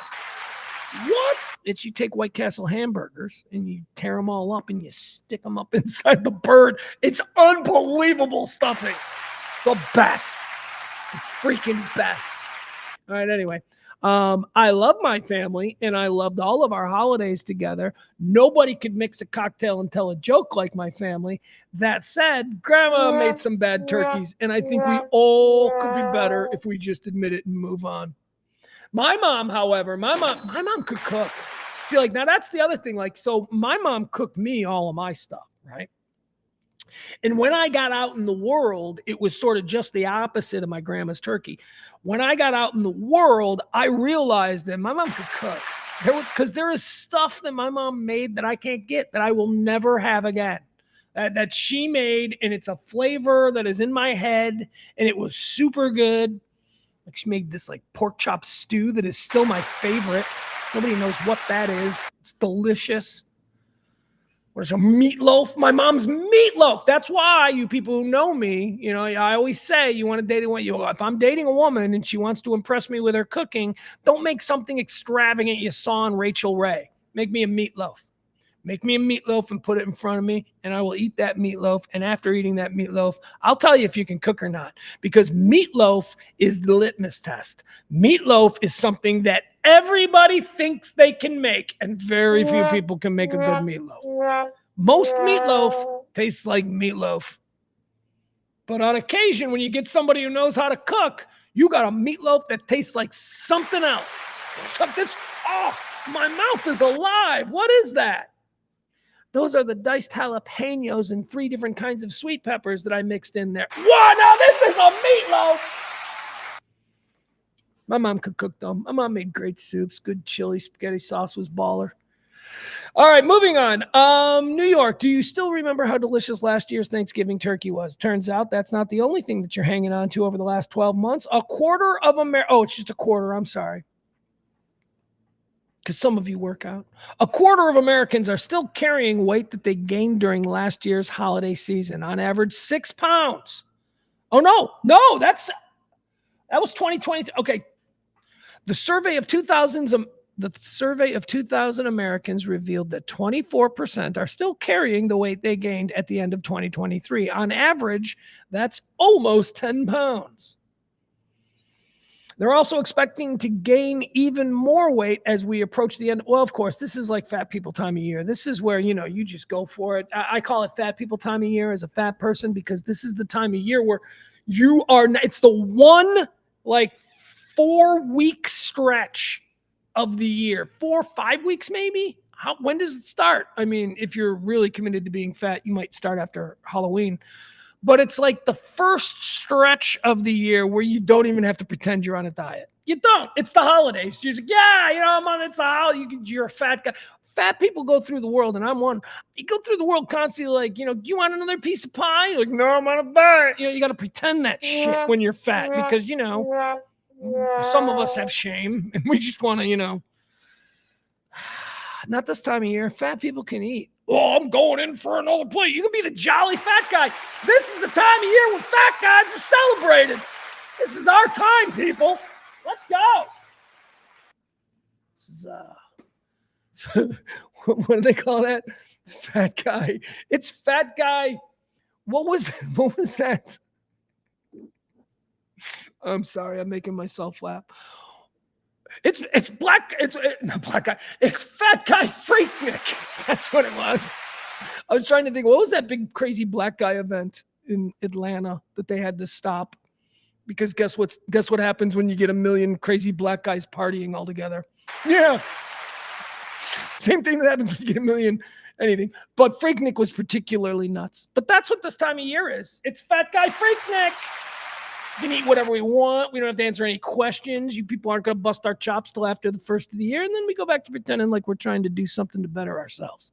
It's you take White Castle hamburgers and you tear them all up and you stick them up inside the bird. It's unbelievable stuffing. The best. The freaking best. All right, anyway. I love my family and I loved all of our holidays together. Nobody could mix a cocktail and tell a joke like my family. That said, Grandma made some bad turkeys, and I think we all could be better if we just admit it and move on. My mom, however, my mom could cook. See, like, now that's the other thing. Like, so my mom cooked me all of my stuff, right? And when I got out in the world, it was sort of just the opposite of my grandma's turkey. When I got out in the world, I realized that my mom could cook. Because there is stuff that my mom made that I can't get, that I will never have again. That she made, and it's a flavor that is in my head, and it was super good. Like, she made this like pork chop stew that is still my favorite. Nobody knows what that is. It's delicious. What is a meatloaf? My mom's meatloaf. That's why, you people who know me, you know, I always say, you want to date a woman. If I'm dating a woman and she wants to impress me with her cooking, don't make something extravagant you saw on Rachel Ray. Make me a meatloaf. Make me a meatloaf and put it in front of me, and I will eat that meatloaf. And after eating that meatloaf, I'll tell you if you can cook or not, because meatloaf is the litmus test. Meatloaf is something that everybody thinks they can make, and very few people can make a good meatloaf. Most meatloaf tastes like meatloaf. But on occasion, when you get somebody who knows how to cook, you got a meatloaf that tastes like something else. Oh, my mouth is alive. What is that? Those are the diced jalapenos and 3 different kinds of sweet peppers that I mixed in there. Wow, now this is a meatloaf. My mom could cook them. My mom made great soups. Good chili spaghetti sauce was baller. All right, moving on. New York, do you still remember how delicious last year's Thanksgiving turkey was? Turns out that's not the only thing that you're hanging on to over the last 12 months. A quarter of America. Oh, it's just a quarter. I'm sorry. Because some of you work out. A quarter of Americans are still carrying weight that they gained during last year's holiday season. On average, 6 pounds. Oh, no, that was 2020. Okay. The survey of 2000 Americans revealed that 24% are still carrying the weight they gained at the end of 2023. On average, that's almost 10 pounds. They're also expecting to gain even more weight as we approach the end. Well, of course, this is like fat people time of year. This is where, you just go for it. I call it fat people time of year as a fat person, because this is the time of year where it's the one like 4-week stretch of the year. 4 or 5 weeks, maybe. When does it start? I mean, if you're really committed to being fat, you might start after Halloween. But it's like the first stretch of the year where you don't even have to pretend you're on a diet. You don't. It's the holidays. You're just like, it's the holiday. You're a fat guy. Fat people go through the world, and I'm one. You go through the world constantly like, do you want another piece of pie? You're like, no, I'm on a diet. You got to pretend that shit when you're fat, because, some of us have shame, and we just want to, not this time of year. Fat people can eat. Oh, I'm going in for another plate. You can be the jolly fat guy. This is the time of year when fat guys are celebrated. This is our time, people. Let's go. This is, what do they call that? Fat guy. It's fat guy. What was that? I'm sorry. I'm making myself laugh. It's not black guy. It's fat guy Freaknik. That's what it was. I was trying to think, what was that big crazy black guy event in Atlanta that they had to stop? Because guess what happens when you get a million crazy black guys partying all together? Yeah. Same thing that happens when you get a million anything. But Freaknik was particularly nuts. But that's what this time of year is. It's fat guy Freaknik. We can eat whatever we want. We don't have to answer any questions. You people aren't going to bust our chops till after the first of the year. And then we go back to pretending like we're trying to do something to better ourselves.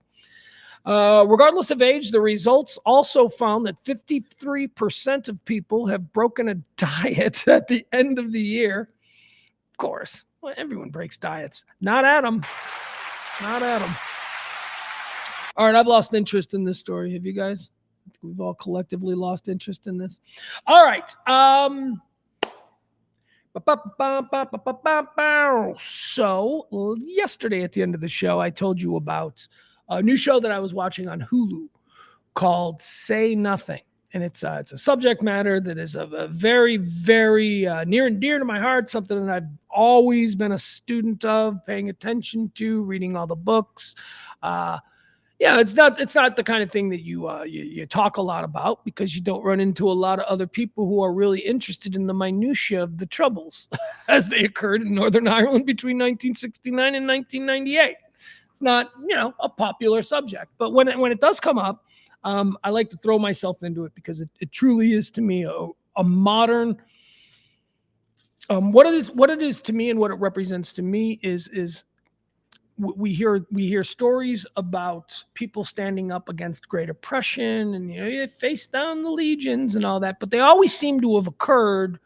Regardless of age, the results also found that 53% of people have broken a diet at the end of the year. Of course, well, everyone breaks diets. Not Adam. Not Adam. All right, I've lost interest in this story. Have you guys? We've all collectively lost interest in this. All right. So yesterday at the end of the show, I told you about a new show that I was watching on Hulu called Say Nothing. And it's a subject matter that is a very, very near and dear to my heart, something that I've always been a student of, paying attention to, reading all the books. It's not the kind of thing that you talk a lot about, because you don't run into a lot of other people who are really interested in the minutiae of the troubles as they occurred in Northern Ireland between 1969 and 1998. It's not, a popular subject, but when it does come up, I like to throw myself into it because it truly is to me a modern. What it is to me and what it represents to me is we hear stories about people standing up against great oppression, and they face down the legions and all that, but they always seem to have occurred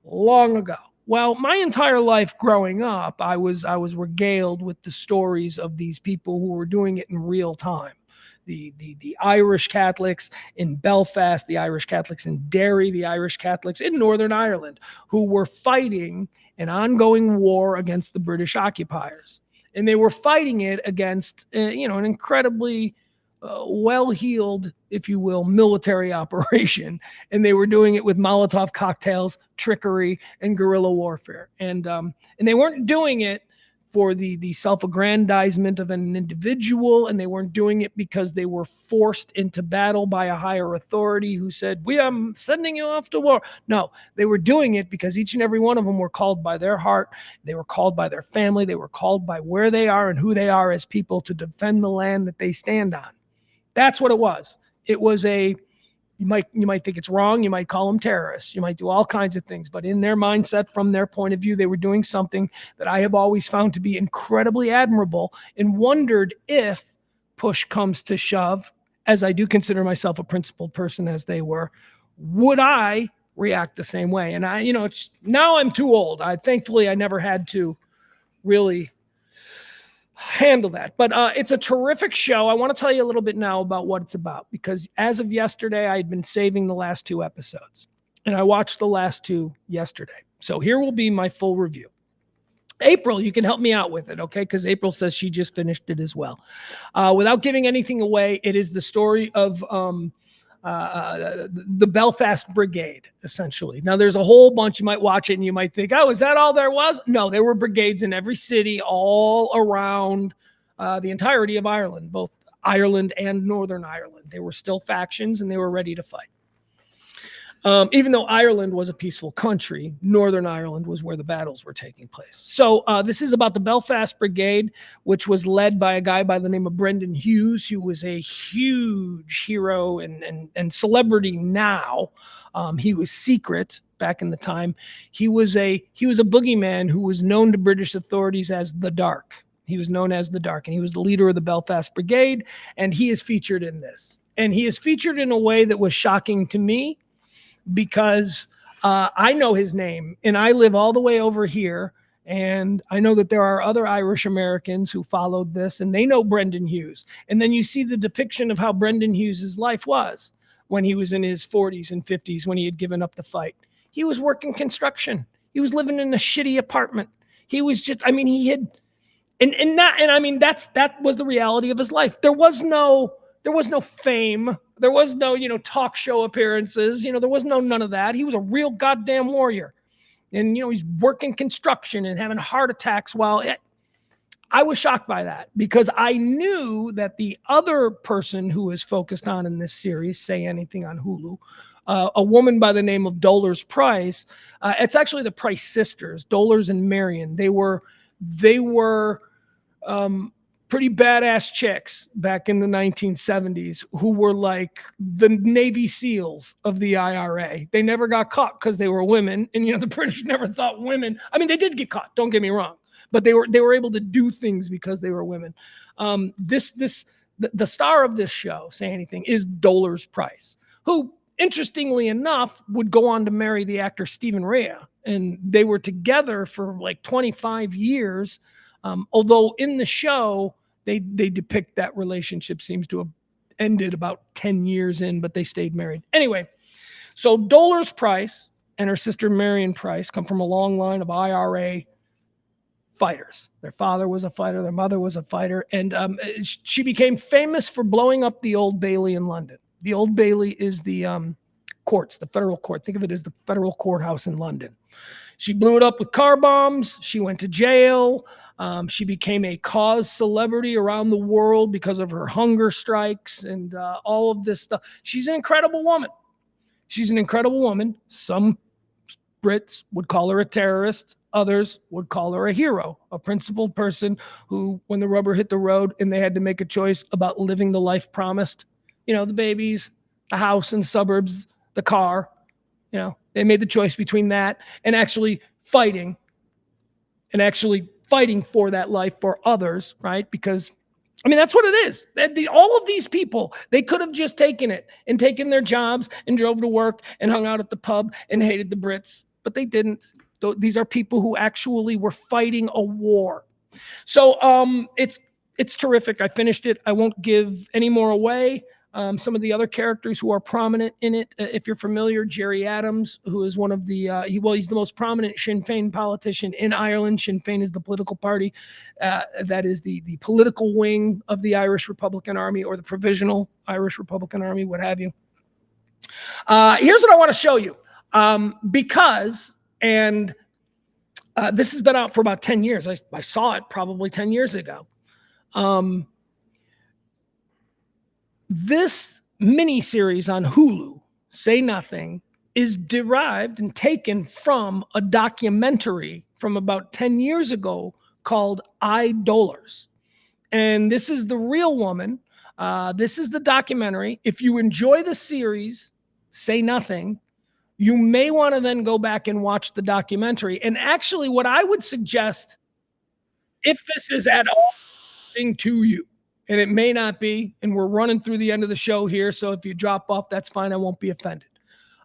long ago. Well, my entire life growing up, I was regaled with the stories of these people who were doing it in real time. The Irish Catholics in Belfast, the Irish Catholics in Derry, the Irish Catholics in Northern Ireland, who were fighting an ongoing war against the British occupiers. And they were fighting it against, an incredibly well-heeled, if you will, military operation. And they were doing it with Molotov cocktails, trickery, and guerrilla warfare. And they weren't doing it for the self-aggrandizement of an individual, and they weren't doing it because they were forced into battle by a higher authority who said, we are sending you off to war. No, they were doing it because each and every one of them were called by their heart, they were called by their family, they were called by where they are and who they are as people to defend the land that they stand on. That's what it was. It was you might think it's wrong. You might call them terrorists. You might do all kinds of things. But in their mindset, from their point of view, they were doing something that I have always found to be incredibly admirable, and wondered if push comes to shove, as I do consider myself a principled person as they were, would I react the same way? And it's now I'm too old. Thankfully I never had to really handle that. But it's a terrific show. I want to tell you a little bit now about what it's about, because as of yesterday, I had been saving the last 2 episodes, and I watched the last 2 yesterday. So here will be my full review. April, you can help me out with it, okay? Because April says she just finished it as well. Without giving anything away, it is the story of the Belfast Brigade, essentially. Now, there's a whole bunch. You might watch it and you might think, oh, is that all there was? No, there were brigades in every city all around the entirety of Ireland, both Ireland and Northern Ireland. They were still factions and they were ready to fight. Even though Ireland was a peaceful country, Northern Ireland was where the battles were taking place. So this is about the Belfast Brigade, which was led by a guy by the name of Brendan Hughes, who was a huge hero and celebrity now. He was secret back in the time. He was a boogeyman who was known to British authorities as the Dark. He was known as the Dark, and he was the leader of the Belfast Brigade, and he is featured in this. And he is featured in a way that was shocking to me, because I know his name, and I live all the way over here, and I know that there are other Irish Americans who followed this, and they know Brendan Hughes. And then you see the depiction of how Brendan Hughes' life was when he was in his 40s and 50s, when he had given up the fight. He was working construction. He was living in a shitty apartment. He was just, I mean, he had, that was the reality of his life. There was no fame. There was no, talk show appearances. There was none of that. He was a real goddamn warrior. And, he's working construction and having heart attacks I was shocked by that, because I knew that the other person who is focused on in this series, Say Anything on Hulu, a woman by the name of Dolores Price, it's actually the Price sisters, Dolores and Marion. They were pretty badass chicks back in the 1970s who were like the Navy SEALs of the IRA. They never got caught because they were women. And, the British never thought women, they did get caught, don't get me wrong, but they were able to do things because they were women. The star of this show, Say Anything, is Dolores Price, who, interestingly enough, would go on to marry the actor Stephen Rea. And they were together for like 25 years. Although in the show, they depict that relationship seems to have ended about 10 years in, but they stayed married. Anyway, so Dolores Price and her sister Marion Price come from a long line of IRA fighters. Their father was a fighter, their mother was a fighter, and she became famous for blowing up the Old Bailey in London. The Old Bailey is the courts, the federal court. Think of it as the federal courthouse in London. She blew it up with car bombs. She went to jail. She became a cause celebrity around the world because of her hunger strikes and all of this stuff. She's an incredible woman. Some Brits would call her a terrorist. Others would call her a hero, a principled person who, when the rubber hit the road and they had to make a choice about living the life promised, the babies, the house in the suburbs, the car. They made the choice between that and actually fighting for that life for others, right? Because, that's what it is. All of these people, they could have just taken it and taken their jobs and drove to work and hung out at the pub and hated the Brits, but they didn't. These are people who actually were fighting a war. So it's terrific. I finished it. I won't give any more away. Some of the other characters who are prominent in it, if you're familiar, Jerry Adams, who is one of the, he's the most prominent Sinn Féin politician in Ireland. Sinn Féin is the political party that is the political wing of the Irish Republican Army, or the Provisional Irish Republican Army, what have you. Here's what I want to show you. This has been out for about 10 years. I saw it probably 10 years ago. This mini-series on Hulu, Say Nothing, is derived and taken from a documentary from about 10 years ago called Idolers. And this is the real woman. This is the documentary. If you enjoy the series, Say Nothing, you may want to then go back and watch the documentary. And actually, what I would suggest, if this is at all interesting to you, and it may not be, and we're running through the end of the show here, so if you drop off, that's fine. I won't be offended.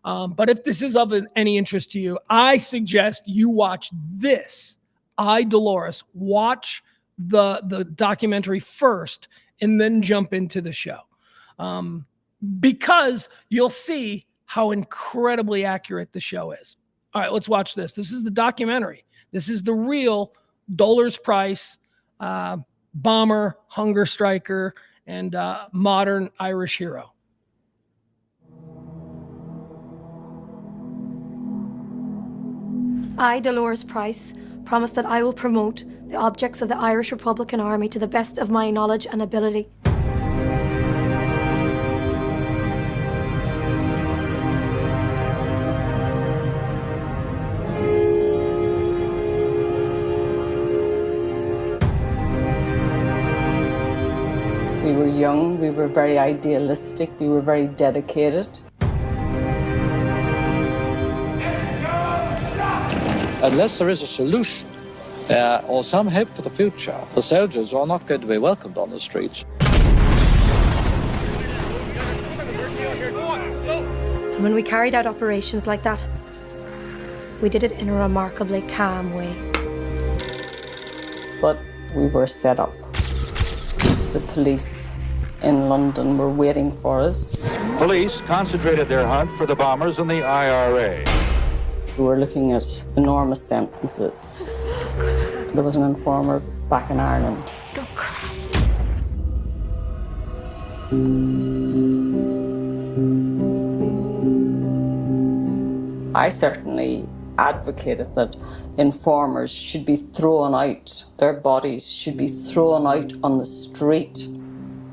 But if this is of any interest to you, I suggest you watch this, I, Dolores. Watch the documentary first, and then jump into the show. Because you'll see how incredibly accurate the show is. All right, let's watch this. This is the documentary. This is the real Dolores Price, bomber, hunger striker, and modern Irish hero. I, Dolores Price, promise that I will promote the objects of the Irish Republican Army to the best of my knowledge and ability. We were young, we were very idealistic, we were very dedicated. Unless there is a solution or some hope for the future, the soldiers are not going to be welcomed on the streets. And when we carried out operations like that, we did it in a remarkably calm way. But we were set up. The police in London were waiting for us. Police concentrated their hunt for the bombers in the IRA. We were looking at enormous sentences. There was an informer back in Ireland. Don't cry. I certainly advocated that informers should be thrown out, their bodies should be thrown out on the street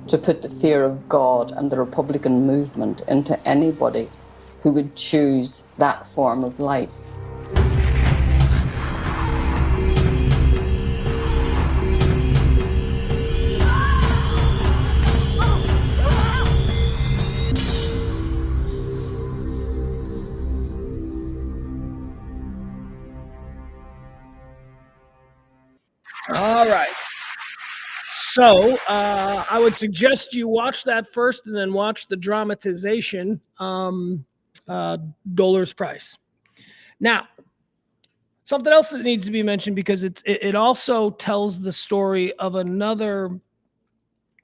to put the fear of God and the Republican movement into anybody who would choose that form of life. All right. So I would suggest you watch that first and then watch the dramatization, Dolores Price. Now, something else that needs to be mentioned, because it also tells the story of another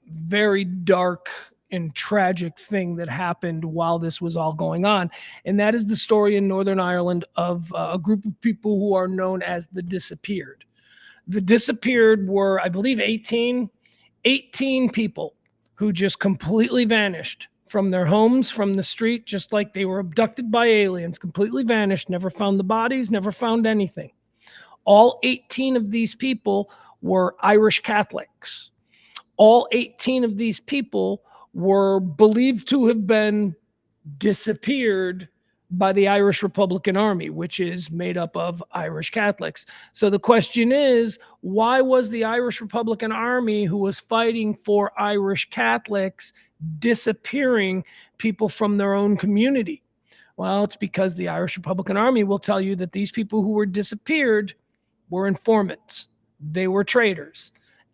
very dark and tragic thing that happened while this was all going on. And that is the story in Northern Ireland of a group of people who are known as the Disappeared. The Disappeared were, I believe, 18 people who just completely vanished from their homes, from the street, just like they were abducted by aliens, completely vanished, never found the bodies, never found anything. All 18 of these people were Irish Catholics. All 18 of these people were believed to have been disappeared by the Irish Republican Army, which is made up of Irish Catholics. So the question is, why was the Irish Republican Army, who was fighting for Irish Catholics, disappearing people from their own community? Well, it's because the Irish Republican Army will tell you that these people who were disappeared were informants. They were traitors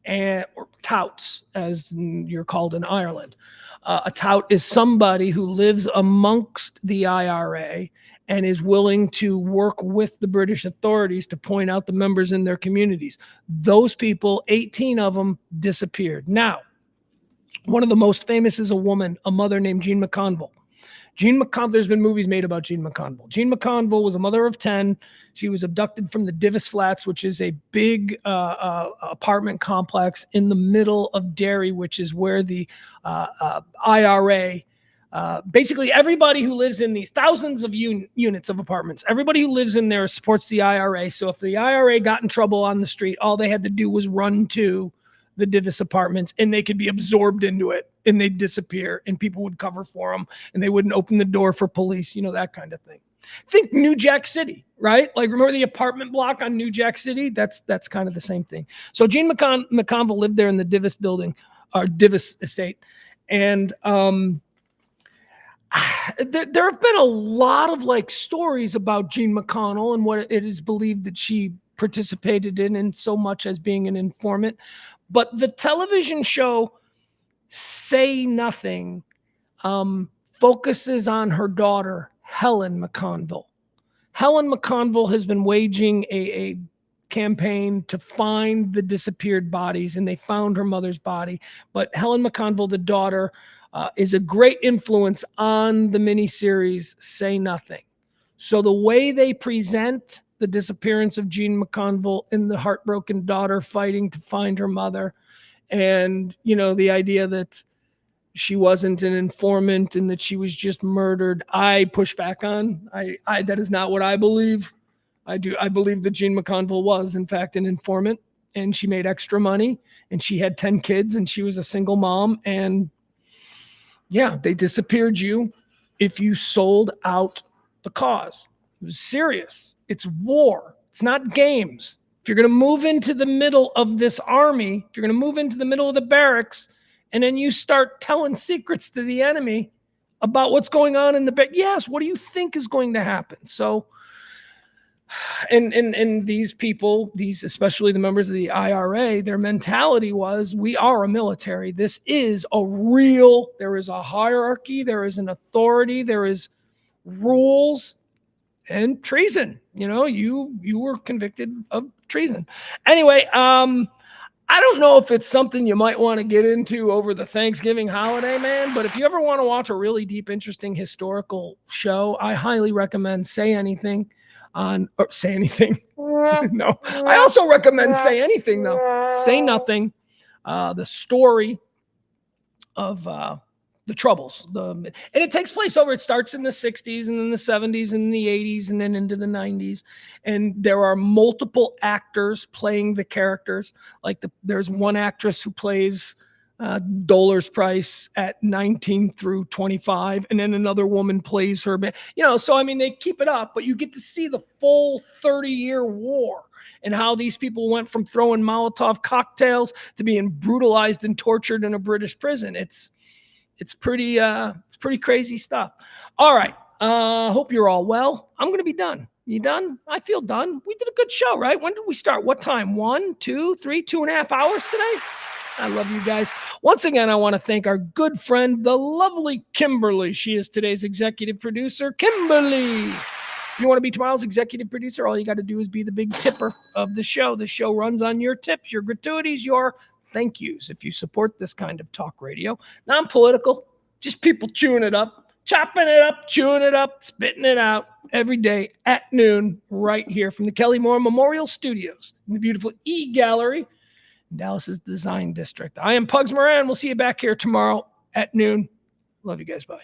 or touts, as you're called in Ireland. A tout is somebody who lives amongst the IRA and is willing to work with the British authorities to point out the members in their communities. Those people, 18 of them, disappeared. Now, one of the most famous is a woman, a mother named Jean McConville. Jean McConville, there's been movies made about Jean McConville. Jean McConville was a mother of 10. She was abducted from the Divis Flats, which is a big apartment complex in the middle of Derry, which is where the IRA, basically everybody who lives in these thousands of units of apartments, everybody who lives in there supports the IRA. So if the IRA got in trouble on the street, all they had to do was run to the Divis apartments and they could be absorbed into it and they'd disappear and people would cover for them and they wouldn't open the door for police, that kind of thing. Think New Jack City, right? Like, remember the apartment block on New Jack City? That's kind of the same thing. So Jean McConville lived there in the Divis building, or Divis estate. And there have been a lot of stories about Jean McConnell and what it is believed that she participated in so much as being an informant. But the television show Say Nothing focuses on her daughter, Helen McConville. Helen McConville has been waging a campaign to find the disappeared bodies, and they found her mother's body. But Helen McConville, the daughter, is a great influence on the miniseries Say Nothing. So the way they present the disappearance of Jean McConville and the heartbroken daughter fighting to find her mother, and, the idea that she wasn't an informant and that she was just murdered, I push back on. That is not what I believe. I believe that Jean McConville was, in fact, an informant, and she made extra money, and she had 10 kids, and she was a single mom, and yeah, they disappeared you if you sold out the cause. It was serious. It's war. It's not games. If you're going to move into the middle of this army, if you're going to move into the middle of the barracks, and then you start telling secrets to the enemy about what's going on in the barracks, yes, what do you think is going to happen? So, and these people, especially the members of the IRA, their mentality was, we are a military. This is there is a hierarchy, there is an authority, there is rules. And treason, you were convicted of treason. Anyway, I don't know if it's something you might want to get into over the Thanksgiving holiday, man, but if you ever want to watch a really deep, interesting historical show, I highly recommend Say Anything Say Anything. No, I also recommend Say Anything, though. Say Nothing, the story of the Troubles. And it takes place it starts in the 60s and then the 70s and the 80s and then into the 90s. And there are multiple actors playing the characters. There's one actress who plays Dolar's Price at 19 through 25, and then another woman plays her. So they keep it up, but you get to see the full 30-year war and how these people went from throwing Molotov cocktails to being brutalized and tortured in a British prison. It's pretty crazy stuff. All right. Hope you're all well. I'm going to be done. You done? I feel done. We did a good show, right? When did we start? What time? 1, 2, 3, 2.5 hours today? I love you guys. Once again, I want to thank our good friend, the lovely Kimberly. She is today's executive producer. Kimberly, if you want to be tomorrow's executive producer, all you got to do is be the big tipper of the show. The show runs on your tips, your gratuities, your thank yous if you support this kind of talk radio. Non-political, just people chewing it up, chopping it up, chewing it up, spitting it out every day at noon right here from the Kelly Moore Memorial Studios in the beautiful E-Gallery in Dallas's Design District. I am Pugs Moran. We'll see you back here tomorrow at noon. Love you guys. Bye.